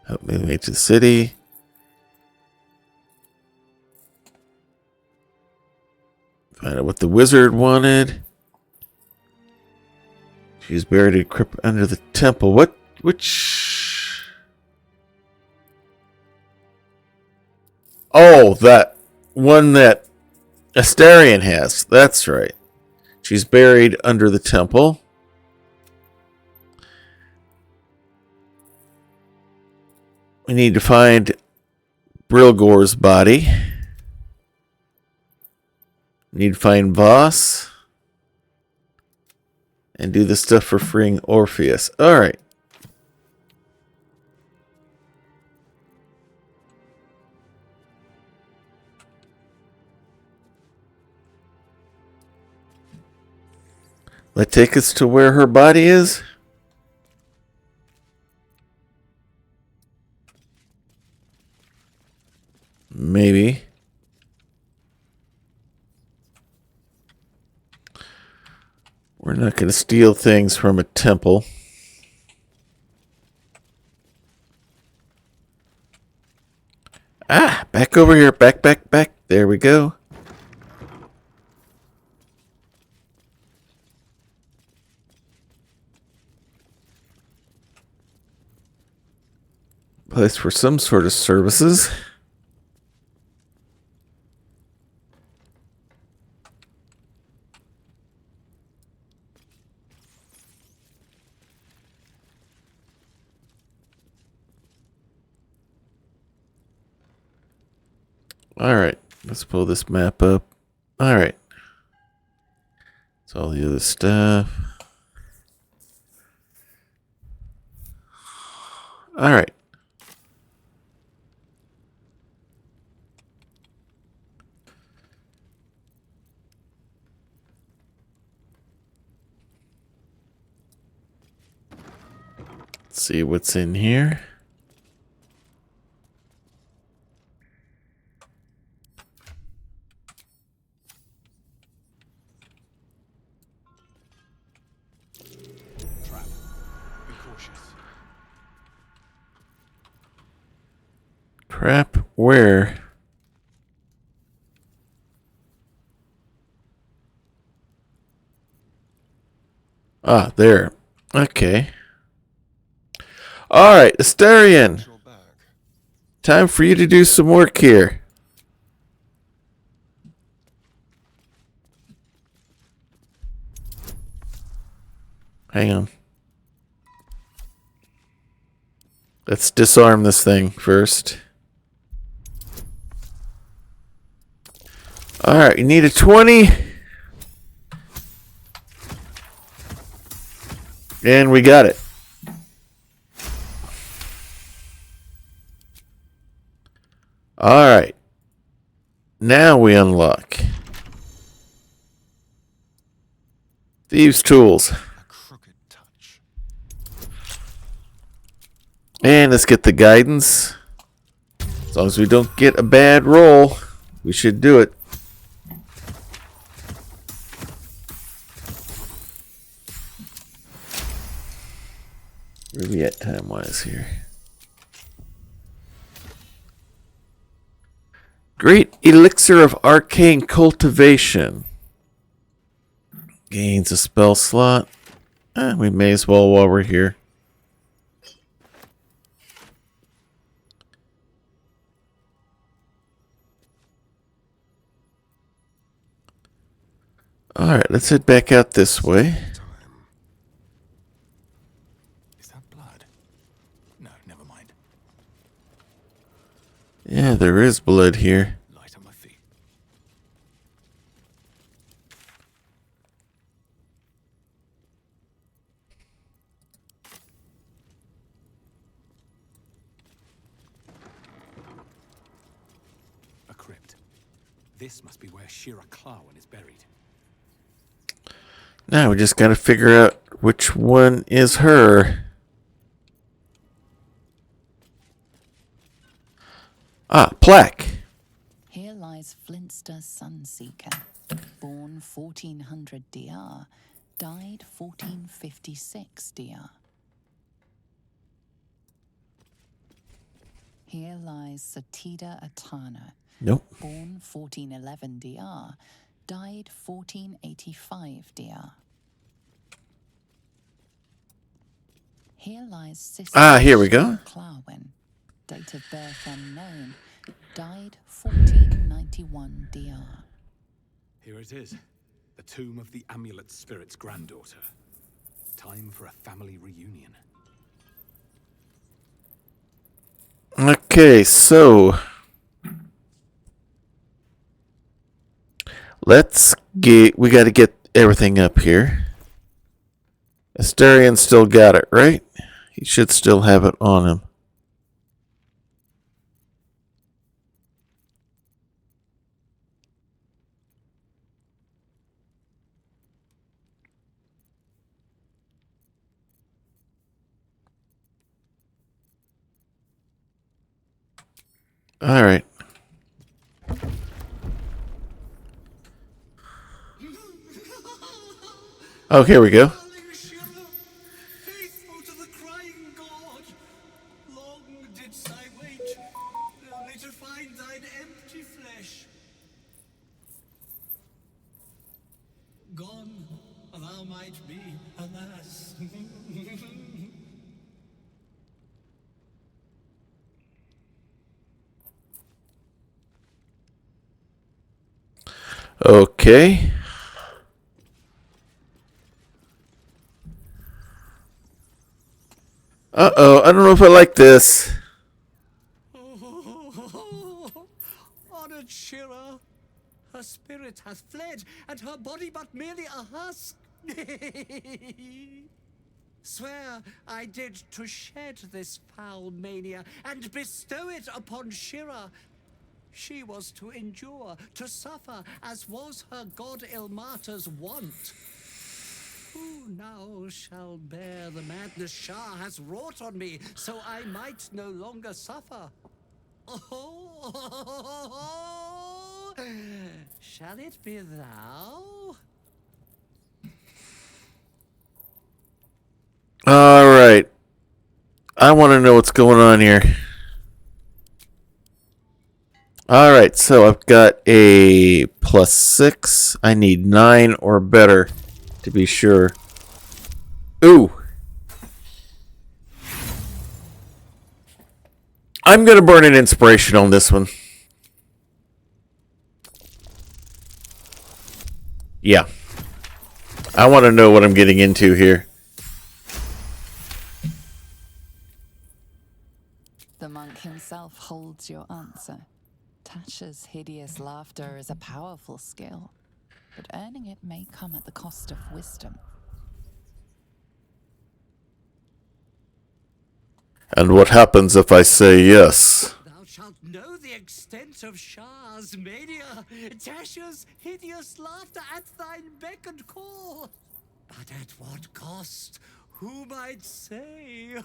Help me make to the city. Find out what the wizard wanted. She's buried in a crypt under the temple. Which? Oh, that one that Astarion has. That's right. She's buried under the temple. We need to find Brilgor's body. We need to find Voss. And do the stuff for freeing Orpheus. Alright. Let's take us to where her body is. Maybe. We're not going to steal things from a temple. Ah, back over here. Back. There we go. Place for some sort of services. Alright, let's pull this map up. Alright. That's all the other stuff. Alright. Let's see what's in here. Crap, where? Ah, there. Okay. Alright, Astarion. Time for you to do some work here. Hang on. Let's disarm this thing first. Alright, you need a 20. And we got it. Alright. Now we unlock Thieves' Tools. And let's get the guidance. As long as we don't get a bad roll, we should do it. Where are we at time-wise here? Great Elixir of Arcane Cultivation. Gains a spell slot. We may as well while we're here. Alright, let's head back out this way. Is that blood? No, never mind. Yeah, there is blood here. Light on my feet. A crypt. This must be where Shira Clarwen is buried. Now we just gotta figure out which one is her. Ah, plaque. Here lies Flintster Sunseeker, born 1400 DR, died 1456 DR. Here lies Satida Atana, Nope. born 1411 DR, died 1485 DR. Here lies Sister Ah, here we go. Clarwin, date of birth unknown, died 1491 DR. Here it is, the tomb of the amulet spirit's granddaughter. Time for a family reunion. Okay, so we got to get everything up here. Asterion still got it, right? He should still have it on him. All right. Oh, here we go. Faithful to the crying god, long didst I wait, only to find thine empty flesh. Gone, thou might be, alas. Okay. Uh-oh, I don't know if I like this. Honored Shira, her spirit hath fled, and her body but merely a husk. Swear I did to shed this foul mania and bestow it upon Shira. She was to endure, to suffer, as was her god Ilmata's wont. Who now shall bear the madness Shah has wrought on me, so I might no longer suffer? Oh, shall it be thou? All right. I want to know what's going on here. All right, so I've got a +6. I need 9 or better to be sure. Ooh. I'm going to burn an inspiration on this one. Yeah. I want to know what I'm getting into here. The monk himself holds your answer. Tasha's hideous laughter is a powerful skill, but earning it may come at the cost of wisdom. And what happens if I say yes? Thou shalt know the extent of Shah's mania, Tasha's hideous laughter at thine beck and call. But at what cost? Who might say?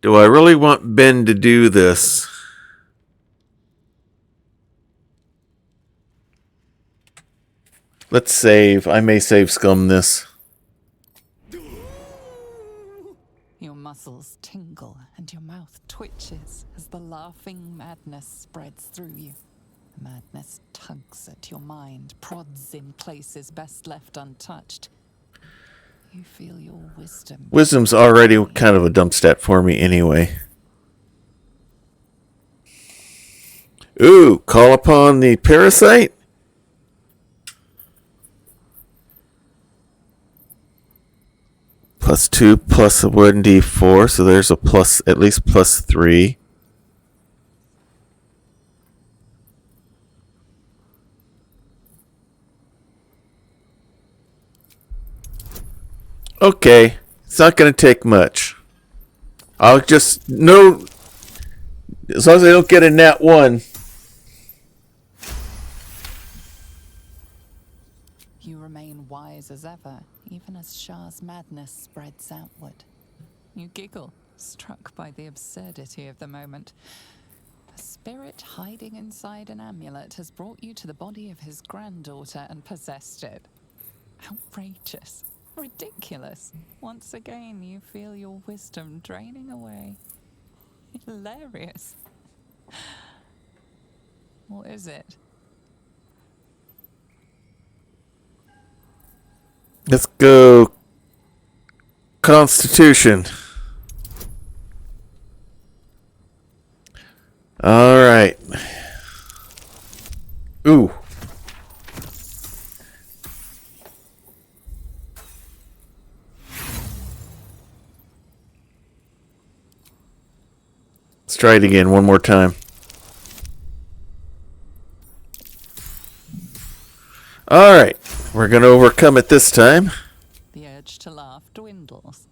Do I really want Ben to do this? Let's save. I may save scum this. Your muscles tingle and your mouth twitches as the laughing madness spreads through you. Madness tugs at your mind, prods in places best left untouched. You feel your wisdom. Wisdom's already kind of a dump stat for me anyway. Ooh, call upon the parasite? +2 plus a 1d4, so there's a plus, at least +3. Okay, it's not going to take much. I'll just know, as long as I don't get a nat 1. eyes as ever, even as Shah's madness spreads outward. You giggle, struck by the absurdity of the moment. A spirit hiding inside an amulet has brought you to the body of his granddaughter and possessed it. Outrageous. Ridiculous. Once again, you feel your wisdom draining away. Hilarious. What is it? Let's go. Constitution. All right. Ooh. Let's try it again one more time. All right. We're going to overcome it this time. The urge to laugh dwindles.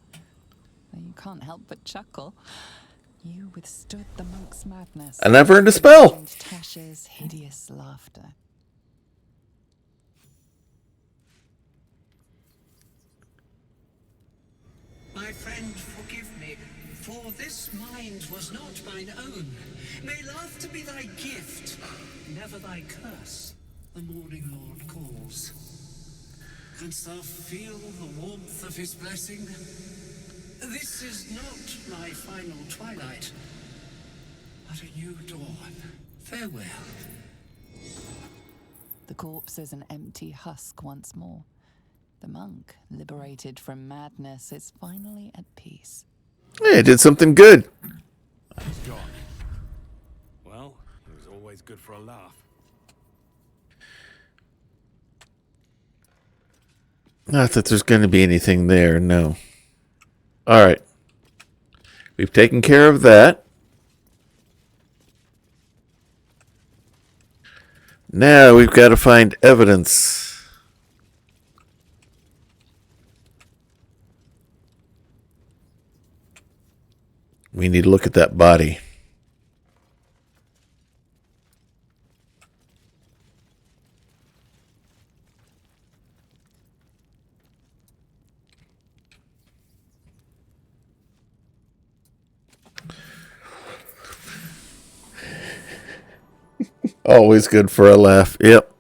Though you can't help but chuckle. You withstood the monk's madness. And I've earned a spell. And Tash's hideous laughter. My friend, forgive me, for this mind was not mine own. May laughter be thy gift, never thy curse. The morning Lord calls. Canst thou feel the warmth of his blessing? This is not my final twilight, but a new dawn. Farewell. The corpse is an empty husk once more. The monk, liberated from madness, is finally at peace. Hey, I did something good. He's gone. Well, it was always good for a laugh. Not that there's going to be anything there, no. All right. We've taken care of that. Now we've got to find evidence. We need to look at that body. Always good for a laugh. Yep.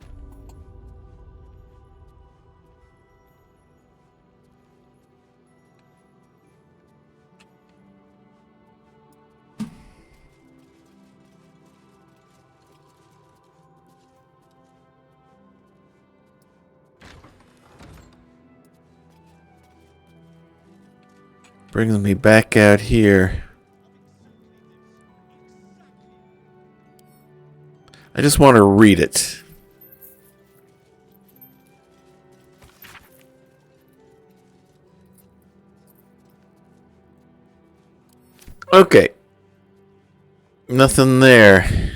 Brings me back out here. I just want to read it. Okay. Nothing there.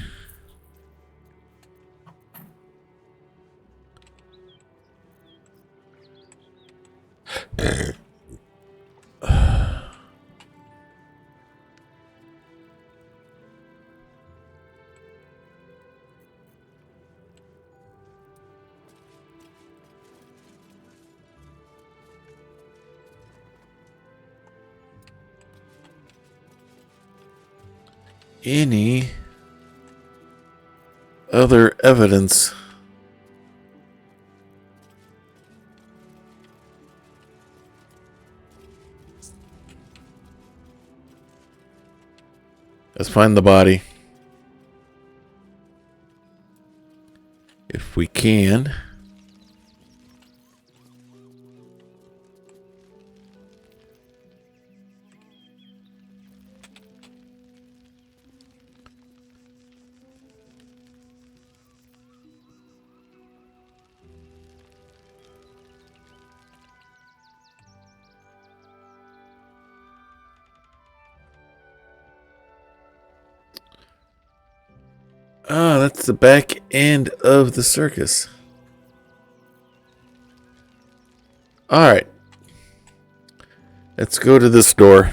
Any other evidence? Let's find the body. If we can. Ah, that's the back end of the circus. Alright. Let's go to this door.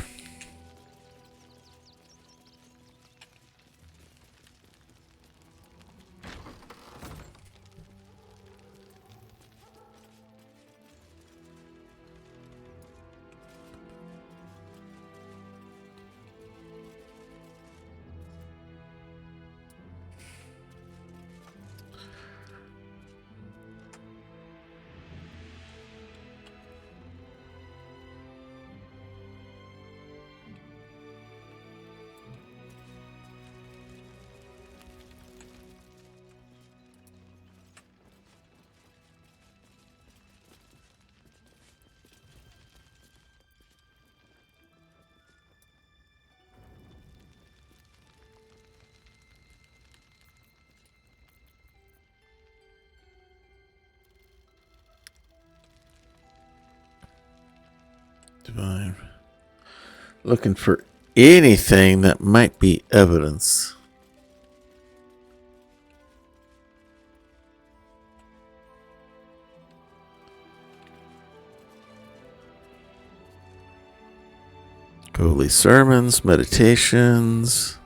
Divine. Looking for anything that might be evidence. Holy sermons, meditations.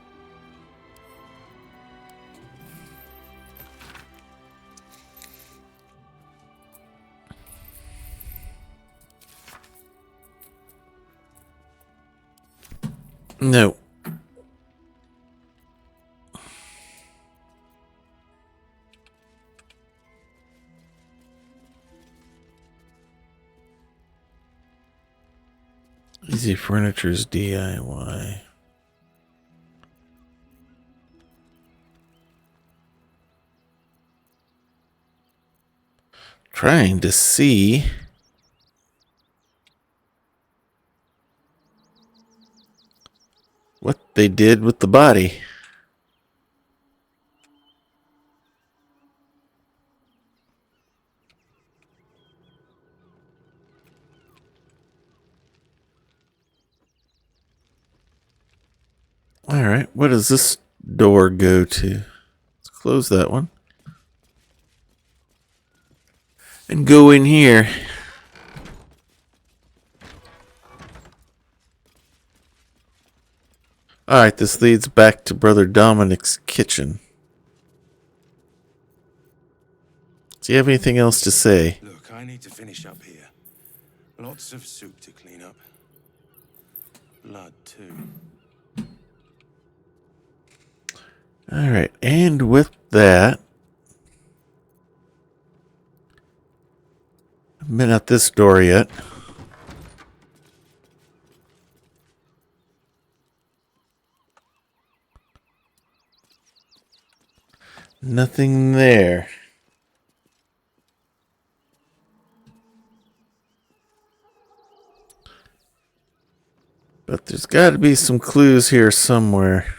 No. Easy Furniture's DIY. Trying to see what they did with the body. All right, what does this door go to? Let's close that one. And go in here. All right, this leads back to Brother Dominic's kitchen. Do you have anything else to say? Look, I need to finish up here. Lots of soup to clean up. Blood, too. All right, and with that, I haven't been at this door yet. Nothing there. But there's got to be some clues here somewhere.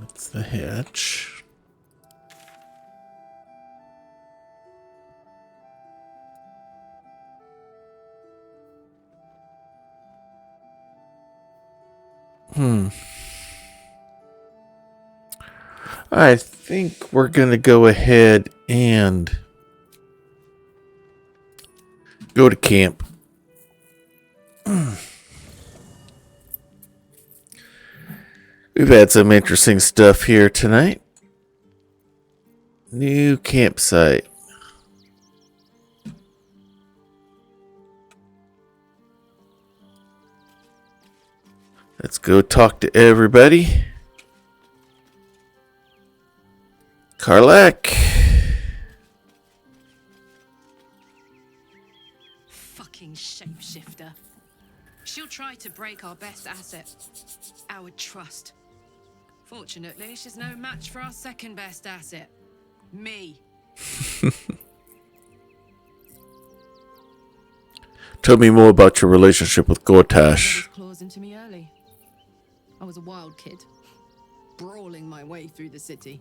That's the hatch. I think we're going to go ahead and go to camp. We've had some interesting stuff here tonight. New campsite. Let's go talk to everybody. Karlak. Fucking shapeshifter. She'll try to break our best asset, our trust. Fortunately, she's no match for our second best asset, me. Tell me more about your relationship with Gortash. Claws into me early. I was a wild kid, brawling my way through the city.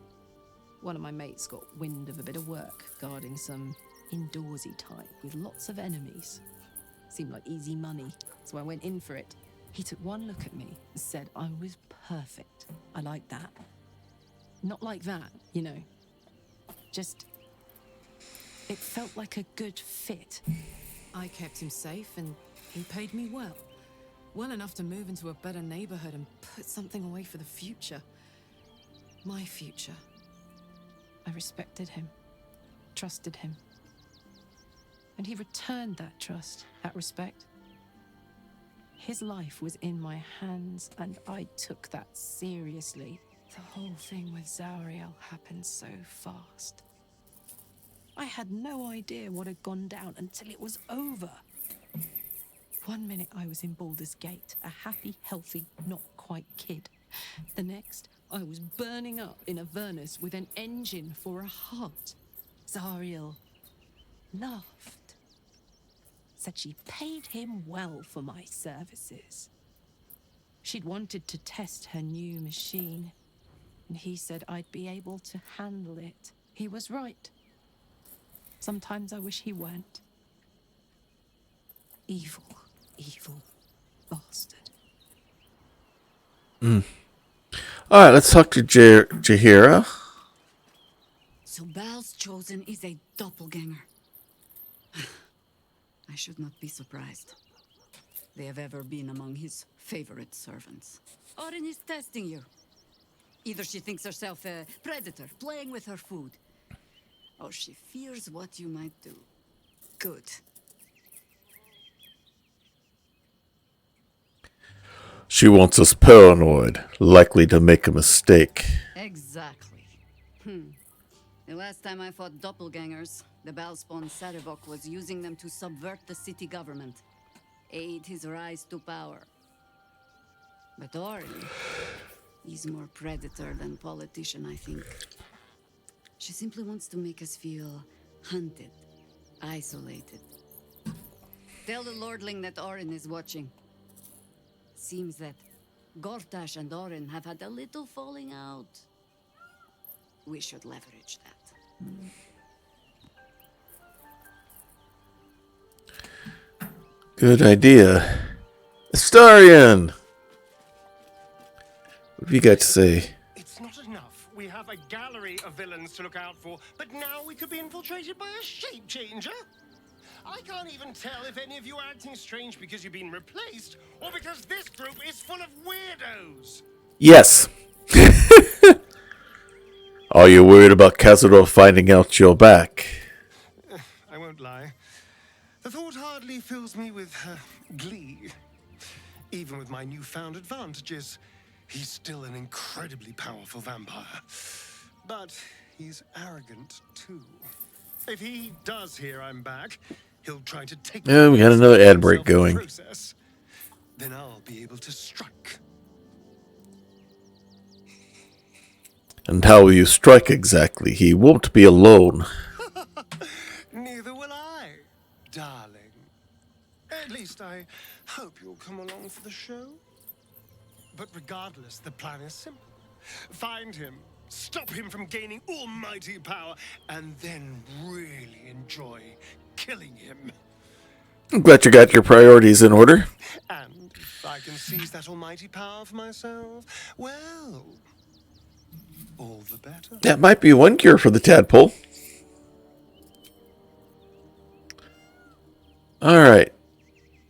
One of my mates got wind of a bit of work guarding some indoorsy type with lots of enemies. Seemed like easy money, so I went in for it. He took one look at me and said I was perfect. I like that. Not like that, you know. Just, it felt like a good fit. I kept him safe and he paid me well. Well enough to move into a better neighborhood and put something away for the future. My future. I respected him, trusted him. And he returned that trust, that respect. His life was in my hands, and I took that seriously. The whole thing with Zauriel happened so fast. I had no idea what had gone down until it was over. 1 minute I was in Baldur's Gate, a happy, healthy, not quite kid. The next, I was burning up in Avernus with an engine for a heart. Zariel laughed. Said she paid him well for my services. She'd wanted to test her new machine, and he said I'd be able to handle it. He was right. Sometimes I wish he weren't. Evil, evil bastard. Alright, let's talk to Jaheira. So Baal's chosen is a doppelganger. I should not be surprised. They have ever been among his favorite servants. Orin is testing you. Either she thinks herself a predator, playing with her food, or she fears what you might do. Good. She wants us paranoid, likely to make a mistake. Exactly. The last time I fought doppelgangers, the Baalspawn Sarevok was using them to subvert the city government, aid his rise to power. But Orin, he's more predator than politician, I think. She simply wants to make us feel hunted, isolated. Tell the Lordling that Orin is watching. Seems that Gortash and Orin have had a little falling out. We should leverage that. Good idea. Astarion! What have you got to say? It's not enough. We have a gallery of villains to look out for, but now we could be infiltrated by a shape changer? I can't even tell if any of you are acting strange because you've been replaced, or because this group is full of weirdos. Yes. Are you worried about Cazador finding out you're back? I won't lie. The thought hardly fills me with glee. Even with my newfound advantages, he's still an incredibly powerful vampire. But he's arrogant, too. If he does hear I'm back, he'll try to take me Yeah, we got another ad break going. process. Then I'll be able to strike. And how will you strike exactly? He won't be alone. Neither will I, darling. At least I hope you'll come along for the show. But regardless, the plan is simple. Find him, stop him from gaining almighty power, and then really enjoy killing him. I'm glad you got your priorities in order. And if I can seize that almighty power for myself, well, all the better. That might be one cure for the tadpole. Alright.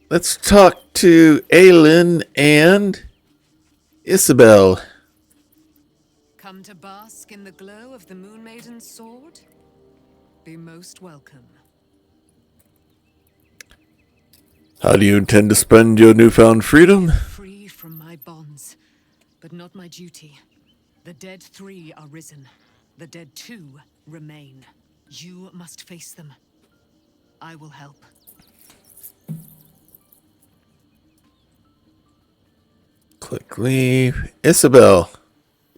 Let's talk to Aelin and Isabel. Come to bask in the glow of the Moon Maiden's sword? Be most welcome. How do you intend to spend your newfound freedom? Free from my bonds, but not my duty. The dead 3 are risen. The dead 2 remain. You must face them. I will help. Click leave. Isabel,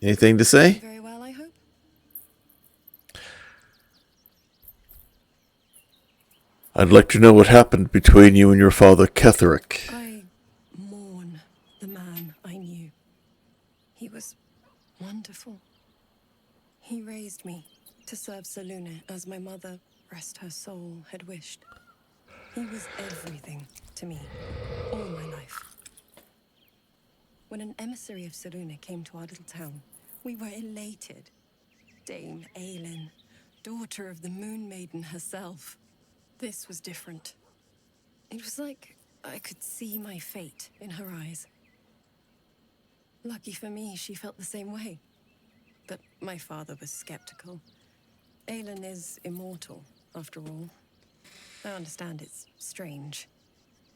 anything to say? Very well, I hope. I'd like to know what happened between you and your father, Ketherick. I mourn the man I knew. He was wonderful. He raised me to serve Selûne as my mother, rest her soul, had wished. He was everything to me, all my life. When an emissary of Selûne came to our little town, we were elated. Dame Aelin, daughter of the Moon Maiden herself. This was different. It was like I could see my fate in her eyes. Lucky for me, she felt the same way. But my father was skeptical. Aelin is immortal, after all. I understand it's strange.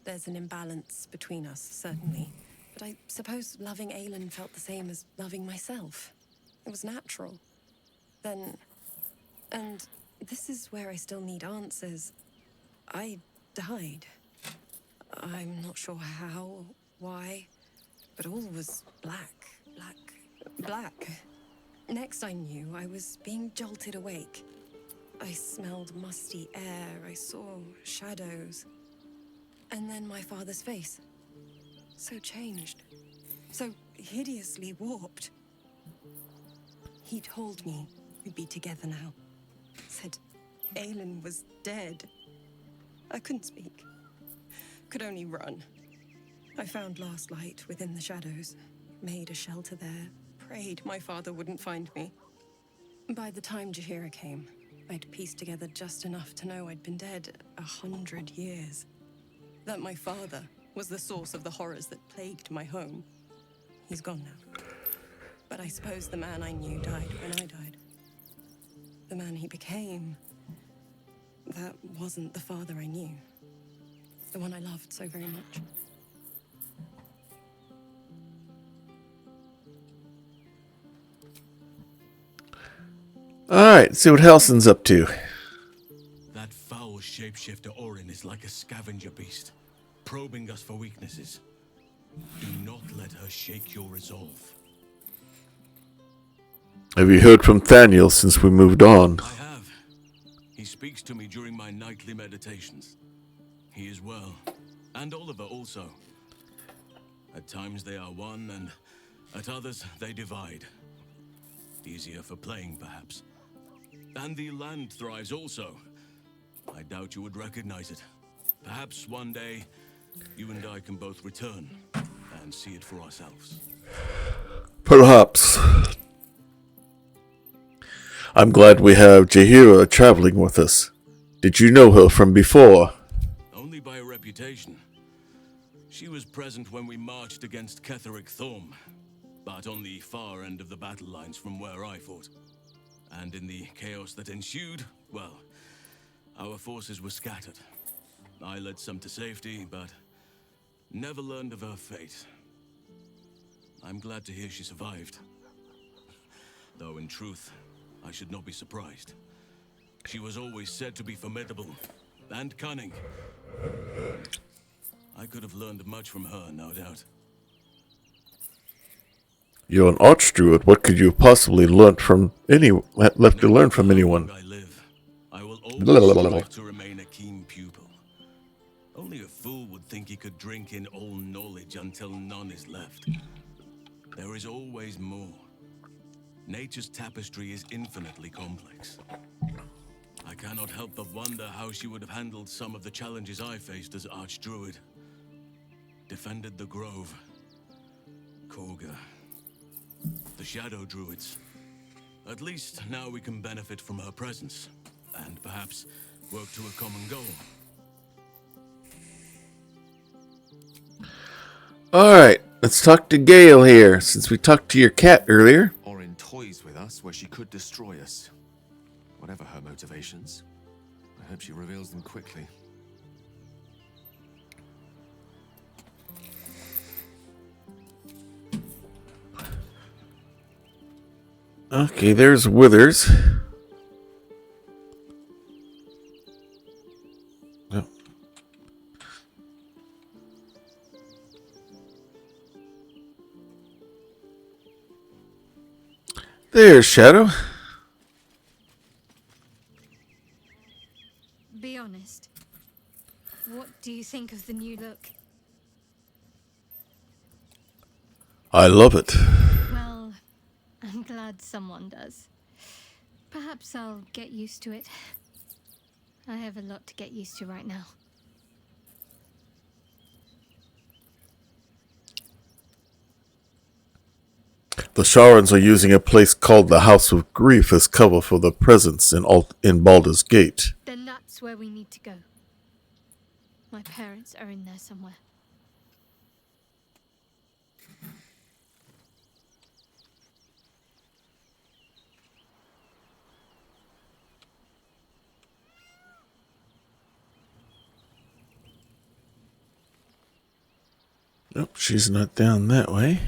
There's an imbalance between us, certainly. But I suppose loving Aelin felt the same as loving myself. It was natural. Then... and this is where I still need answers. I died. I'm not sure how, why, but all was black, black. Next I knew, I was being jolted awake. I smelled musty air, I saw shadows. And then my father's face. So changed. So hideously warped. He told me we'd be together now. Said Aelin was dead. I couldn't speak. Could only run. I found last light within the shadows. Made a shelter there. Prayed my father wouldn't find me. By the time Jaheira came, I'd pieced together just enough to know I'd been dead 100 years. That my father was the source of the horrors that plagued my home. He's gone now. But I suppose the man I knew died when I died. The man he became, that wasn't the father I knew. The one I loved so very much. Alright, see what Halsin's up to. That foul shapeshifter Orin is like a scavenger beast, probing us for weaknesses. Do not let her shake your resolve. Have you heard from Thaniel since we moved on? I have. He speaks to me during my nightly meditations. He is well, and Oliver also. At times they are one, and at others they divide. Easier for playing, perhaps. And the land thrives also. I doubt you would recognize it. Perhaps one day, you and I can both return and see it for ourselves. Perhaps. I'm glad we have Jaheira traveling with us. Did you know her from before? Only by reputation. She was present when we marched against Ketheric Thorm, but on the far end of the battle lines from where I fought. And in the chaos that ensued, well, our forces were scattered. I led some to safety, but never learned of her fate. I'm glad to hear she survived. Though in truth, I should not be surprised. She was always said to be formidable and cunning. I could have learned much from her, no doubt. You're an archdruid. What could you have possibly learned from left to learn from anyone? I will always strive to remain a keen pupil. Only a fool would think he could drink in all knowledge until none is left. There is always more. Nature's tapestry is infinitely complex. I cannot help but wonder how she would have handled some of the challenges I faced as Archdruid. Defended the Grove, Korga, the Shadow Druids. At least now we can benefit from her presence, and perhaps work to a common goal. Alright, let's talk to Gale here, since we talked to your cat earlier. Orin toys with us where she could destroy us. Whatever her motivations, I hope she reveals them quickly. Okay, there's Withers. Oh. There's Shadow. Be honest. What do you think of the new look? I love it. Well, I'm glad someone does. Perhaps I'll get used to it. I have a lot to get used to right now. The Sharans are using a place called the House of Grief as cover for the presence in Baldur's Gate. Then that's where we need to go. My parents are in there somewhere. Nope, she's not down that way.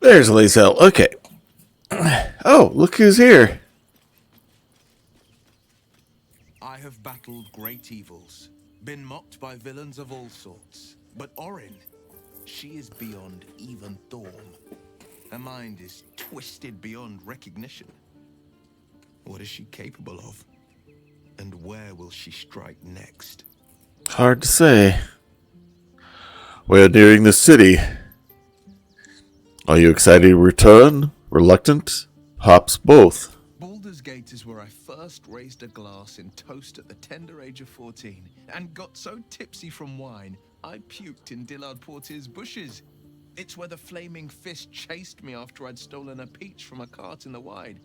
There's Lae'zel. Okay. Oh, look who's I have battled great evils, been mocked by villains of all sorts. But Orin, she is beyond even Thorn. Her mind is twisted beyond recognition. What is she capable of? And where will she strike next? Hard to say. We're nearing the city. Are you excited to return? Reluctant? Perhaps both. Baldur's Gate is where I first raised a glass in toast at the tender age of 14, and got so tipsy from wine, I puked in Dillard Portier's bushes. It's where the flaming fist chased me after I'd stolen a peach from a cart in the Wide.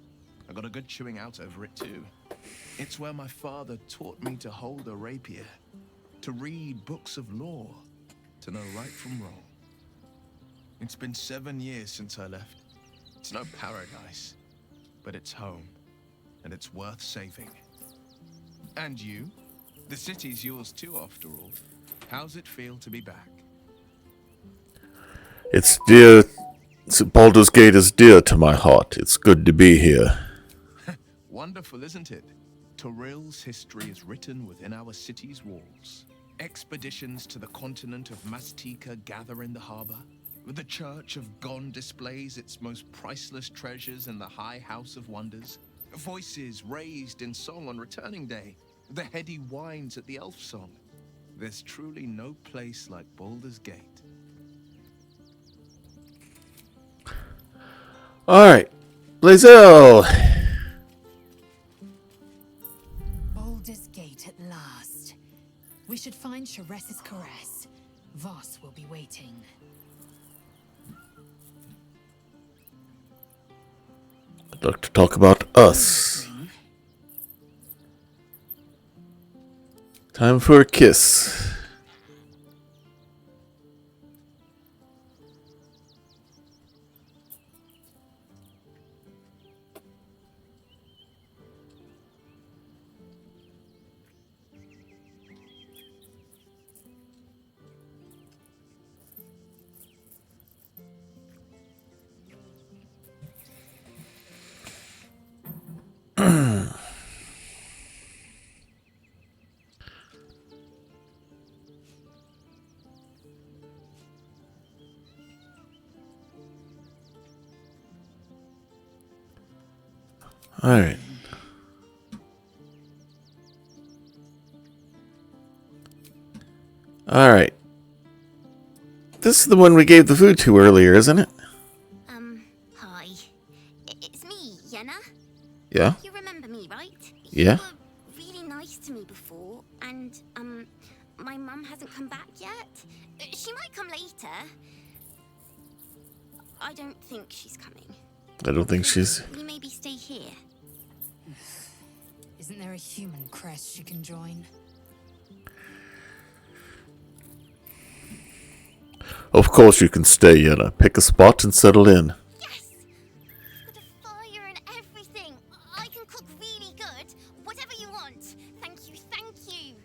I got a good chewing out over it too. It's where my father taught me to hold a rapier, to read books of lore, to know right from wrong. It's been 7 years since I left. It's no paradise, but it's home, and it's worth saving. And you? The city's yours too, after all. How's it feel to be back? It's dear. Baldur's Gate is dear to my heart. It's good to be here. Wonderful, isn't it? Torril's history is written within our city's walls. Expeditions to the continent of Mastika gather in the harbor. The Church of Gon displays its most priceless treasures in the High House of Wonders. Voices raised in song on Returning Day. The heady wines at the Elf Song. There's truly no place like Baldur's Gate. Alright. Blazel! Baldur's Gate at last. We should find Sharess's caress. Voss will be waiting. I'd like to talk about us. Time for a kiss. Alright. Alright. This is the one we gave the food to earlier, isn't it? Hi. It's me, Yenna. Yeah? You remember me, right? Yeah? You were really nice to me before, and, my mum hasn't come back yet. She might come later. I don't think she's coming. I don't think she's... We maybe stay here. Isn't there a human crest she can join? Of course you can stay, Yenna. Pick a spot and settle in. Fire and everything. I can cook really good. Whatever you want. Thank you, thank you.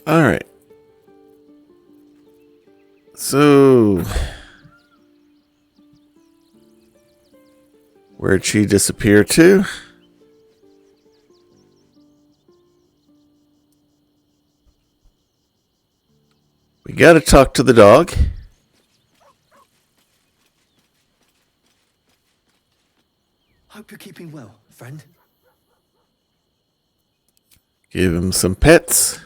Alright. So... where'd she disappear to? We gotta talk to the dog. Hope you're keeping well, friend. Give him some pets.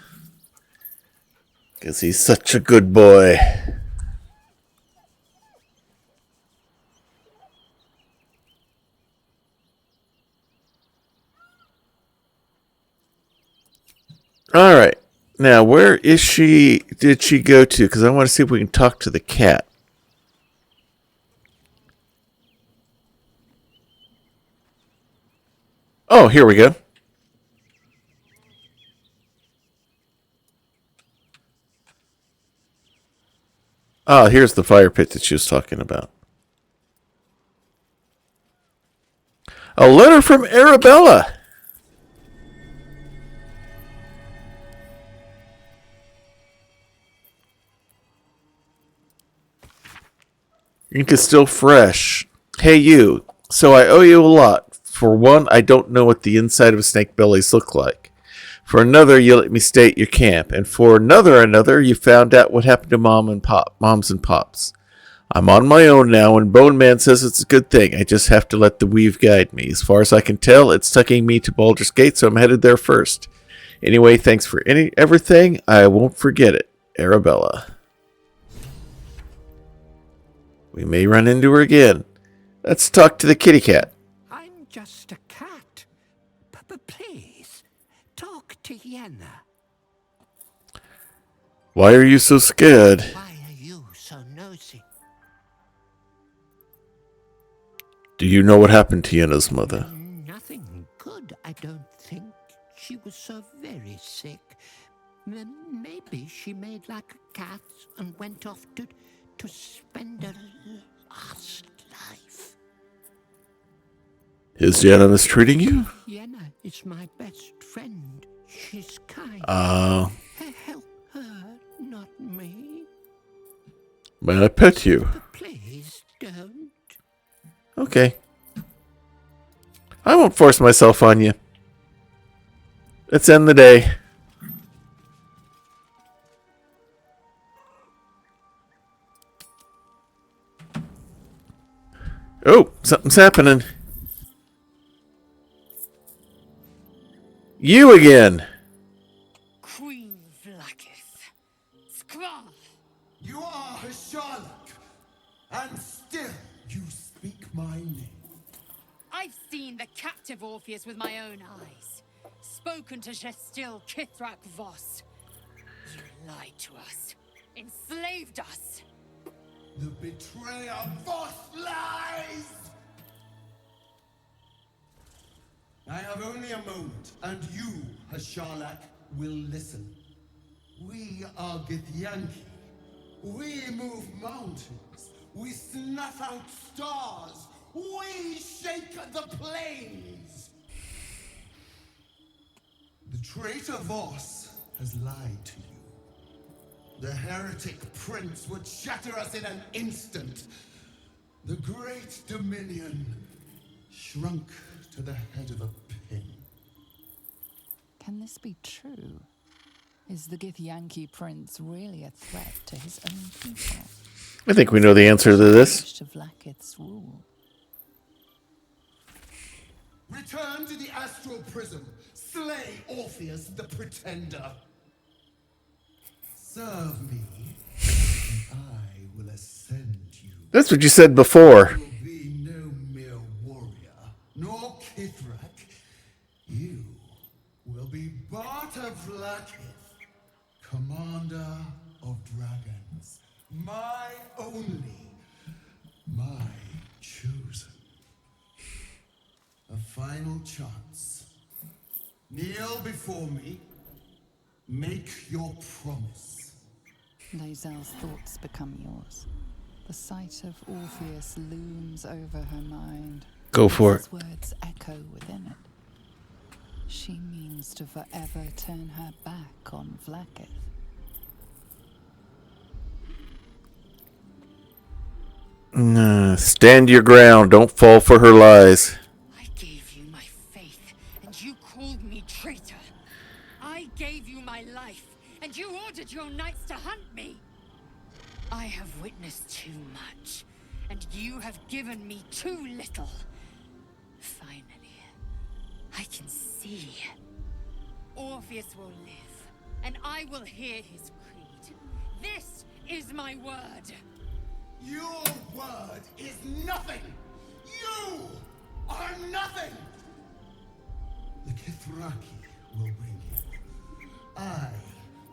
'Cause he's such a good boy. Alright. Now, where is she? Did she go to? Because I want to see if we can talk to the cat. Oh, here we go. Ah, here's the fire pit that she was talking about. A letter from Arabella. Ink is still fresh. Hey you, so I owe you a lot. For one, I don't know what the inside of snake bellies look like. For another, you let me stay at your camp. And for another, you found out what happened to moms and pops. I'm on my own now, and Bone Man says it's a good thing. I just have to let the weave guide me. As far as I can tell, it's tucking me to Baldur's Gate, so I'm headed there first. Anyway, thanks for everything. I won't forget it. Arabella. We may run into her again. Let's talk to the kitty cat. I'm just a cat. But please, talk to Yenna. Why are you so scared? Why are you so nosy? Do you know what happened to Yenna's mother? Nothing good, I don't think. She was so very sick. Maybe she made like a cat and went off to spend her last life. Is Yenna mistreating you? Yenna is my best friend. She's kind. Help her, not me. May I pet you? But please don't. Okay. I won't force myself on you. Let's end the day. Oh, something's happening. You again. Queen Vlaakith. Skra! You are Hasharlok, and still you speak my name. I've seen the captive Orpheus with my own eyes. Spoken to Gestil Kithrak Voss. You lied to us. Enslaved us. The betrayer Voss lies! I have only a moment, and you, Hasharlok, will listen. We are Githyanki. We move mountains. We snuff out stars. We shake the plains. The traitor Voss has lied to you. The heretic prince would shatter us in an instant. The great dominion shrunk to the head of a pin. Can this be true? Is the Githyanki prince really a threat to his own people? I think we know the answer to this. To Vlaakith's rule. Return to the astral prism. Slay Orpheus the Pretender. Serve me, and I will ascend you. That's what you said before. You will be no mere warrior, nor Kithrak. You will be Barta Vlaakith, commander of dragons. My only, my chosen. A final chance. Kneel before me. Make your promise. Lae'zel's thoughts become yours. The sight of Orpheus looms over her mind. Go for it. His words echo within it. She means to forever turn her back on Vlaakith. Stand your ground. Don't fall for her lies. I gave you my faith, and you called me traitor. I gave you my life, and you ordered your knights to hunt me. I have witnessed too much, and you have given me too little. Finally, I can see. Orpheus will live, and I will hear his creed. This is my word. Your word is nothing! You are nothing! The Kithraki will bring you. I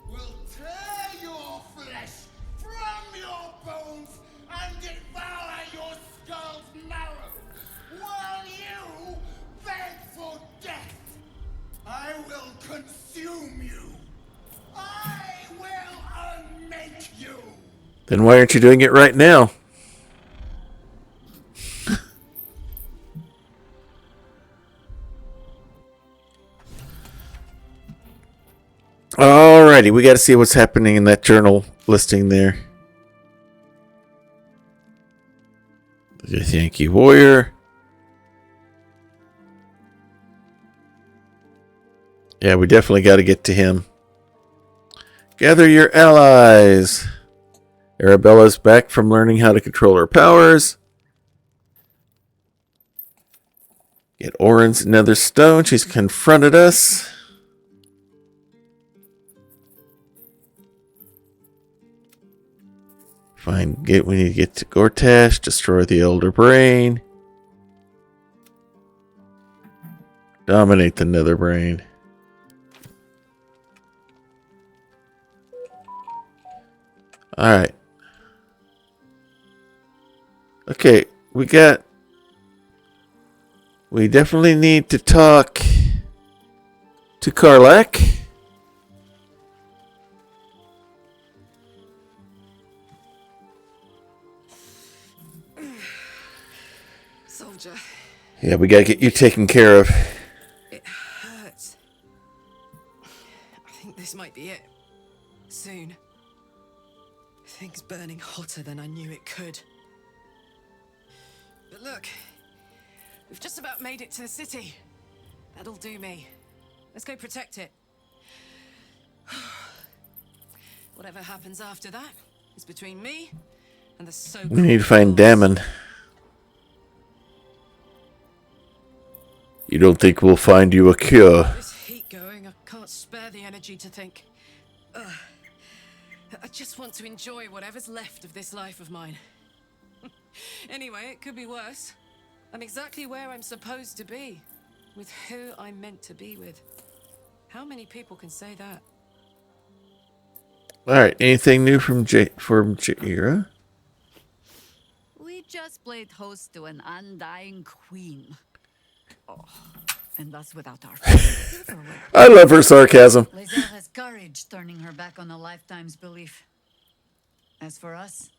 will tear your flesh from your bones and devour your skull's marrow, while you beg for death. I will consume you. I will unmake you. Then why aren't you doing it right now? Alrighty, we got to see what's happening in that journal listing there. The Githyanki warrior. Yeah, we definitely got to get to him. Gather your allies. Arabella's back from learning how to control her powers. Get Orin's nether stone. She's confronted us. We need to get to Gortash, destroy the Elder Brain. Dominate the Nether Brain. Alright. Okay, we definitely need to talk to Karlak. Soldier. Yeah, we gotta get you taken care of. It hurts. I think this might be it. Soon. Things burning hotter than I knew it could. But look, we've just about made it to the city. That'll do me. Let's go protect it. Whatever happens after that is between me and the so-called We need to find Damon. You don't think we'll find you a cure? This heat going, I can't spare the energy to think. I just want to enjoy whatever's left of this life of mine. Anyway, it could be worse. I'm exactly where I'm supposed to be, with who I'm meant to be with. How many people can say that? Alright, anything new from Jaira? We just played host to an undying queen. Oh, and that's without our I love her sarcasm. Lae'zel has courage turning her back on a lifetime's belief. As for us,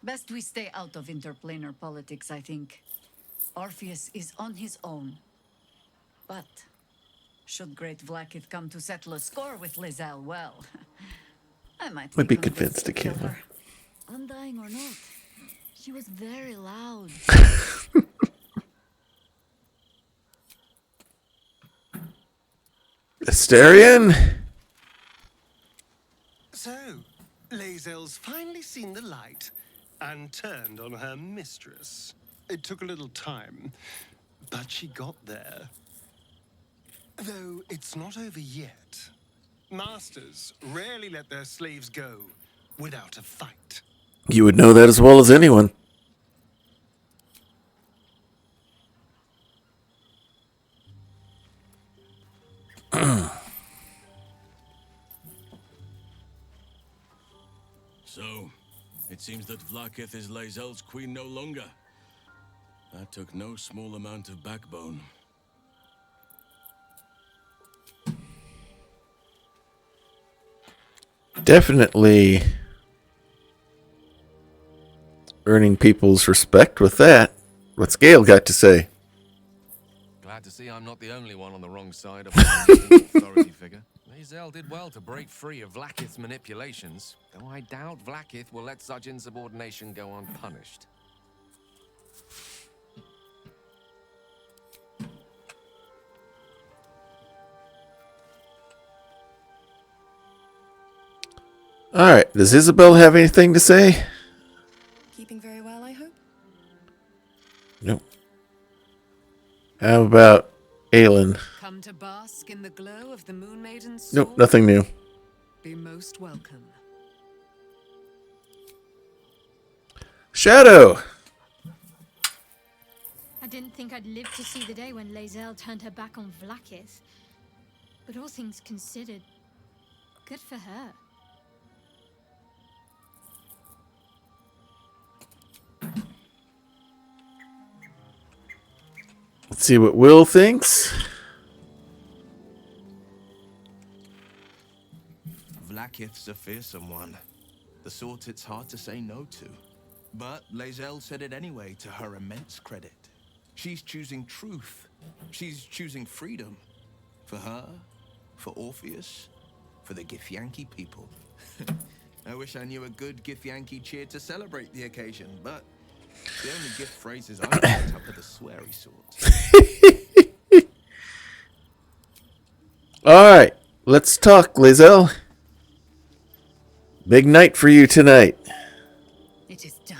best we stay out of interplanar politics, I think. Orpheus is on his own. But should Great Vlaakith come to settle a score with Lae'zel, well, I might be convinced to kill her. Undying or not, she was very loud. Asterion? So, Lae'zel's finally seen the light and turned on her mistress. It took a little time, but she got there. Though it's not over yet. Masters rarely let their slaves go without a fight. You would know that as well as anyone. So, it seems that Vlaakith is Lae'zel's queen no longer. That took no small amount of backbone. Definitely earning people's respect with that. What's Gale got to say? Glad to see I'm not the only one on the wrong side of an authority figure. Lae'zel did well to break free of Vlaakith's manipulations, though I doubt Vlaakith will let such insubordination go unpunished. Alright, does Isabel have anything to say? Keeping very well, I hope? Nope. How about Aelin? Come to bask in the glow of the Moon Maiden's Nope, sword? nothing new. Be most welcome. Shadow! I didn't think I'd live to see the day when Lae'zel turned her back on Vlaakith. But all things considered, good for her. Let's see what Will thinks. Vlaakith's a fearsome one. The sort it's hard to say no to. But Lae'zel said it anyway, to her immense credit. She's choosing truth. She's choosing freedom. For her, for Orpheus, for the Githyanki people. I wish I knew a good Githyanki cheer to celebrate the occasion, but the only gift phrases I picked up are the sweary sort. Alright, let's talk, Lizelle. Big night for you tonight. It is done.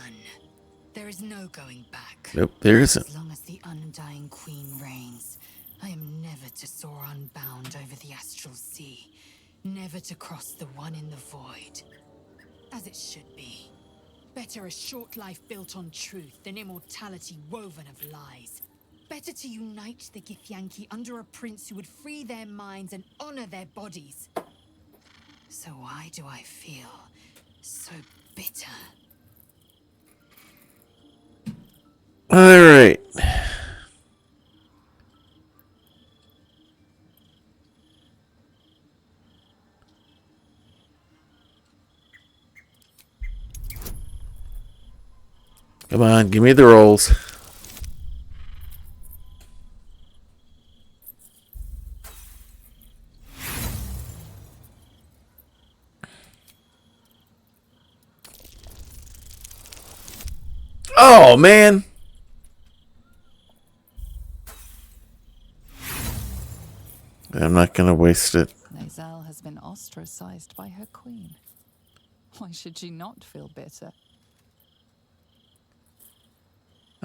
There is no going back. Nope, there isn't. As long as the undying queen reigns, I am never to soar unbound over the astral sea. Never to cross the one in the void. As it should be. Better a short life built on truth than immortality woven of lies. Better to unite the Githyanki under a prince who would free their minds and honor their bodies. So why do I feel so bitter? Alright. Come on, give me the rolls. Oh, man. I'm not going to waste it. Lae'zel has been ostracized by her queen. Why should she not feel bitter?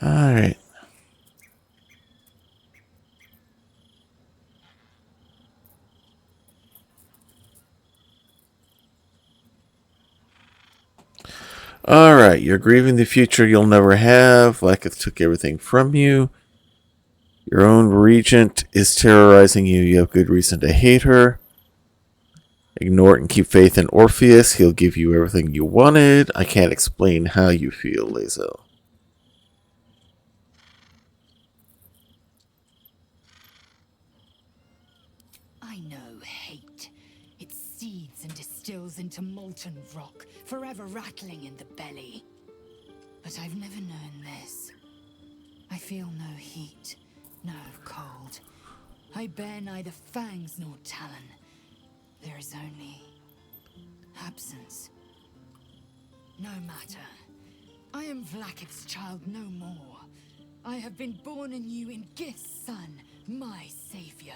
Alright. Alright, you're grieving the future you'll never have. Lakith took everything from you. Your own regent is terrorizing you. You have good reason to hate her. Ignore it and keep faith in Orpheus. He'll give you everything you wanted. I can't explain how you feel, Lae'zel. I know hate. It seethes and distills into molten rock, forever rattling in the belly. But I've never known this. I feel no heat, no cold. I bear neither fangs nor talon. There is only absence. No matter. I am Vlakith's child no more. I have been born anew in Gith's son, my savior.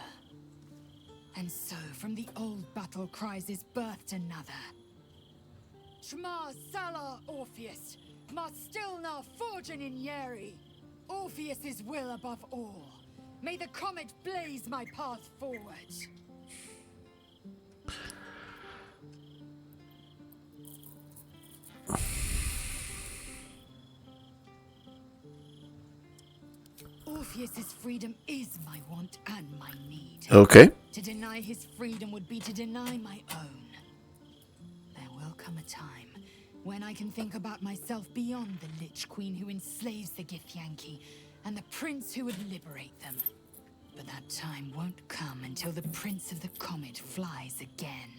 And so, from the old battle cries is birthed another. Shema Salar Orpheus, Ma Stilna Forgin in Yeri. Orpheus's will above all. May the comet blaze my path forward. Orpheus's freedom is my want and my need. Okay. To deny his freedom would be to deny my own. There will come a time when I can think about myself beyond the Lich Queen who enslaves the Githyanki and the prince who would liberate them. But that time won't come until the Prince of the Comet flies again.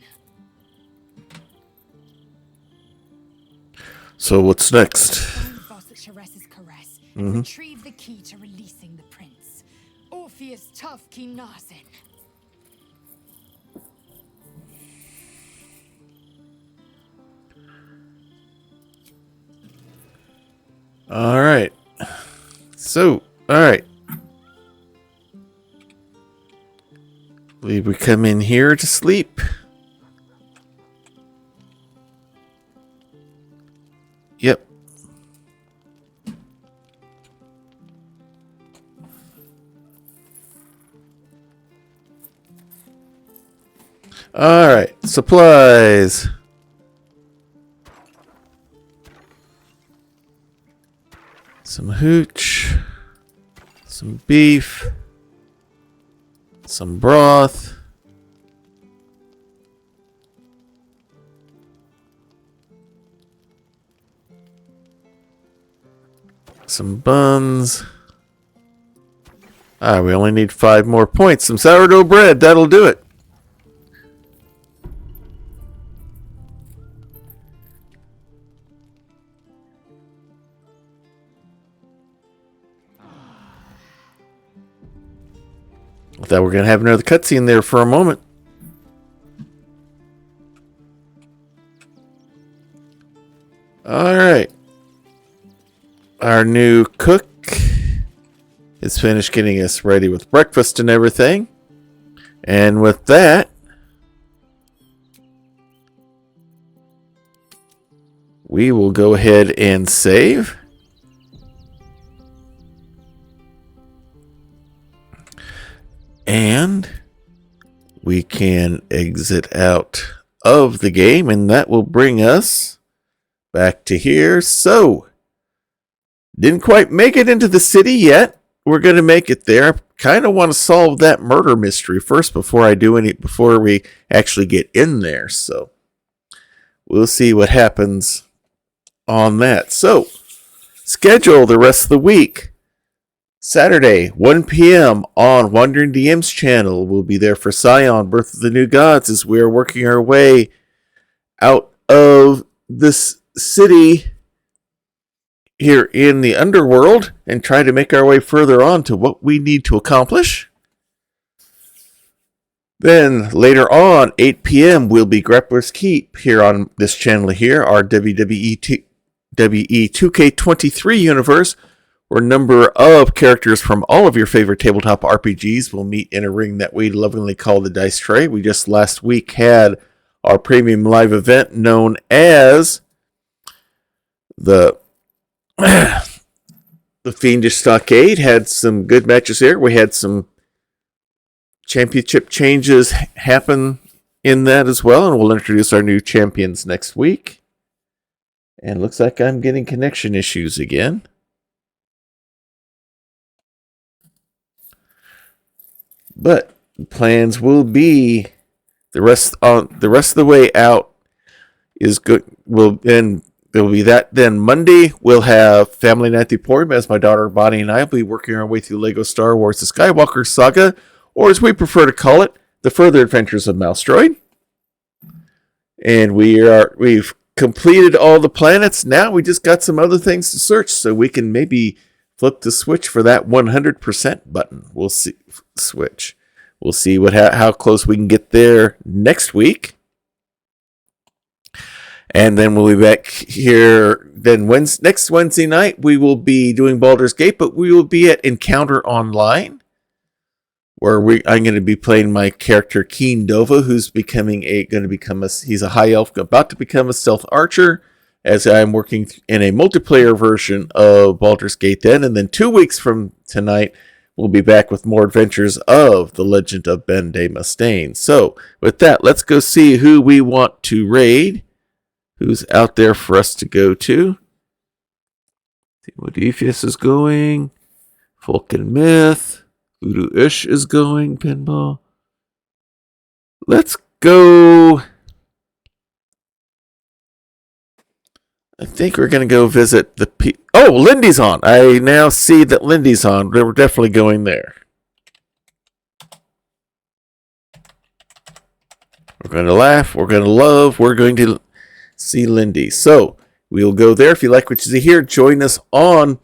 So what's next? Find Voss at Shares's caress and Mhm. retrieve the key to releasing the prince. Orpheus Tough Kinarsin. Alright. So, alright. We come in here to sleep. Yep. Alright, supplies. Some hooch. Some beef. Some broth. Some buns. Ah, we only need 5 more points. Some sourdough bread, that'll do it. I thought we were going to have another cutscene there for a moment. Alright. Our new cook is finished getting us ready with breakfast and everything. And with that, we will go ahead and save. And we can exit out of the game, and that will bring us back to here. So, didn't quite make it into the city yet. We're going to make it there. I kind of want to solve that murder mystery first before we actually get in there. So, we'll see what happens on that. So, schedule the rest of the week. Saturday, 1 p.m. on Wandering DM's channel. We'll be there for Scion, Birth of the New Gods, as we are working our way out of this city here in the underworld and try to make our way further on to what we need to accomplish. Then later on, 8 p.m., we'll be Grappler's Keep here on this channel here, our WWE 2K23 universe, where a number of characters from all of your favorite tabletop RPGs will meet in a ring that we lovingly call the Dice Tray. We just last week had our premium live event known as the Fiendish Stockade. Had some good matches here. We had some championship changes happen in that as well, and we'll introduce our new champions next week. And looks like I'm getting connection issues again. But plans will be the rest of the way out is good. There will be that. Then Monday we'll have Family Night at the Emporium, as my daughter Bonnie and I will be working our way through Lego Star Wars: The Skywalker Saga, or as we prefer to call it, The Further Adventures of Mouse Droid. And we've completed all the planets. Now we just got some other things to search, so we can maybe flip the switch for that 100% button. We'll see. Switch. We'll see how close we can get there next week. And then we'll be back here. Then next Wednesday night, we will be doing Baldur's Gate, but we will be at Encounter Online, where I'm going to be playing my character Keen Dova, who's he's a high elf about to become a stealth archer, as I'm working in a multiplayer version of Baldur's Gate then. And then 2 weeks from tonight, we'll be back with more adventures of The Legend of Ben de Mustaine. So, with that, let's go see who we want to raid. Who's out there for us to go to. See what Ephesus is going. Folk and Myth. Voodoo Ish is going. Pinball. Let's go. I think we're going to go visit the Oh, Lindy's on. I now see that Lindy's on. We're definitely going there. We're going to laugh. We're going to love. We're going to see Lindy. So we'll go there. If you like what you see here, join us on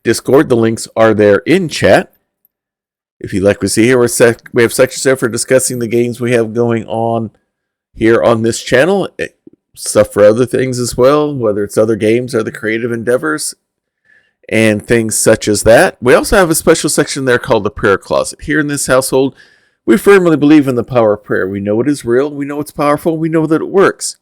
Discord. The links are there in chat. If you like what you see here, we have sections there for discussing the games we have going on here on this channel. Stuff for other things as well, whether it's other games or the creative endeavors and things such as that. We also have a special section there called the Prayer Closet. Here in this household, we firmly believe in the power of prayer. We know it is real. We know it's powerful. We know that it works.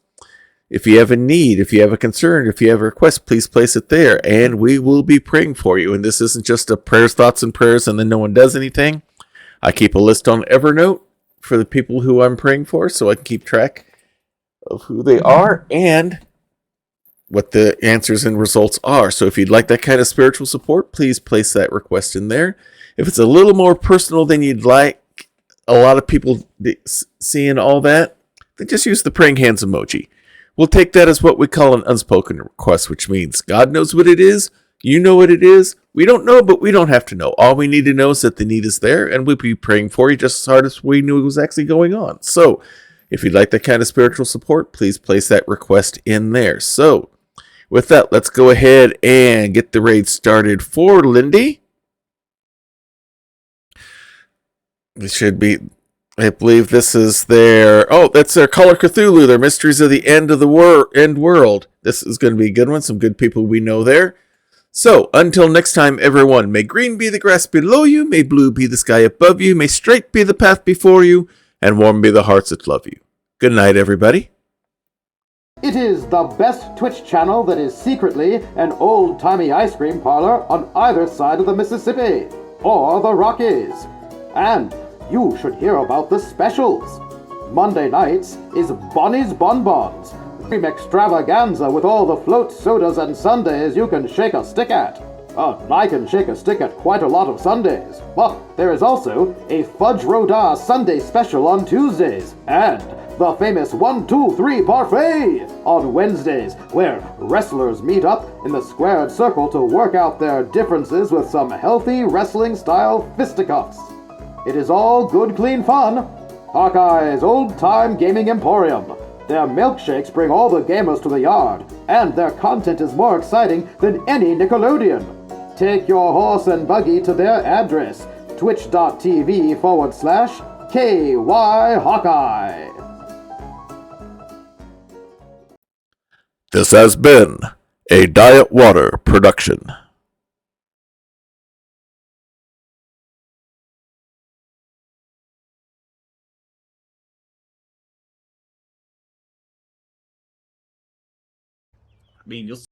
If you have a need, if you have a concern, if you have a request, please place it there, and we will be praying for you. And this isn't just a prayers, thoughts, and prayers, and then no one does anything. I keep a list on Evernote for the people who I'm praying for, so I can keep track of who they are and what the answers and results are. So if you'd like that kind of spiritual support, please place that request in there. If it's a little more personal than you'd like a lot of people seeing all that, then just use the praying hands emoji. We'll take that as what we call an unspoken request, which means God knows what it is, you know what it is, we don't know, but we don't have to know. All we need to know is that the need is there, and we'll be praying for you just as hard as we knew it was actually going on. So if you'd like that kind of spiritual support, please place that request in there. So with that, let's go ahead and get the raid started for Lindy. It should be, I believe this is that's their Call of Cthulhu, their Mysteries of the End of the End World. This is going to be a good one. Some good people we know there. So, until next time, everyone, may green be the grass below you, may blue be the sky above you, may straight be the path before you, and warm be the hearts that love you. Good night, everybody. It is the best Twitch channel that is secretly an old-timey ice cream parlor on either side of the Mississippi, or the Rockies. And you should hear about the specials. Monday nights is Bonnie's Bonbons, cream extravaganza with all the float sodas and sundaes you can shake a stick at. I can shake a stick at quite a lot of Sundays. But there is also a Fudge Rodin Sunday special on Tuesdays, and the famous 1, 2, 3 parfait on Wednesdays, where wrestlers meet up in the squared circle to work out their differences with some healthy wrestling-style fisticuffs. It is all good, clean fun. Hawkeye's old-time gaming emporium. Their milkshakes bring all the gamers to the yard, and their content is more exciting than any Nickelodeon. Take your horse and buggy to their address, twitch.tv/KY Hawkeye. This has been a Diet Water production. I mean, you'll